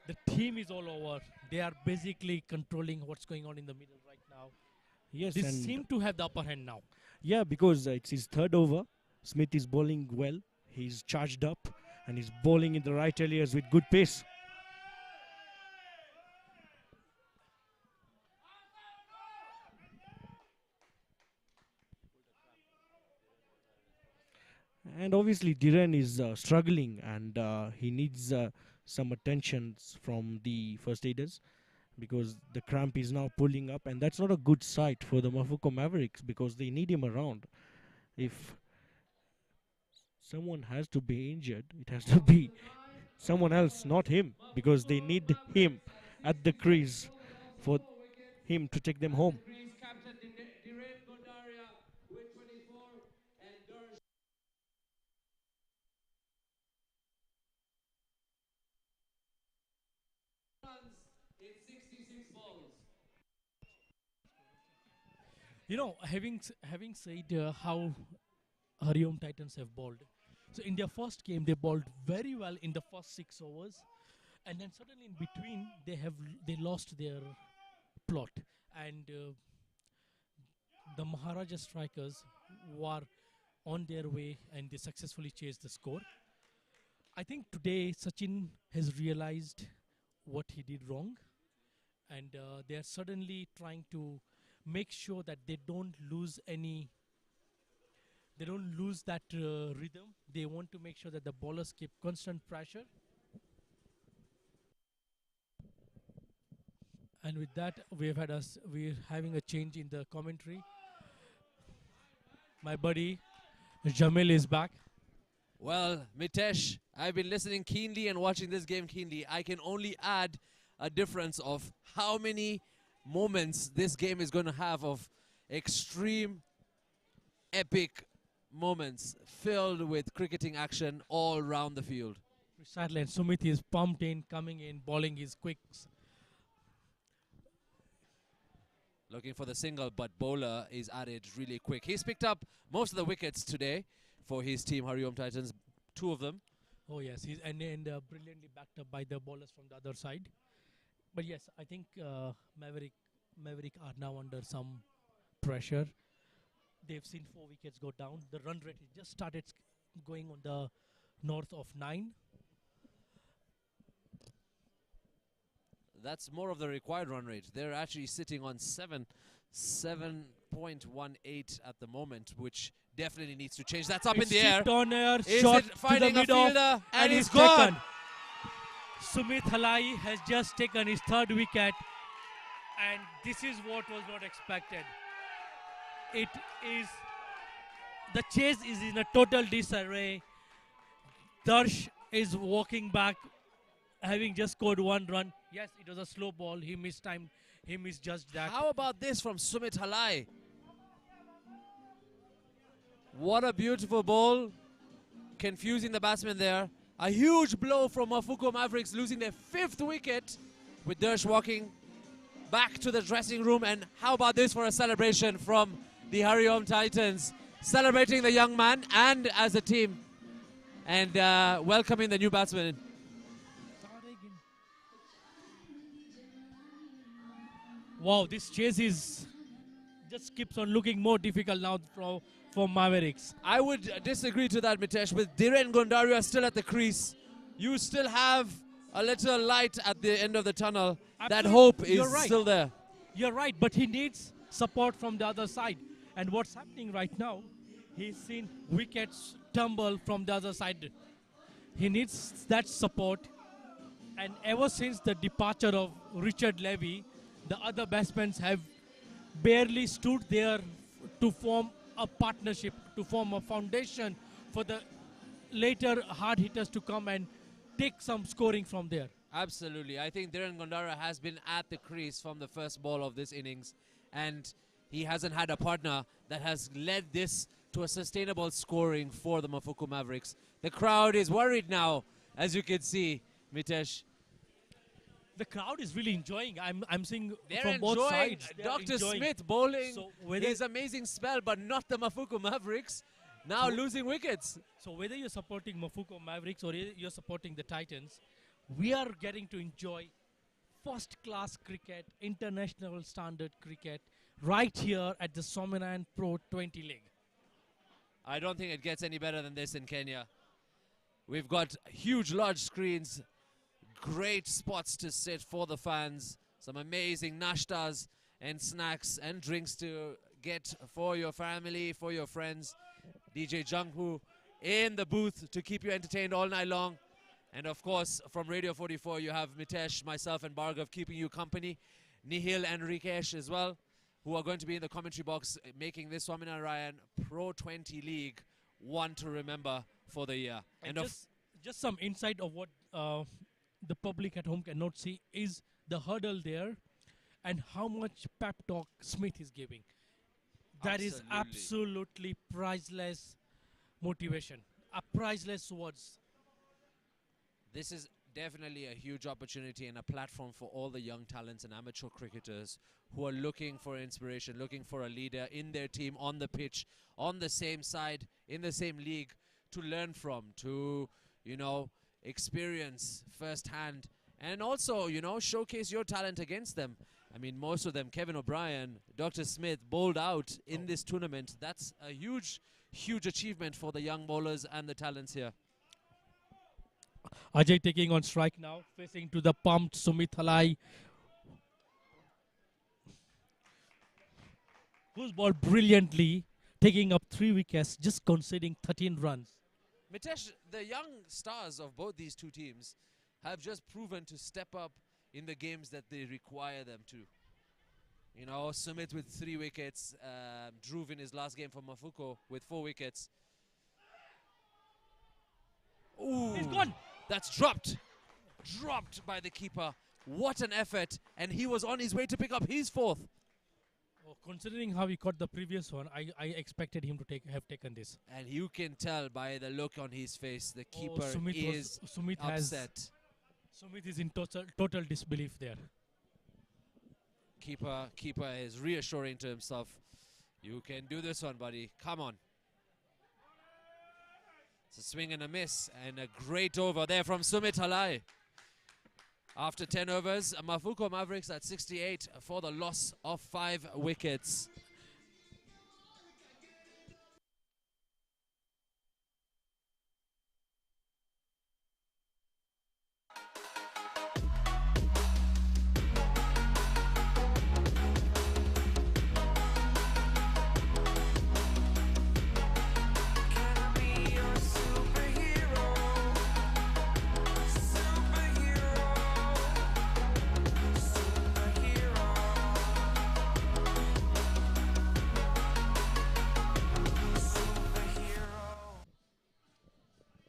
The team is all over. They are basically controlling what's going on in the middle right now. Yes, They and seem to have the upper hand now. yeah, because it's his 3rd over. Smith is bowling well. He's charged up, and he's bowling in the right areas with good pace. And obviously, Dhiren is struggling, and he needs some attentions from the first aiders, because the cramp is now pulling up, and that's not a good sight for the Mafuko Mavericks, because they need him around. If someone has to be injured, it has to be someone else, not him, because they need him at the crease for him to take them home. You know, having said how Hariom Titans have bowled, so in their first game they bowled very well in the first 6 overs, and then suddenly in between they lost their plot, and the Maharaja strikers were on their way and they successfully chased the score. I think today Sachin has realized what he did wrong, and they are suddenly trying to make sure that they don't lose that rhythm. They want to make sure that the bowlers keep constant pressure. And with that, we're having a change in the commentary. My buddy Jamil is back. Well, Mitesh, I've been listening keenly and watching this game keenly. I can only add a difference of how many moments this game is going to have of extreme, epic moments filled with cricketing action all around the field. Precisely, and Sumit is pumped in, coming in, bowling his quicks. Looking for the single, but bowler is at it really quick. He's picked up most of the wickets today for his team, Hariom Titans, 2 of them. Oh yes, he's and brilliantly backed up by the bowlers from the other side. But yes, I think Maverick are now under some pressure. They've seen 4 wickets go down. The run rate has just started going on the north of 9. That's more of the required run rate. They're actually sitting on 7.18 at the moment, which definitely needs to change. That's up in the air. On air, Is shot it to the finding a middle, fielder? And he's he's gone. taken. Sumit Halai has just taken his 3rd wicket, and this is what was not expected. It is the chase is in a total disarray. Darsh is walking back, having just scored 1 run. Yes, it was a slow ball. He mistimed. He misjudged that. How about this from Sumit Halai? What a beautiful ball. Confusing the batsman there. A huge blow from Mafuko Mavericks, losing their 5th wicket, with Dersh walking back to the dressing room. And how about this for a celebration from the Hariom Titans, celebrating the young man and as a team, and welcoming the new batsman. Wow, this chase is just keeps on looking more difficult now for Mavericks. I would disagree to that, Mitesh. With Dhiren Gondaria still at the crease, you still have a little light at the end of the tunnel. Absolutely. That hope is You're right. still there. You're right, but he needs support from the other side. And what's happening right now, he's seen wickets tumble from the other side. He needs that support. And ever since the departure of Richard Levy, the other batsmen have barely stood there to form a partnership, to form a foundation for the later hard hitters to come and take some scoring from there. Absolutely. I think Dhiren Gondara has been at the crease from the first ball of this innings, and he hasn't had a partner that has led this to a sustainable scoring for the Mafuko Mavericks. The crowd is worried now, as you can see, Mitesh. The crowd is really enjoying. I'm seeing They're from both enjoying sides. Dr. Smith bowling So his amazing spell, but not the Mafuko Mavericks, now losing wickets. So whether you're supporting Mafuko Mavericks or you're supporting the Titans, we are getting to enjoy first-class cricket, international standard cricket, right here at the Swaminarayan Pro20 League. I don't think it gets any better than this in Kenya. We've got huge, large screens, great spots to sit for the fans, some amazing nashtas and snacks and drinks to get for your family, for your friends. DJ Junghu in the booth to keep you entertained all night long. And of course, from Radio 44, you have Mitesh, myself, and Bhargav keeping you company. Nihil and Rikesh as well, who are going to be in the commentary box, making this Swaminarayan Pro20 League one to remember for the year. And just some insight of what the public at home cannot see is the hurdle there and how much pep talk Smith is giving. That is absolutely priceless motivation, a priceless words. This is definitely a huge opportunity and a platform for all the young talents and amateur cricketers who are looking for inspiration, looking for a leader in their team, on the pitch, on the same side, in the same league, to learn from, to, you know, experience firsthand, and also, you know, showcase your talent against them. I mean, most of them, Kevin O'Brien, Dr. Smith, bowled out in this tournament. That's a huge, huge achievement for the young bowlers and the talents here. Ajay taking on strike now, facing to the pumped Sumit Halai, who's bowled brilliantly, taking up 3 wickets, just conceding 13 runs. Mitesh, the young stars of both these two teams have just proven to step up in the games that they require them to. You know, Sumit with 3 wickets, Dhruv in his last game for Mafuko with 4 wickets. Ooh, He's gone! That's dropped. Dropped by the keeper. What an effort. And he was on his way to pick up his 4th. Oh, considering how he caught the previous one, I expected him to have taken this. And you can tell by the look on his face, the keeper Sumit is Sumit upset. Sumit is in total disbelief there. Keeper is reassuring to himself. You can do this one, buddy. Come on. It's a swing and a miss, and a great over there from Sumit Halai. After 10 overs, Mafuko Mavericks at 68 for the loss of 5 wickets.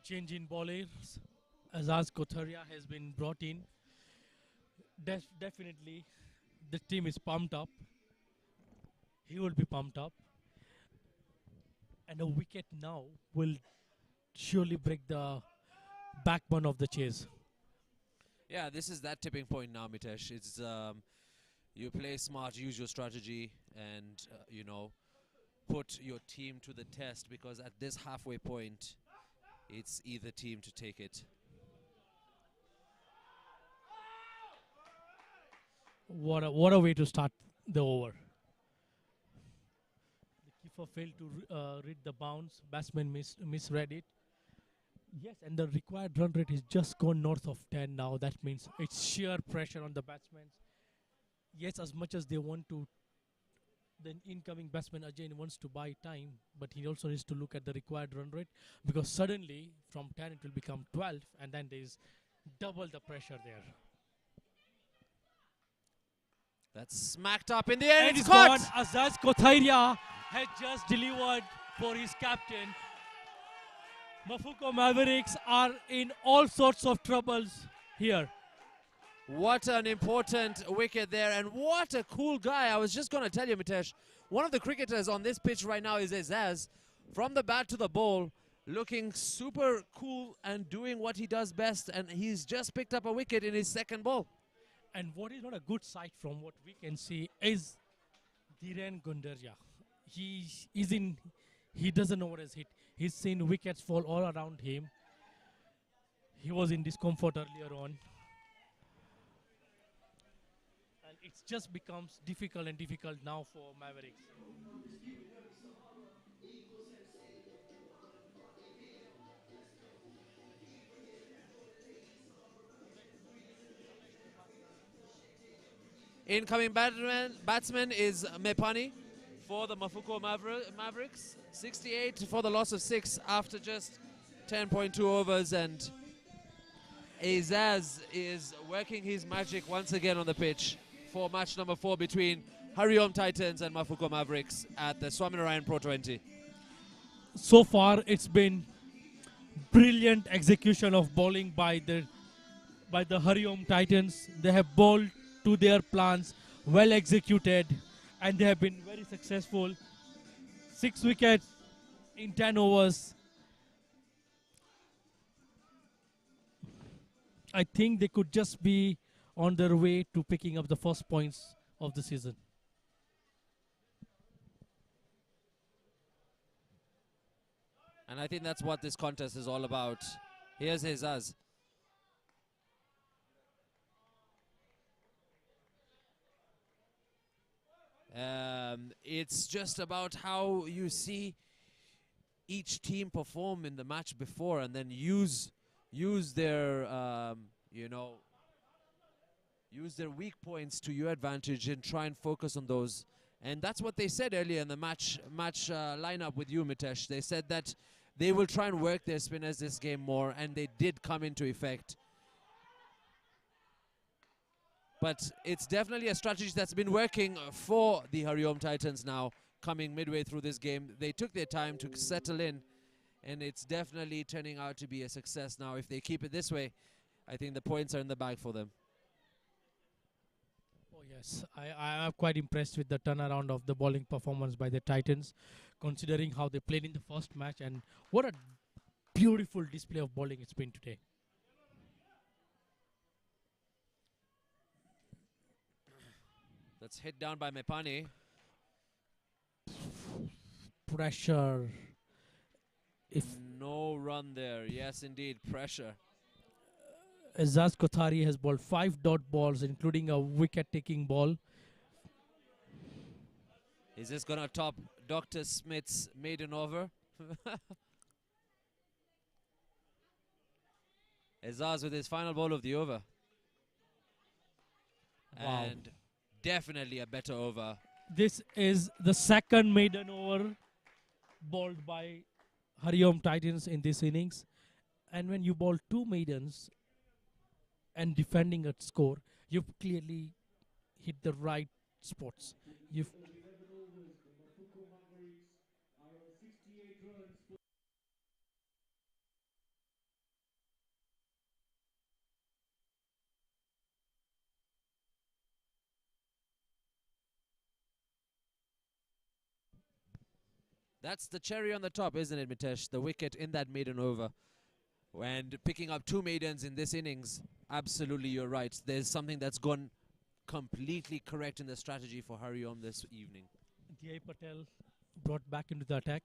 Change in bowlers. Azaz Kothariya has been brought in. Definitely, the team is pumped up. He will be pumped up. And a wicket now will surely break the backbone of the chase. Yeah, this is that tipping point now, Mitesh. It's you play smart, use your strategy, and you know, put your team to the test, because at this halfway point, it's either team to take it. What a way to start the over. The keeper failed to read the bounce. Batsman misread it. Yes, and the required run rate is just gone north of 10 now. That means it's sheer pressure on the batsmen. Yes, as much as they want to, the incoming batsman Ajay wants to buy time, but he also needs to look at the required run rate, because suddenly from 10 it will become 12, and then there is double the pressure there. That's smacked up in the air. And It's gone. caught. Azaz Kothariya has just delivered for his captain. Mafuko Mavericks are in all sorts of troubles here. What an important wicket there, and what a cool guy. I was just going to tell you, Mitesh, one of the cricketers on this pitch right now is Azaz. From the bat to the bowl, looking super cool and doing what he does best, and he's just picked up a wicket in his second ball. And what is not a good sight from what we can see is Dhiren Gundarya. He doesn't know what is hit. He's seen wickets fall all around him. He was in discomfort earlier on. And it just becomes difficult and difficult now for Mavericks. Incoming batsman is Mepani for the Mafuko Mavericks. 68 for the loss of 6 after just 10.2 overs, and Azaz is working his magic once again on the pitch for match number 4 between Hariom Titans and Mafuko Mavericks at the Swaminarayan Pro20. So far, it's been brilliant execution of bowling by the Hariom Titans. They have bowled to their plans, well executed, and they have been very successful. 6 wickets in 10 overs. I think they could just be on their way to picking up the first points of the season. And I think that's what this contest is all about. Here's Azaz. It's just about how you see each team perform in the match before, and then use their use their weak points to your advantage and try and focus on those. And that's what they said earlier in the match lineup with you, Mitesh. They said that they will try and work their spinners this game more, and they did come into effect. But it's definitely a strategy that's been working for the Hariom Titans now, coming midway through this game. They took their time to settle in, and it's definitely turning out to be a success now. If they keep it this way, I think the points are in the bag for them. Oh yes, I am quite impressed with the turnaround of the bowling performance by the Titans, considering how they played in the first match, and what a beautiful display of bowling it's been today. That's hit down by Mepani. Pressure. If No run there. Yes, indeed, pressure. Azaz Kothari has bowled 5 dot balls, including a wicket-taking ball. Is this going to top Dr. Smith's maiden over? Azaz with his final ball of the over. Wow. And definitely a better over. This is the second maiden over bowled by Hariom Titans in this innings. And when you bowl 2 maidens and defending a score, you've clearly hit the right spots. You've That's the cherry on the top, isn't it, Mitesh? The wicket in that maiden over. And picking up 2 maidens in this innings, absolutely you're right. There's something that's gone completely correct in the strategy for Hariom this evening. Diay Patel brought back into the attack.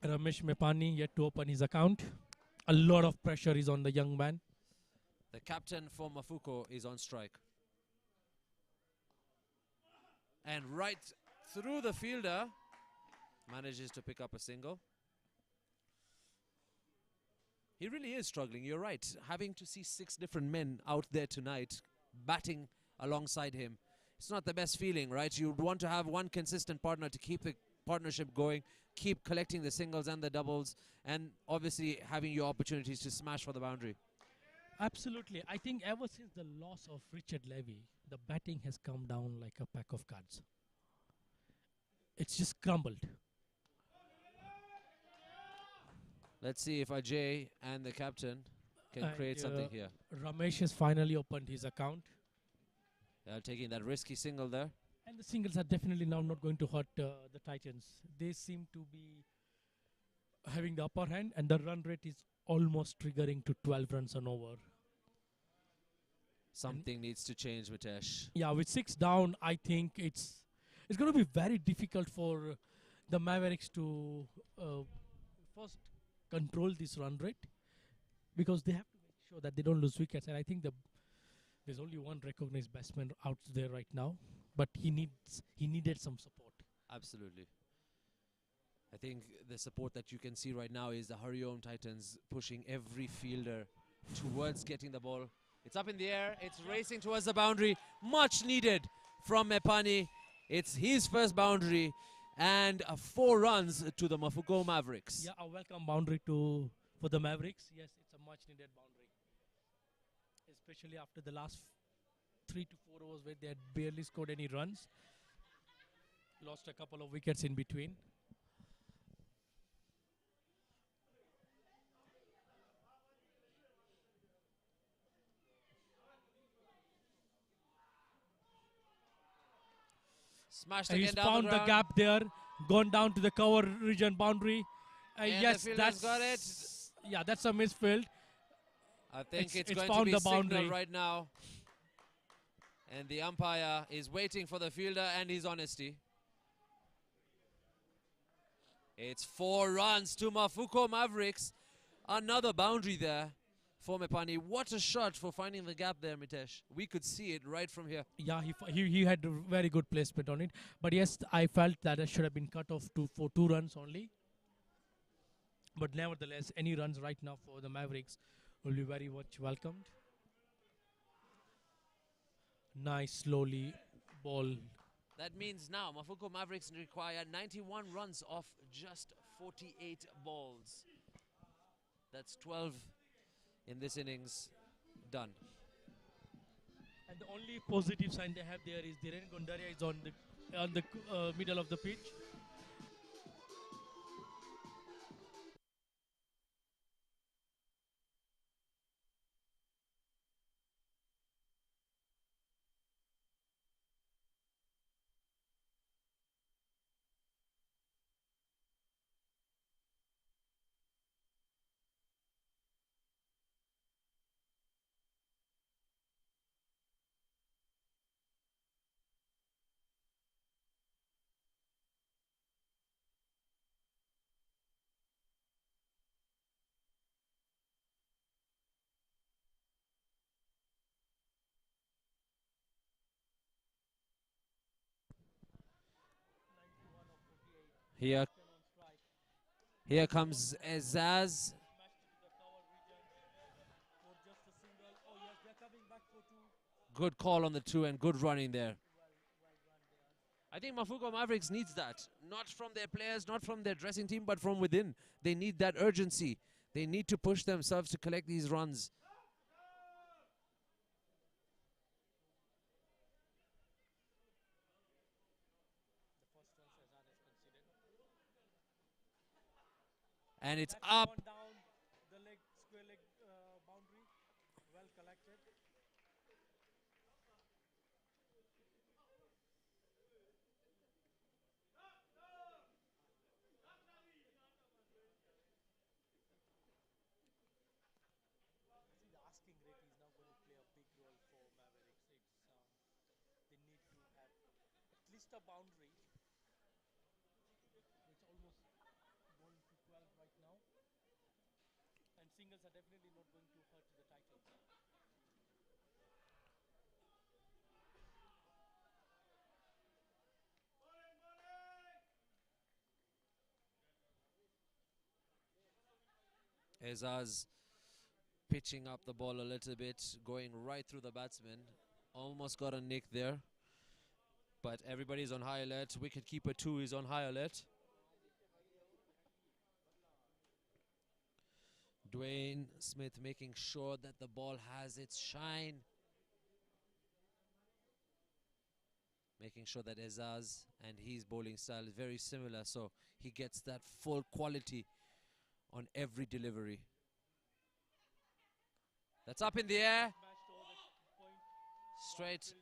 Ramesh Mepani yet to open his account. A lot of pressure is on the young man. The captain for Mafuko is on strike. And right through the fielder, manages to pick up a single. He really is struggling, you're right. Having to see 6 different men out there tonight, batting alongside him, it's not the best feeling, right? You'd want to have one consistent partner to keep the partnership going, keep collecting the singles and the doubles, and obviously having your opportunities to smash for the boundary. Absolutely. I think ever since the loss of Richard Levy, the batting has come down like a pack of cards. It's just crumbled. Let's see if Ajay and the captain can create something here. Ramesh has finally opened his account. Taking that risky single there. And the singles are definitely now not going to hurt the Titans. They seem to be having the upper hand, and the run rate is almost triggering to 12 runs an over. Something needs to change, Mitesh. Yeah, with 6 down, I think it's going to be very difficult for the Mavericks to first control this run rate, because they have to make sure that they don't lose wickets. And I think there's only one recognized batsman out there right now, but he needed some support. Absolutely. I think the support that you can see right now is the Hariom Titans pushing every fielder towards getting the ball. It's up in the air. It's racing towards the boundary. Much needed from Mepani. It's his first boundary and 4 runs to the Mafuko Mavericks. Yeah, a welcome boundary for the Mavericks. Yes, it's a much needed boundary, especially after the last 3 to 4 overs where they had barely scored any runs. Lost a couple of wickets in between. Smashed And again he's down found the the ground. gap there, gone down to the cover region boundary. And Yes, the that's fielder's got it. Yeah, that's a misfield. I think it's it's going to found be the signaled boundary. right now. And the umpire is waiting for the fielder and his honesty. It's 4 runs to Mafuko Mavericks. Another boundary there for Mepani. What a shot for finding the gap there, Mitesh. We could see it right from here. Yeah, he had a very good placement on it. But yes, I felt that it should have been cut off for 2 runs only. But nevertheless, any runs right now for the Mavericks will be very much welcomed. Nice, slowly ball. That means now Mafuko Mavericks require 91 runs off just 48 balls. That's 12 in this innings done. And the only positive sign they have there is Dhiren Gondaria is on the middle of the pitch. Here comes Ezaz. Good call on the 2 and good running there. I think Mafuko Mavericks needs that. Not from their players, not from their dressing team, but from within. They need that urgency. They need to push themselves to collect these runs. And it's up. Down the square leg boundary, well collected. See, the asking rate is now going to play a big role for Mavericks. They need to have at least a boundary. It's almost going to 12 right now. And singles are definitely not going to hurt the title. Ezaz pitching up the ball a little bit, going right through the batsman. Almost got a nick there. But everybody's on high alert. Wicketkeeper 2 is on high alert. Dwayne Smith making sure that the ball has its shine. Making sure that Ezaz and his bowling style is very similar, so he gets that full quality on every delivery. That's up in the air. Straight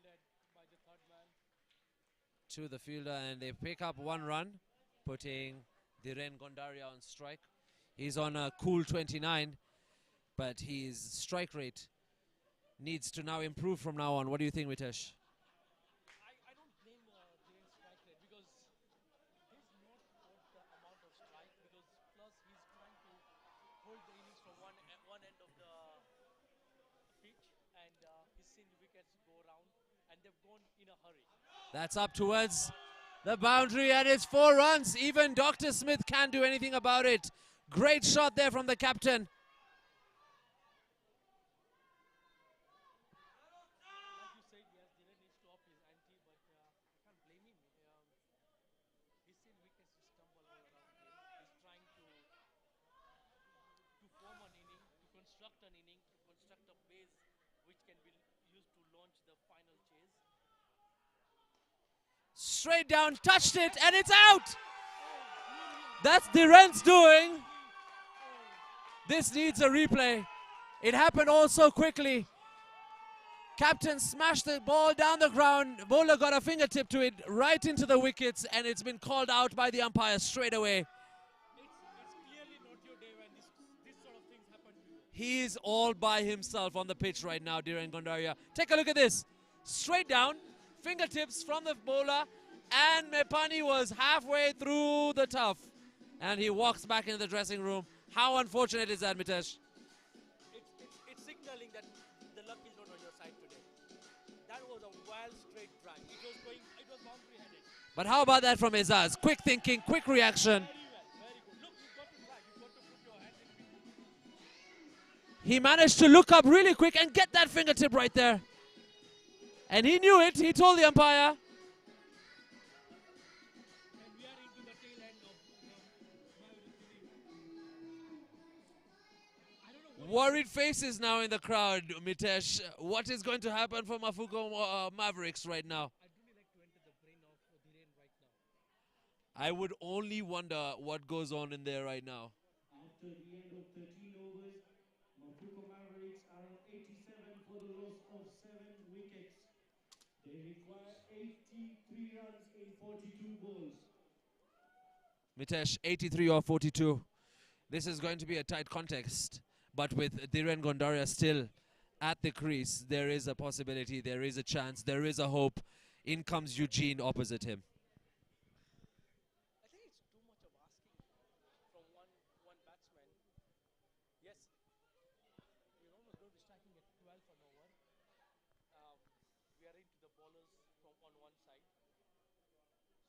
to the fielder, and they pick up 1 run, putting Dhiren Gondaria on strike. He's on a cool 29, but his strike rate needs to now improve from now on. What do you think, Mitesh? I don't blame Dhiren's strike rate because he's not got the amount of strike, because plus he's trying to hold the innings from one end of the pitch, and he's seen the wickets go around and they've gone in a hurry. That's up towards the boundary, and it's 4 runs. Even Dr. Smith can't do anything about it. Great shot there from the captain. Like you said, yes, Dhiren needs to up his ante, but Straight down, touched it, and it's out! That's Dhiren's doing. This needs a replay. It happened all so quickly. Captain smashed the ball down the ground. Bowler got a fingertip to it right into the wickets, and it's been called out by the umpire straight away. It's clearly not your day when this sort of things happen to you. He's all by himself on the pitch right now, Dhiren Gondaria. Take a look at this. Straight down, fingertips from the bowler, and Mepani was halfway through the tuff. And he walks back into the dressing room. How unfortunate is that, Mitesh? It's signaling that the luck is not on your side today. That was a wild straight drive. It was boundary headed. But how about that from Izaz? Quick thinking, quick reaction. Very good. Look, you've got to try. You've got to put your hands in. He managed to look up really quick and get that fingertip right there. And he knew it. He told the umpire. And we are into the tail end of I don't know Worried faces now in the crowd, Mitesh. What is going to happen for Mafuko Mavericks right now? I'd really like to enter the brain of Dhiren right now. I would only wonder what goes on in there right now. After the end of 13 overs, Mafuko Mavericks are on 87 for the loss of 7 wickets. They require 83 runs in 42 balls. Mitesh, 83 or 42. This is going to be a tight contest. But with Dhiren Gondaria still at the crease, there is a possibility, there is a chance, there is a hope. In comes Eugene opposite him. I think it's too much of asking from one batsman. Yes, we're almost going to be striking at 12 an over. We are into the bowlers from on one side.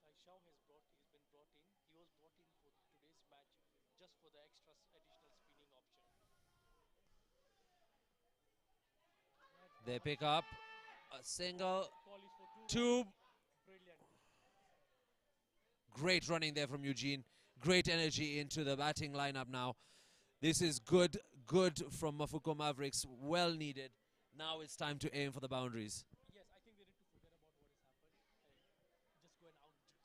Sai Shao he's been brought in. He was brought in for today's match just for the additional spinning option. They pick up a single, Ball is for two. two. Brilliant. Great running there from Eugene. Great energy into the batting lineup now. This is good from Mafuko Mavericks. Well needed. Now it's time to aim for the boundaries. Yes, I think we need to forget about what has happened and just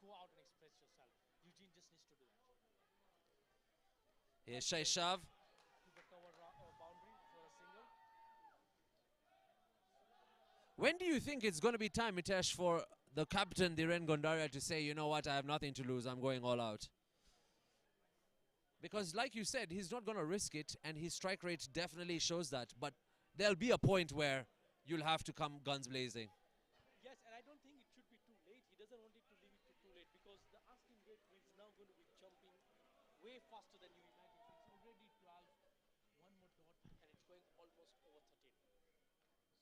go out and express yourself. Eugene just needs to do that. Here's Shaishav. To the cover boundary for a single. When do you think it's going to be time, Mitesh, for the captain, Dhiren Gondaria, to say, you know what, I have nothing to lose, I'm going all out? Because like you said, he's not going to risk it, and his strike rate definitely shows that. But there'll be a point where you'll have to come guns blazing. Yes, and I don't think it should be too late. He doesn't want it to leave it to too late because the asking rate is now going to be jumping way faster than you imagine. It's already 12, one more dot, and it's going almost over 13.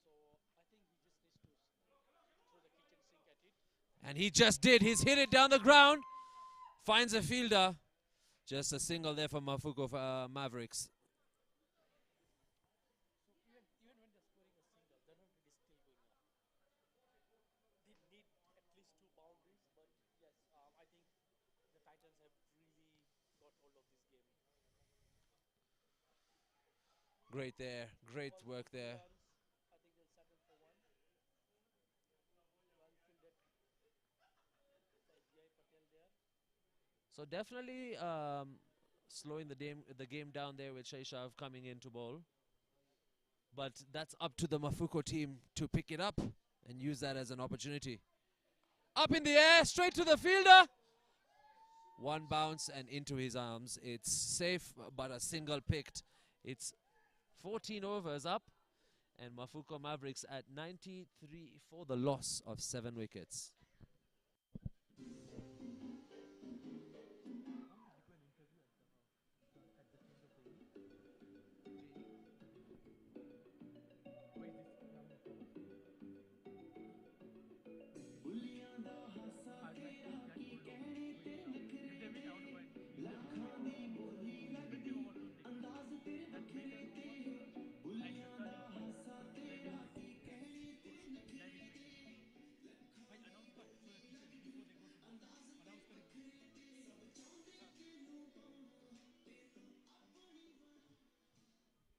So I think he just needs to throw the kitchen sink at it. And he just did. He's hit it down the ground. Finds a fielder. Just a single there for Mafuko Mavericks. Even when they're scoring a single, the run rate is still going up. They need at least 2 boundaries, but yes, I think the Titans have really got hold of this game. Great there. Great work there. I think they'll settle for 1. Well fielded by Jai Patel there. So definitely slowing the game down there with Shaishav coming in to bowl. But that's up to the Mafuko team to pick it up and use that as an opportunity. Up in the air, straight to the fielder. One bounce and into his arms. It's safe, but a single picked. It's 14 overs up, and Mafuko Mavericks at 93 for the loss of 7 wickets.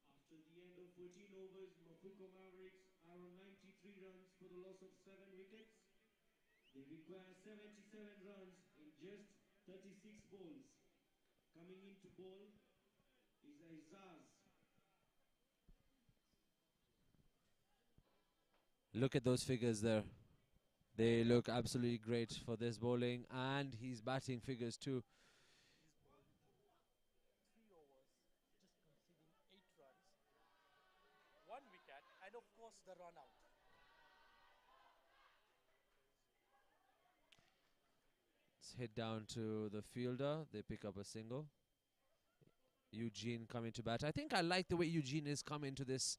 After the end of 14 overs, Mafuko Mavericks are on 93 runs for the loss of 7 wickets. They require 77 runs in just 36 balls. Coming into ball is Aizaz. Look at those figures there. They look absolutely great for this bowling, and he's batting figures too. He's bowled 3 overs, just conceding 8 runs, 1 wicket, and of course the run out. It's hit down to the fielder. They pick up a single. Eugene coming to bat. I think I like the way Eugene is coming to this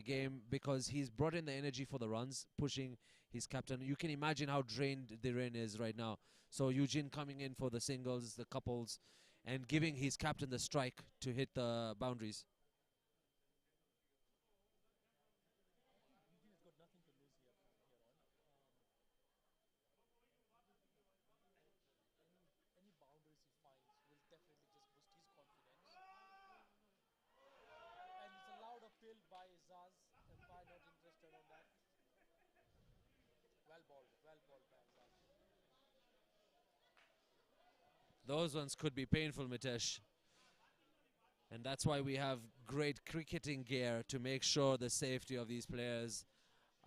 game, because he's brought in the energy for the runs, pushing his captain. You can imagine how drained Dhiren is right now. So Eugene coming in for the singles, the couples, and giving his captain the strike to hit the boundaries. Eugene has got nothing to lose here from here on. Any boundaries he finds will definitely just boost his confidence. And it's a loud appeal by Zaz. Empire not interested on that. Well bowled by Zaz. Those ones could be painful, Mitesh. And that's why we have great cricketing gear to make sure the safety of these players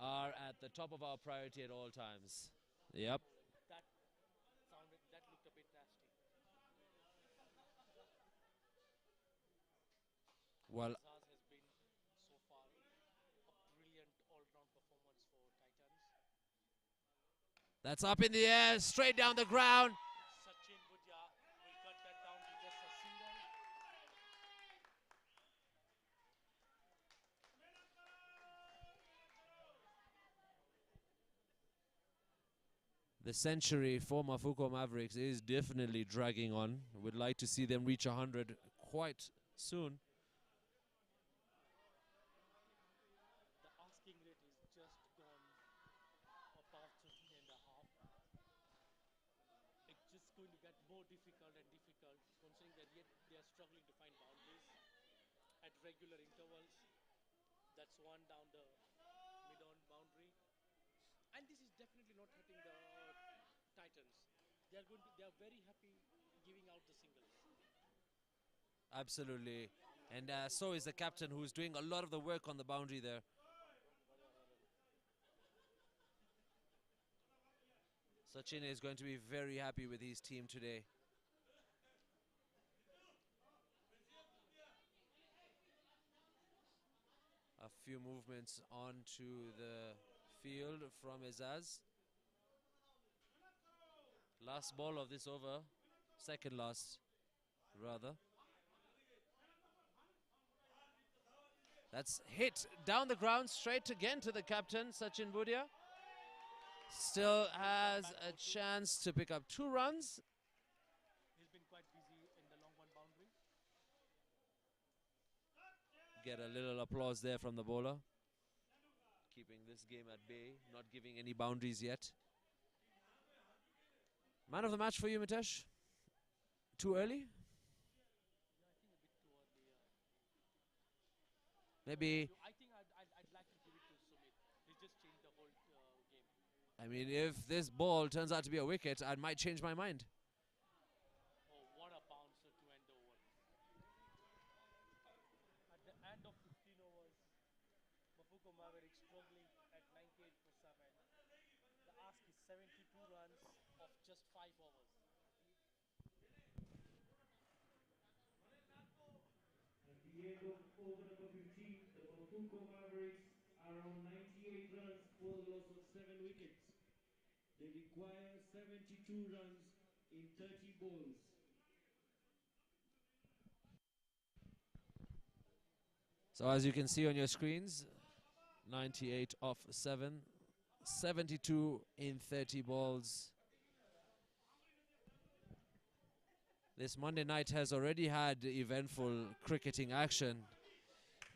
are at the top of our priority at all times. Yep. That looked a bit nasty. Well, Zaz has been so far a brilliant all-round performance for Titans. that's up in the air, straight down the ground. Sachin Budhia will cut that down to just a single. The century for Mafuko Mavericks is definitely dragging on. We'd like to see them reach 100 quite soon. The asking rate is just gone above 13 and a half. It's just going to get more difficult and difficult, considering that yet they are struggling to find boundaries at regular intervals. That's one down the mid-on boundary. And this is definitely not hurting the Titans. They are very happy giving out the singles. Absolutely. And so is the captain, who's doing a lot of the work on the boundary there. Sachin is going to be very happy with his team today. A few movements onto the field from Azaz. Last ball of this over, second last rather. That's hit down the ground straight again to the captain, Sachin Budhia. Still has a chance to pick up 2 runs. He's been quite busy in the long one boundary. Get a little applause there from the bowler. Keeping this game at bay, not giving any boundaries yet. Man of the match for you, Mitesh? Too early? Yeah, I think a bit too early. Maybe. I think I'd like to give it to Sumit. He's just changed the whole game. I mean, if this ball turns out to be a wicket, I might change my mind. Oh, what a bouncer to end the over. At the end of 15 overs, Mafuko Mavericks struggling at 98 for 7. The ask is 72 runs of just 5 overs. At the end of over number 15, the Mafuko Mavericks are on 98 runs for the loss of 7 wickets. They require 72 runs in 30 balls. So as you can see on your screens, 98 off 7, 72 in 30 balls. This Monday night has already had eventful cricketing action.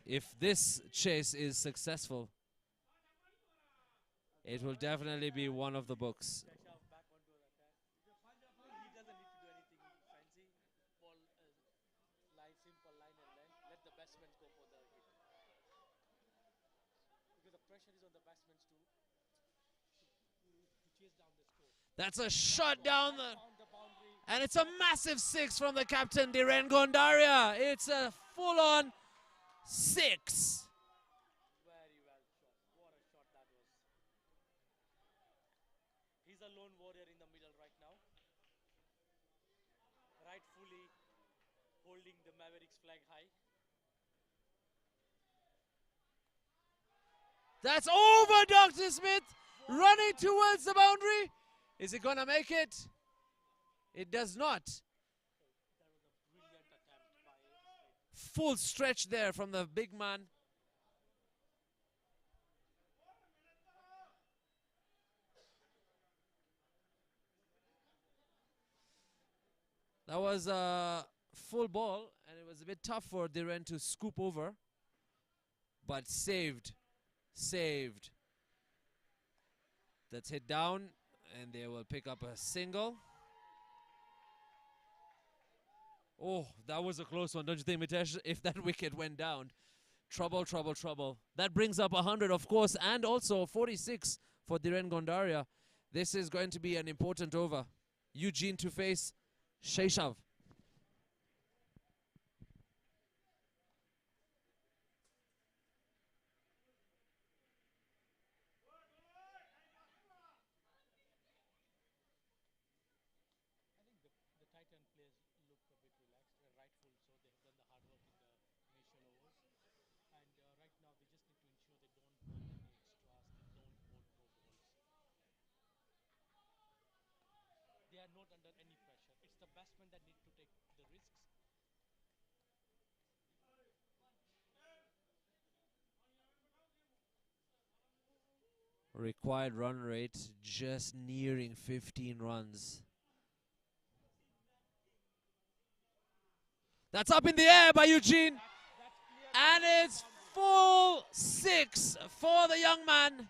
If this chase is successful, it will definitely be one of the books. Keshav back onto the attack. He doesn't need to do anything fancy. Ball simple line and length. Let the batsmen go for the hit. Because the That's a shot down the... And it's a massive 6 from the captain, Dhiren Gondaria. It's a full-on 6. Very well shot. What a shot that was. He's a lone warrior in the middle right now. Rightfully holding the Mavericks flag high. That's over, Dr. Smith. Running towards the boundary. Is it going to make it? It does not. That was a brilliant attempt by Smith. Full stretch there from the big man. That was a full ball, and it was a bit tough for Dhiren to scoop over. But saved. Saved. That's hit down, and they will pick up a single. Oh, that was a close one, don't you think, Mitesh? If that wicket went down, trouble, trouble, trouble. That brings up 100, of course, and also 46 for Dhiren Gondaria. This is going to be an important over. Eugene to face Sheshav. The Titan players look a bit relaxed, rightful so. They have done the hard work in the initial overs, and right now they just need to ensure they don't bowl any extras, they don't bowl more balls. They are not under any pressure. It's the batsmen that need to take the risks. Required run rate just nearing 15 runs. That's up in the air by Eugene. And it's full 6 for the young man.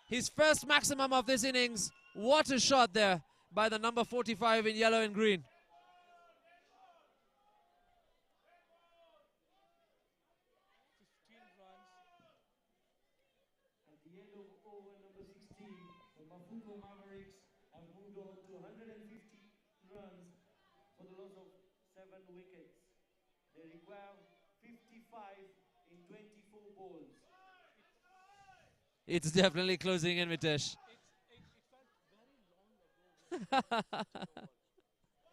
His first maximum of this innings. What a shot there by the number 45 in yellow and green. At the end of over number 16, the Mafuko Mavericks have moved on to 150 runs for the loss of 7 wickets. They require 55 in 24 balls. It's definitely closing in, Mitesh. It felt very long ago. In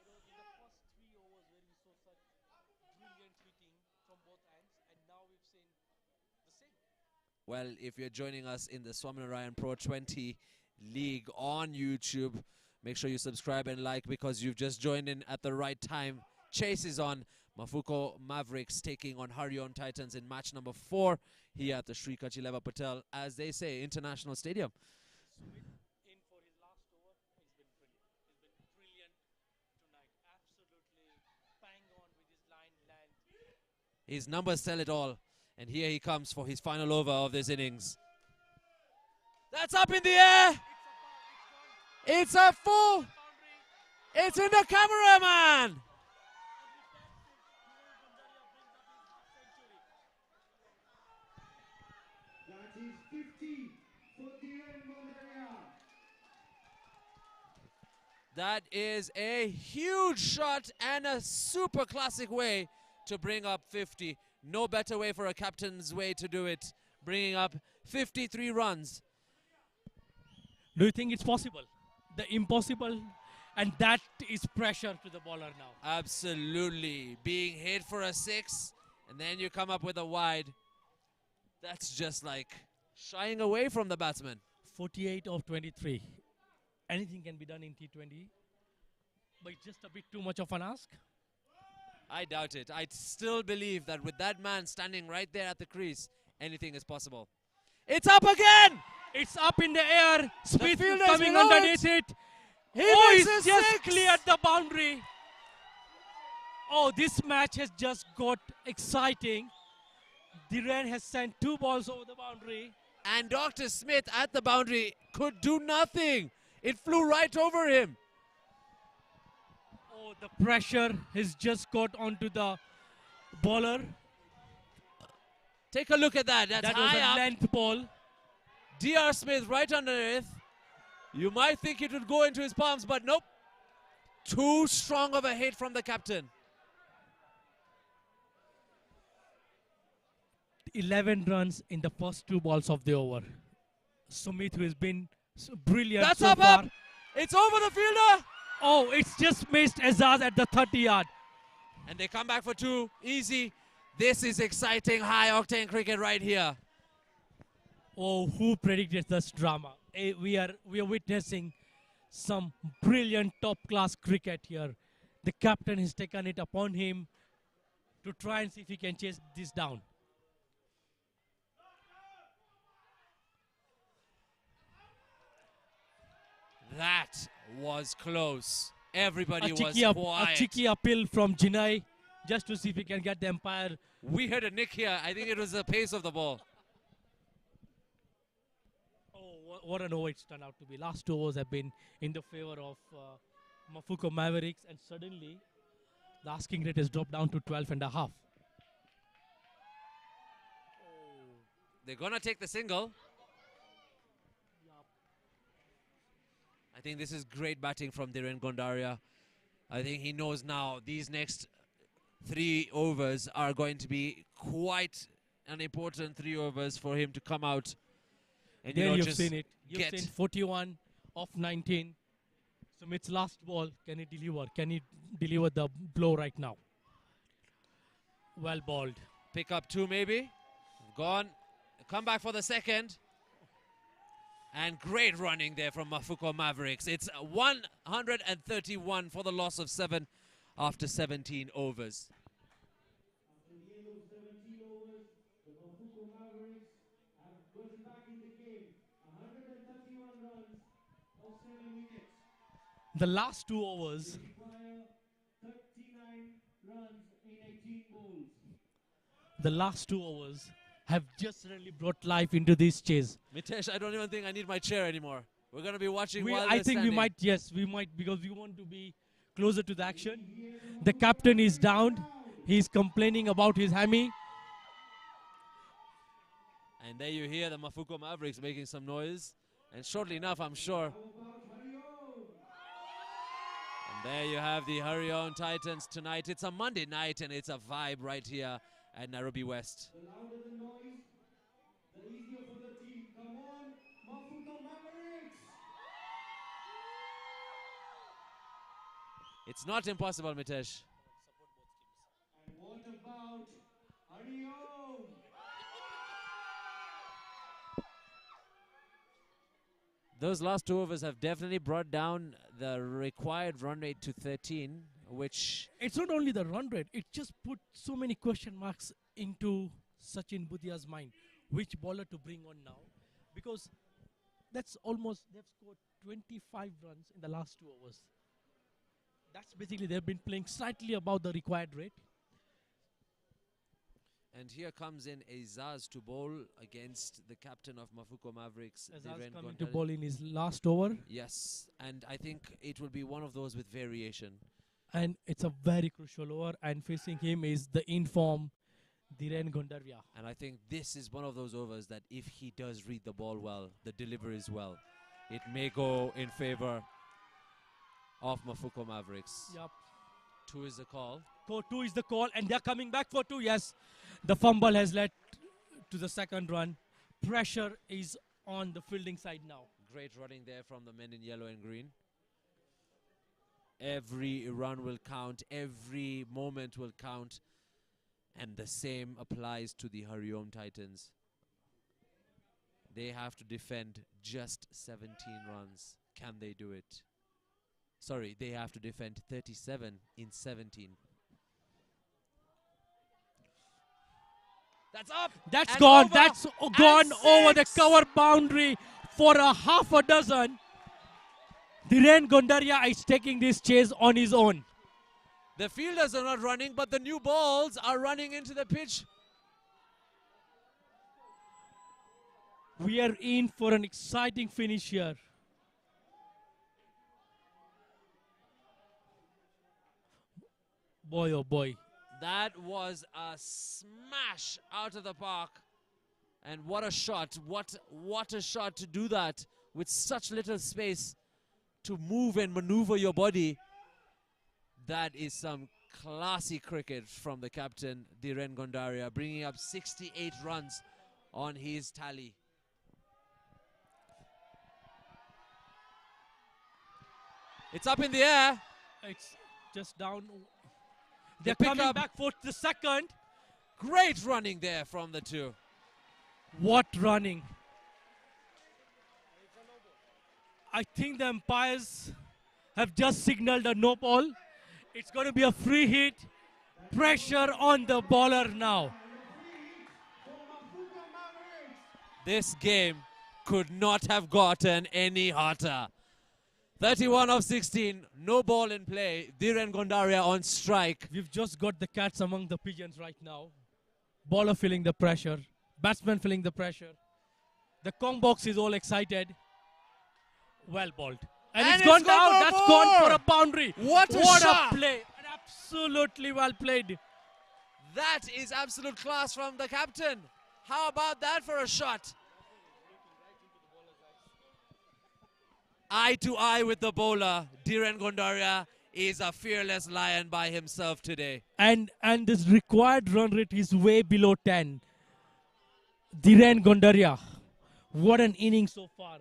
the first 3 overs where we saw such brilliant hitting from both ends, and now we've seen the same. Well, if you're joining us in the Swaminarayan Pro20 League on YouTube, make sure you subscribe and like because you've just joined in at the right time. Chase is on. Mafuko Mavericks taking on Harion Titans in match number 4 here at the Shree Patel, as they say, International Stadium. Smith in for his last over. He's been brilliant. He's been brilliant tonight. Absolutely bang on with his line length. His numbers tell it all. And here he comes for his final over of this innings. That's up in the air. It's a full. It's in the camera, man. That is 50 for Dhiren Gondaria. That is a huge shot and a super classic way to bring up 50. No better way for a captain's way to do it. Bringing up 53 runs. Do you think it's possible? The impossible, and that is pressure to the bowler now. Absolutely. Being hit for a 6, and then you come up with a wide. That's just like shying away from the batsman. 48 of 23. Anything can be done in T20, but it's just a bit too much of an ask. I doubt it. I still believe that with that man standing right there at the crease, anything is possible. It's up again! It's up in the air. Smith fielder is coming below underneath it. He He's makes a just 6! cleared the boundary. Oh, this match has just got exciting. Dhiren has sent 2 balls over the boundary. And Dr. Smith at the boundary could do nothing. It flew right over him. Oh, the pressure has just got onto the bowler. Take a look at that. That's That was high a up. length ball. D.R. Smith right underneath. You might think it would go into his palms, but nope. Too strong of a hit from the captain. 11 runs in the first 2 balls of the over. Sumit, who has been brilliant That's so up, far. up. It's over the fielder. Oh, it's just missed Azaz at the 30-yard. And they come back for 2. Easy. This is exciting, high-octane cricket right here. Oh, who predicted this drama? We are witnessing some brilliant top-class cricket here. The captain has taken it upon him to try and see if he can chase this down. That was close. Everybody was A quiet. cheeky appeal from Jinai just to see if he can get the umpire. We had a nick here. I think it was the pace of the ball. Oh, what an over it's turned out to be. Last 2 overs have been in the favor of Mafuko Mavericks, and suddenly the asking rate has dropped down to 12.5. They're going to take the single. I think this is great batting from Dhiren Gondaria. I think he knows now these next 3 overs are going to be quite an important 3 overs for him to come out. And There you've just seen it. You've get seen 41 of 19. Sumit's last ball, can he deliver? Can he deliver the blow right now? Well balled. pick up 2 maybe. Gone. Come back for the second. And great running there from Mafuko Mavericks. It's 131 for the loss of 7 after 17 overs. After the end of 17 overs, the Mafuko Mavericks have gotten back in the game. 131 runs of 7 wickets. The last 2 overs. They require 39 runs in 18 balls. The last 2 overs have just really brought life into this chase. Mitesh, I don't even think I need my chair anymore. We're going to be watching while I we're think standing. we might, yes, we might, because we want to be closer to the action. The captain is down. He's complaining about his hammy. And there you hear the Mafuko Mavericks making some noise. And shortly enough, I'm sure. And there you have the Hurry On Titans tonight. It's a Monday night and it's a vibe right here at Nairobi West. The louder the noise, the easier for the team. Come on, Mafuko Mavericks! It's not impossible, Mitesh. And what about Hariom? Those last 2 overs have definitely brought down the required run rate to 13, which... It's not only the run rate, it just put so many question marks into Sachin Budhia's mind. Which bowler to bring on now? Because that's almost, they've scored 25 runs in the last 2 overs. That's basically, they've been playing slightly above the required rate. And here comes in Azaz to bowl against the captain of Mafuko Mavericks. Azaz coming Dhiren to Gondaria. bowl in his last over. Yes, and I think it will be one of those with variation. And it's a very crucial over, and facing him is the in-form Dhiren Gondaria. And I think this is one of those overs that if he does read the ball well, the delivery is well, it may go in favor of Mafuko Mavericks. Yep. 2 is the call. 2 is the call, and they're coming back for 2. Yes, the fumble has led to the second run. Pressure is on the fielding side now. Great running there from the men in yellow and green. Every run will count. Every moment will count. And the same applies to the Hariom Titans. They have to defend just 17 runs. Can they do it? Sorry, they have to defend 37 in 17. That's up. That's and gone. over, That's and gone over the 6. cover boundary for a half a dozen. Dhiren Gondaria is taking this chase on his own. The fielders are not running, but the new balls are running into the pitch. We are in for an exciting finish here. Boy, oh boy. That was a smash out of the park. And what a shot. What a shot to do that with such little space to move and maneuver your body. That is some classy cricket from the captain, Dhiren Gondaria, bringing up 68 runs on his tally. It's up in the air. It's just down. They They're pick coming up. back for the second. Great running there from the two. What running? I think the umpires have just signaled a no ball. It's going to be a free hit. Pressure on the bowler now. This game could not have gotten any hotter. 31 of 16, no ball in play. Dhiren Gondaria on strike. We've just got the cats among the pigeons right now. Bowler feeling the pressure. Batsman feeling the pressure. The Kong box is all excited. Well bowled. And it's gone down. That's gone for a boundary. What a shot. A play. Absolutely well played. That is absolute class from the captain. How about that for a shot? Eye to eye with the bowler. Dhiren Gondaria is a fearless lion by himself today. And this required run rate is way below 10. Dhiren Gondaria. What an inning so far.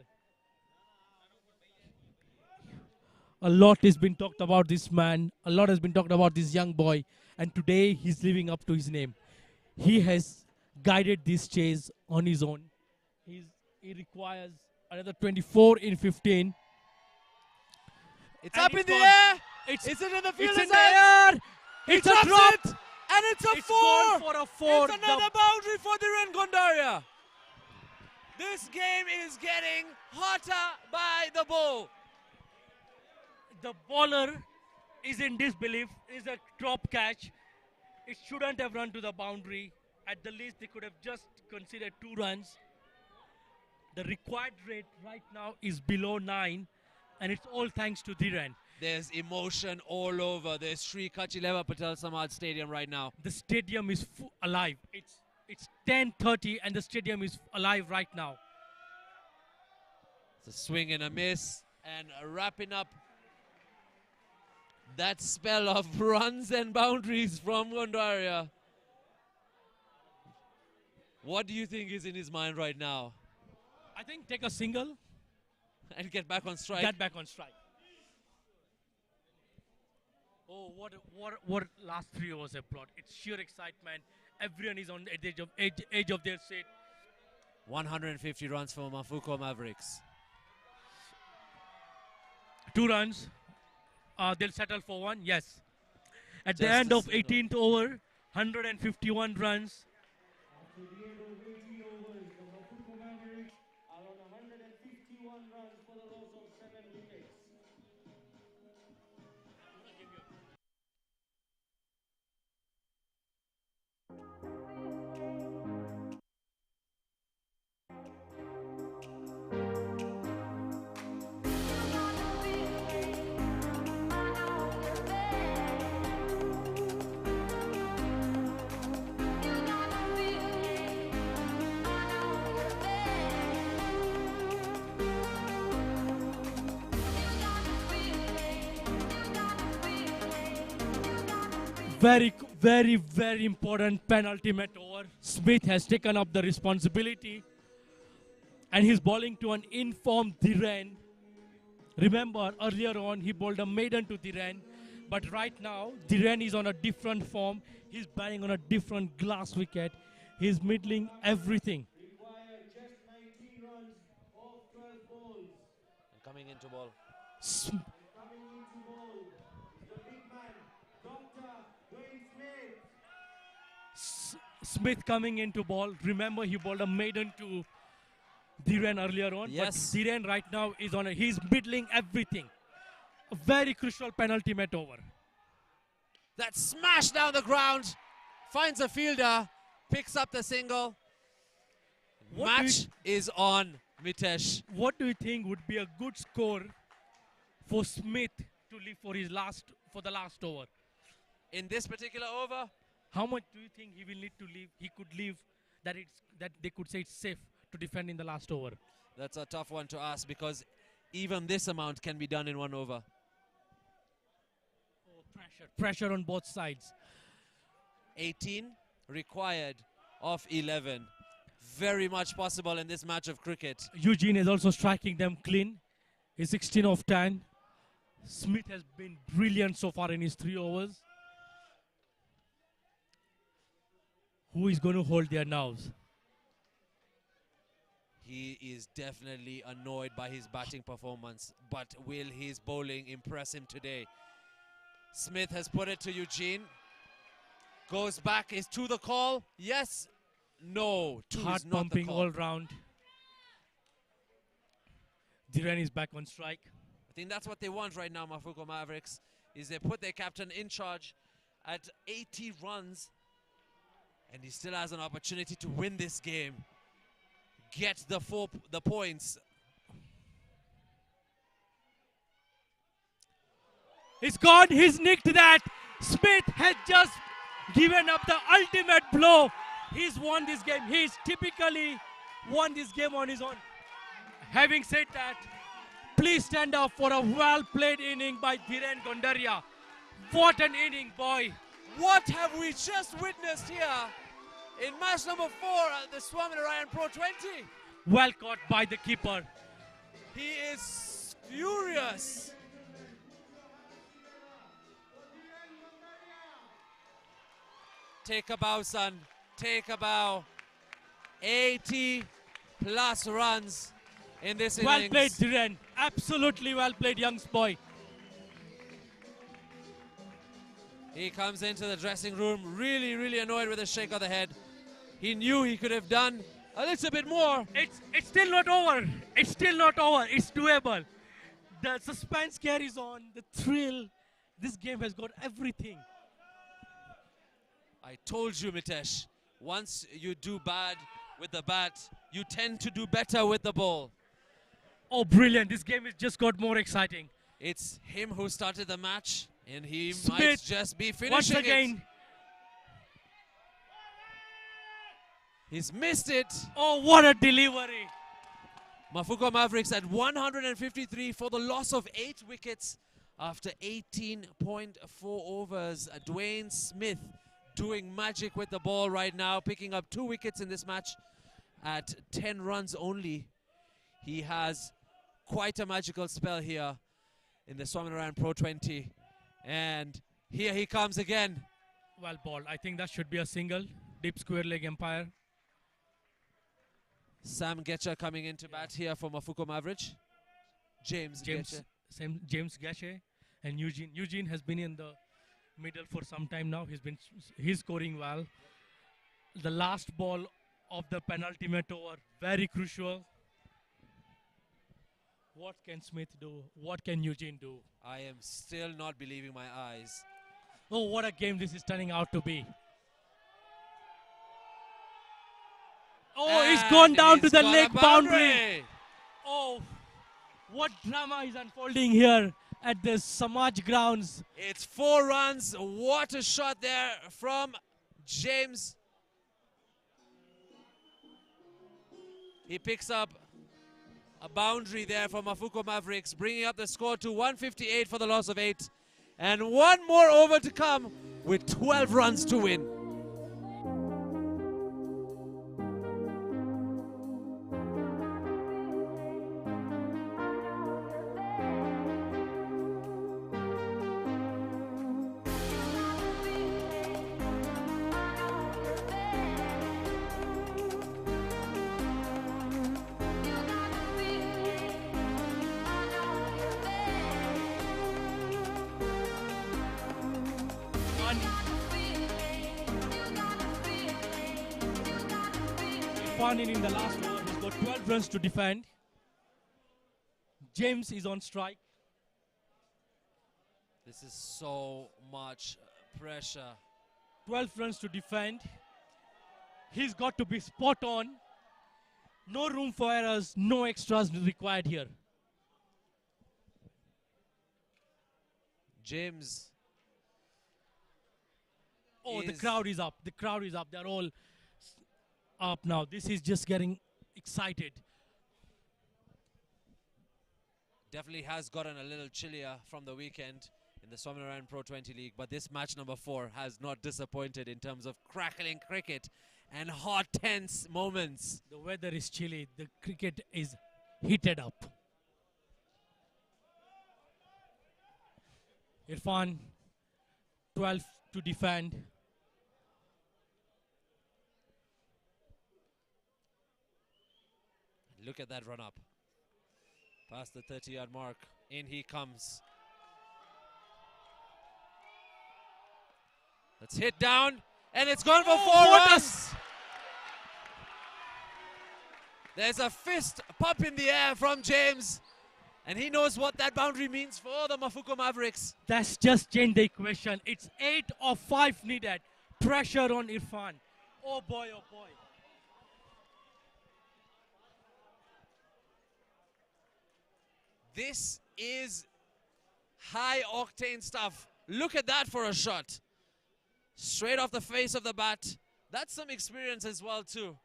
A lot has been talked about this man. A lot has been talked about this young boy. And today he's living up to his name. He has guided this chase on his own. He requires another 24 in 15. It's And up it's in the gone. air. It's Is it in the It's fielder's in the hands? air. It's a drops drop. it, and it's a It's four. gone for a four. It's another boundary for Dhiren Gondaria. This game is getting hotter by the ball. The bowler is in disbelief. It's a drop catch. It shouldn't have run to the boundary. At the least, they could have just considered 2 runs. The required rate right now is below 9, and it's all thanks to Dhiren. There's emotion all over the Shree Cutch Patel Samad Stadium right now. The stadium is alive. It's 10:30, and the stadium is alive right now. It's a swing and a miss, and wrapping up that spell of runs and boundaries from Gondaria. What do you think is in his mind right now? I think take a single And get back on strike. get back on strike. Oh, what last 3 overs have brought. It's sheer excitement. Everyone is on the edge of their seat. 150 runs for Mafuko Mavericks. 2 runs. They'll settle for 1. Yes. At the Just end a of single. 18th over, 151 runs. After the end of 18 overs, the Mafuko Mavericks are on 151 runs for the loss of 7 wickets. Very important penultimate over. Smith has taken up the responsibility. And he's bowling to an informed Dhiren. Remember, earlier on, he bowled a maiden to Dhiren. But right now, Dhiren is on a different form. He's batting on a different glass wicket. He's middling everything. Require just 19 runs off 12 balls. Coming into ball. Sm- Coming into ball, the big man, Dr. Dwayne Smith. Smith coming into ball. Remember, he bowled a maiden to Dhiren earlier on. Yes. But Dhiren right now is on he's middling everything. A very crucial penultimate over. That smash down the ground. Finds a fielder. Picks up the single. What do Match is on, Mitesh. What do you think would be a good score for Smith to leave for the last over? In this particular over, How much do you think he will need to leave? He could leave that they could say it's safe to defend in the last over? That's a tough one to ask because even this amount can be done in 1 over. Pressure on both sides. 18 required of 11. Very much possible in this match of cricket. Eugene is also striking them clean. He's 16 of 10. Smith has been brilliant so far in his 3 overs. Who is going to hold their nerves? He is definitely annoyed by his batting performance, but will his bowling impress him today? Smith has put it to Eugene. Goes back, is to the call. Yes, no, two Heart is not the pumping call. all round. Dhiren is back on strike. I think that's what they want right now, Mafuko Mavericks, is they put their captain in charge at 80 runs, and he still has an opportunity to win this game. Get the points. It's gone. He's nicked that. Smith has just given up the ultimate blow. He's won this game. He's typically won this game on his own. Having said that, please stand up for a well-played inning by Dhiren Gondaria. What an inning, boy. What have we just witnessed here in match number 4 at the Swaminarayan Pro20? Well caught by the keeper. He is furious. Take a bow, son. Take a bow. 80 plus runs in this innings. Well played, Dhiren. Absolutely well played, young boy. He comes into the dressing room really, really annoyed with a shake of the head. He knew he could have done a little bit more. It's still not over. It's still not over. It's doable. The suspense carries on. The thrill. This game has got everything. I told you, Mitesh, once you do bad with the bat, you tend to do better with the ball. Oh, brilliant. This game has just got more exciting. It's him who started the match, and he Smith, might just be finishing once again. it. He's missed it. Oh, what a delivery. Mafuko Mavericks at 153 for the loss of 8 wickets after 18.4 overs. Dwayne Smith doing magic with the ball right now, picking up 2 wickets in this match at 10 runs only. He has quite a magical spell here in the Swaminarayan Pro20. And here he comes again. Well ball. I think that should be a single. Deep square leg umpire. Sam Getcha coming into bat here for Mafuko Mavericks. James Getcha. James Gache and Eugene. Eugene has been in the middle for some time now. He's scoring well. The last ball of the penultimate over, very crucial. What can Smith do? What can Eugene do? I am still not believing my eyes. Oh, what a game this is turning out to be. Oh, he's gone down to the leg boundary. Oh, what drama is unfolding here at the Samaj grounds. It's 4 runs. What a shot there from James. He picks up a boundary there for Mafuko Mavericks, bringing up the score to 158 for the loss of 8. And 1 more over to come with 12 runs to win. In the last over, he's got 12 runs to defend. James is on strike. This is so much pressure. 12 runs to defend. He's got to be spot on. No room for errors, no extras required here. James. Oh, the crowd is up. The crowd is up. They're all up now. This is just getting excited. Definitely has gotten a little chillier from the weekend in the Swaminarayan Pro20 League, but this match number 4 has not disappointed in terms of crackling cricket and hot, tense moments. The weather is chilly. The cricket is heated up. Irfan, 12 to defend. Look at that run up. Past the 30-yard mark. In he comes. Let's hit down. And it's gone for 4 runs. There's a fist pop in the air from James. And he knows what that boundary means for the Mafuko Mavericks. That's just changed the equation. It's 8 of 5 needed. Pressure on Irfan. Oh boy, oh boy. This is high octane stuff. Look at that for a shot. Straight off the face of the bat. That's some experience as well too.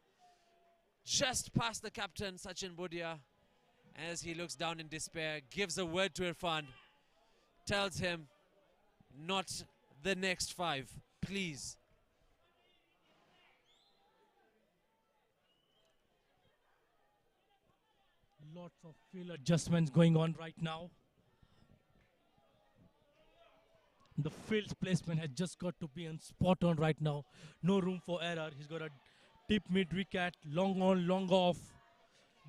Just past the captain, Sachin Budia. As he looks down in despair, gives a word to Irfan. Tells him, not the next 5, please. Lots of field adjustments going on right now. The field placement has just got to be on spot on right now. No room for error. He's got a deep mid wicket, long on, long off,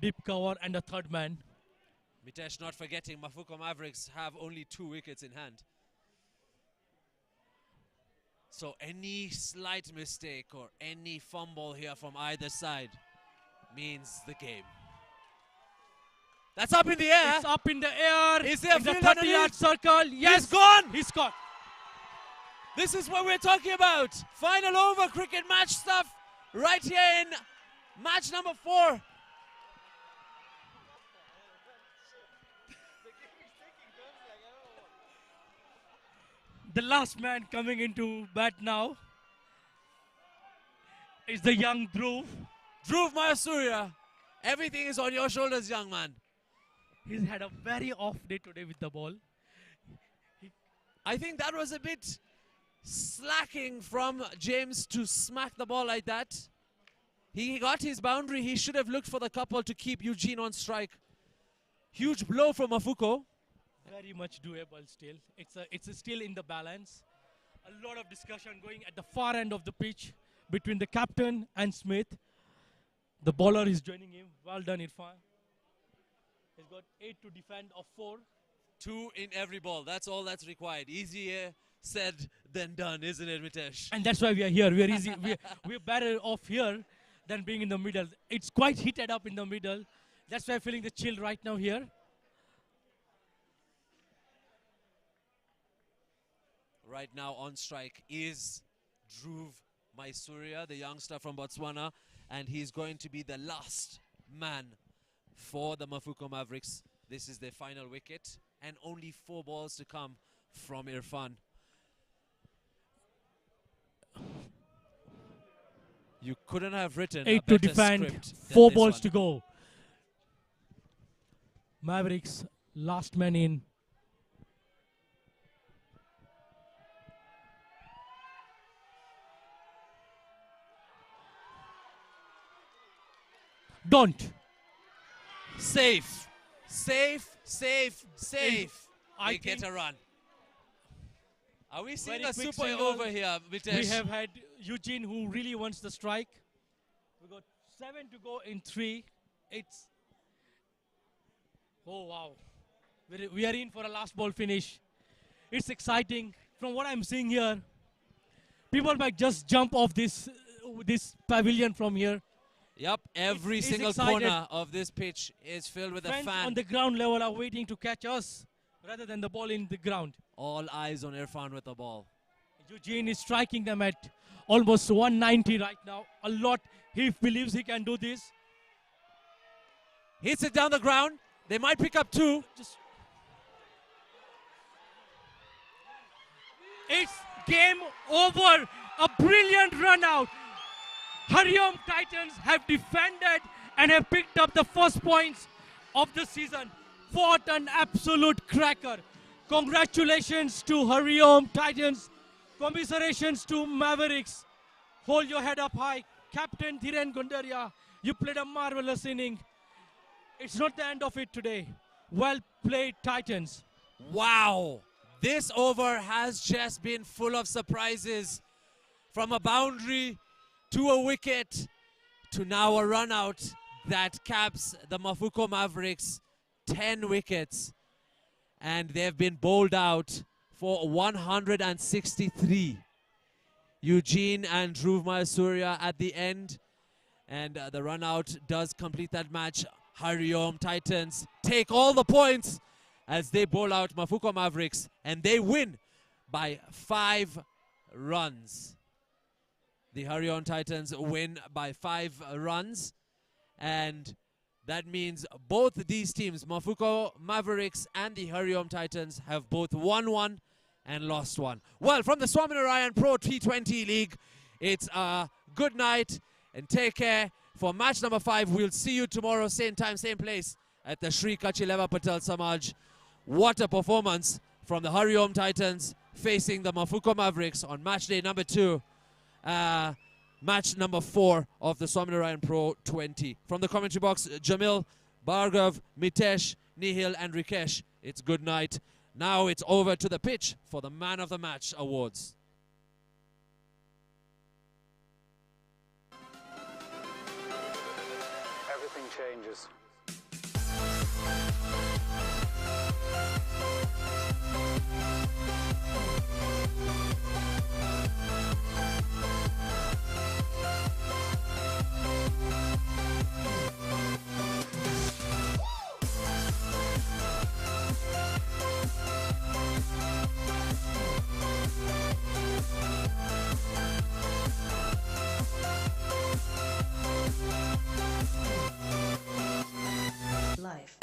deep cover, and a third man. Mitesh not forgetting Mafuko Mavericks have only 2 wickets in hand. So any slight mistake or any fumble here from either side means the game. That's up in the air. It's up in the air. Is there a in the field 30-yard circle? Yes. He's gone. He's gone. This is what we're talking about. Final over cricket match stuff right here in match number 4. The last man coming into bat now is the young Dhruv. Dhruv Mayasuriya, everything is on your shoulders, young man. He's had a very off day today with the ball. I think that was a bit slacking from James to smack the ball like that. He got his boundary. He should have looked for the couple to keep Eugene on strike. Huge blow from Mafuko. Very much doable still. It's still in the balance. A lot of discussion going at the far end of the pitch between the captain and Smith. The bowler is joining him. Well done, Irfan. He's got 8 to defend of 4. 2 in every ball. That's all that's required. Easier said than done, isn't it, Mitesh? And that's why we are here. We are easy. we're better off here than being in the middle. It's quite heated up in the middle. That's why I'm feeling the chill right now here. Right now on strike is Dhruv Mayasuriya, the youngster from Botswana, and he's going to be the last man for the Mafuko Mavericks. This is their final wicket, and only 4 balls to come from Irfan. You couldn't have written 8 a to better defend, script than 4 this balls one. to go. Mavericks, last man in. Don't. Safe, safe, safe, safe. I They get think a run. Are we seeing very a quick super single. over here, Mitesh? We have had Eugene who really wants the strike. We got 7 to go in 3. It's oh wow. We are in for a last ball finish. It's exciting. From what I'm seeing here, people might just jump off this pavilion from here. Yep, every He's single excited. corner of this pitch is filled with a Fans fan. on the ground level are waiting to catch us rather than the ball in the ground. All eyes on Irfan with the ball. Eugene is striking them at almost 190 right now. A lot. He believes he can do this. Hits it down the ground. They might pick up 2. It's game over. A brilliant run out. Hariom Titans have defended and have picked up the first points of the season. What an absolute cracker. Congratulations to Hariom Titans. Commiserations to Mavericks. Hold your head up high. Captain Dhiren Gundaria, you played a marvelous inning. It's not the end of it today. Well played, Titans. Wow. This over has just been full of surprises. From a boundary to a wicket to now a run out that caps the Mafuko Mavericks 10 wickets. And they've been bowled out for 163. Eugene and Dhruv Surya at the end. And the run out does complete that match. Hariom Titans take all the points as they bowl out Mafuko Mavericks. And they win by 5 runs. The Hariom Titans win by 5 runs. And that means both these teams, Mafuko Mavericks and the Hariom Titans, have both won 1 and lost 1. Well, from the Swaminarayan Pro20 League, it's a good night and take care. For match number 5, we'll see you tomorrow, same time, same place at the Shree Cutch Patel Samaj. What a performance from the Hariom Titans facing the Mafuko Mavericks on match day number 2. Match number 4 of the Swaminarayan Pro20. From the commentary box, Jamil, Bhargav, Mitesh, Nihil and Rikesh, it's good night. Now it's over to the pitch for the Man of the Match awards. Everything changes. Life.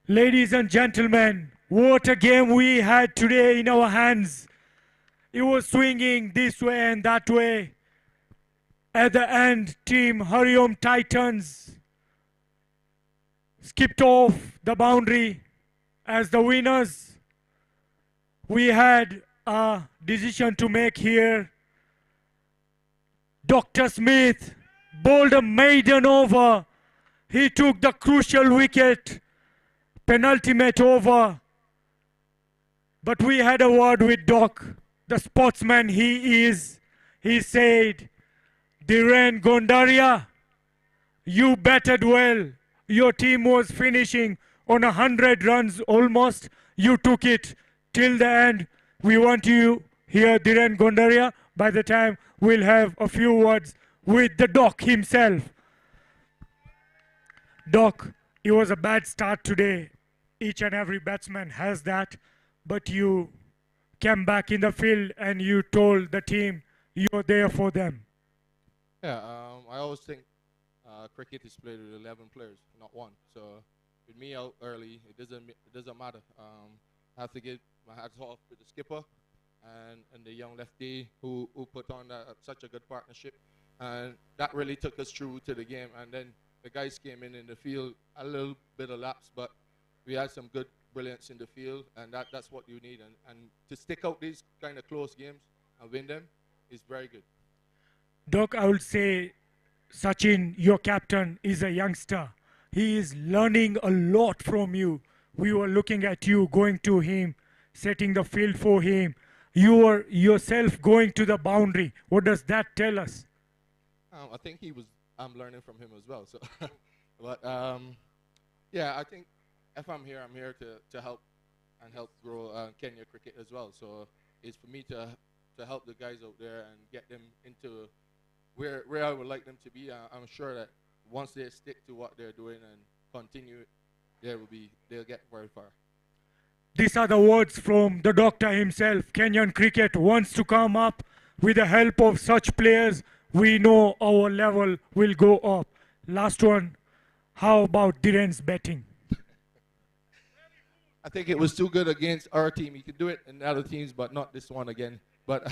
Ladies and gentlemen, what a game we had today in our hands. It was swinging this way and that way. At the end, Team Hariom Titans skipped off the boundary as the winners. We had a decision to make here. Dr. Smith bowled a maiden over. He took the crucial wicket, penultimate over. But we had a word with Doc, the sportsman he is. He said, Dhiren Gondaria, you batted well. Your team was finishing on 100 runs almost. You took it till the end. We want you here, Dhiren Gondaria. By the time we'll have a few words with the Doc himself. Doc, it was a bad start today. Each and every batsman has that. But you came back in the field and you told the team you're there for them. Yeah, I always think cricket is played with 11 players, not one. So with me out early, it doesn't matter. I have to give my hats off to the skipper and the young lefty who put on such a good partnership, and that really took us through to the game. And then the guys came in the field, a little bit of lapse, but we had some good brilliance in the field, and that's what you need. And to stick out these kind of close games and win them is very good. Doc, I would say Sachin, your captain, is a youngster. He is learning a lot from you. We were looking at you, going to him, setting the field for him. You were yourself going to the boundary. What does that tell us? I think I'm learning from him as well. So, but yeah, I think if I'm here to help and help grow Kenya cricket as well. So it's for me to help the guys out there and get them into where I would like them to be. I'm sure that once they stick to what they're doing and continue, they'll get very far. These are the words from the doctor himself. Kenyan cricket wants to come up. With the help of such players, we know our level will go up. Last one, how about Dhiren's batting? I think it was too good against our team. He could do it in other teams, but not this one again. But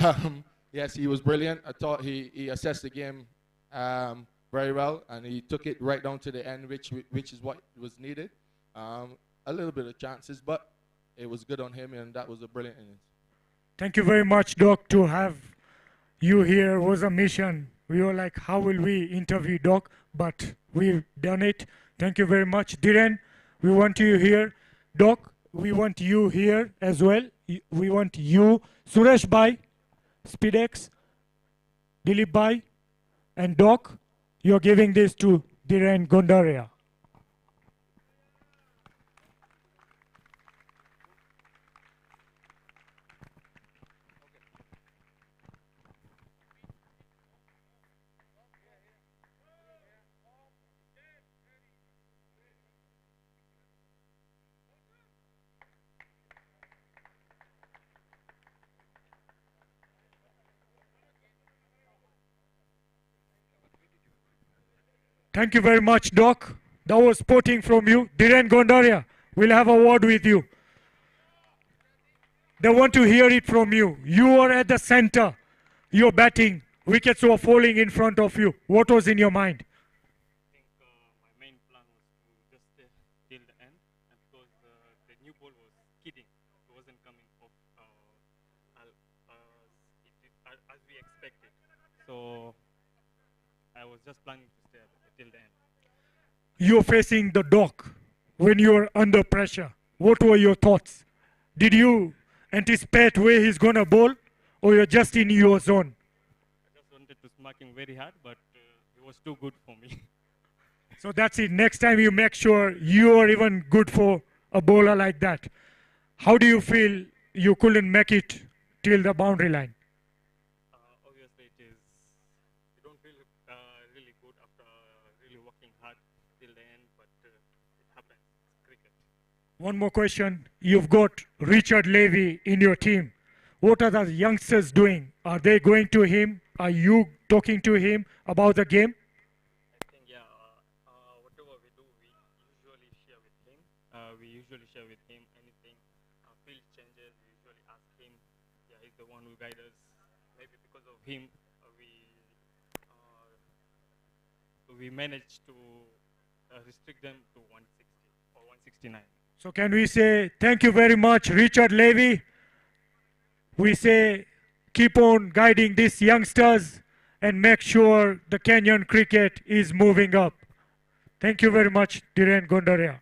yes, he was brilliant. I thought he assessed the game very well, and he took it right down to the end, which is what was needed. A little bit of chances, but it was good on him, and that was a brilliant innings. Thank you very much, Doc. To have you here was a mission. We were like, how will we interview Doc? But we've done it. Thank you very much. Dhiren, we want you here. Doc, we want you here as well. We want you, Suresh Bhai, Speedex, Dilip Bhai, and Doc. You're giving this to Dhiren Gondaria. Thank you very much, Doc. That was sporting from you. Dhiren Gondaria, we'll have a word with you. They want to hear it from you. You are at the center. You're batting. Wickets were falling in front of you. What was in your mind? I think my main plan was to just stay till the end, and because the new ball was kidding, it wasn't coming off as we expected. So I was just planning to stay till the end. You're facing the Doc when you're under pressure. What were your thoughts? Did you anticipate where he's going to bowl, or you're just in your zone? I just wanted to smack him very hard, but it was too good for me. So that's it. Next time you make sure you are even good for a bowler like that. How do you feel you couldn't make it till the boundary line? Obviously, you don't feel really good after really working hard till the end, but it happens. It's cricket. One more question. You've got Richard Levy in your team. What are the youngsters doing? Are they going to him? Are you talking to him about the game? I think, yeah, whatever we do, we usually share with him. we usually share with him anything. Field changes, we usually ask him. Yeah, he's the one who guides us. Maybe because of him, we managed to restrict them to 160 or 169. So can we say thank you very much, Richard Levy? We say keep on guiding these youngsters and make sure the Kenyan cricket is moving up. Thank you very much, Dhiren Gondaria.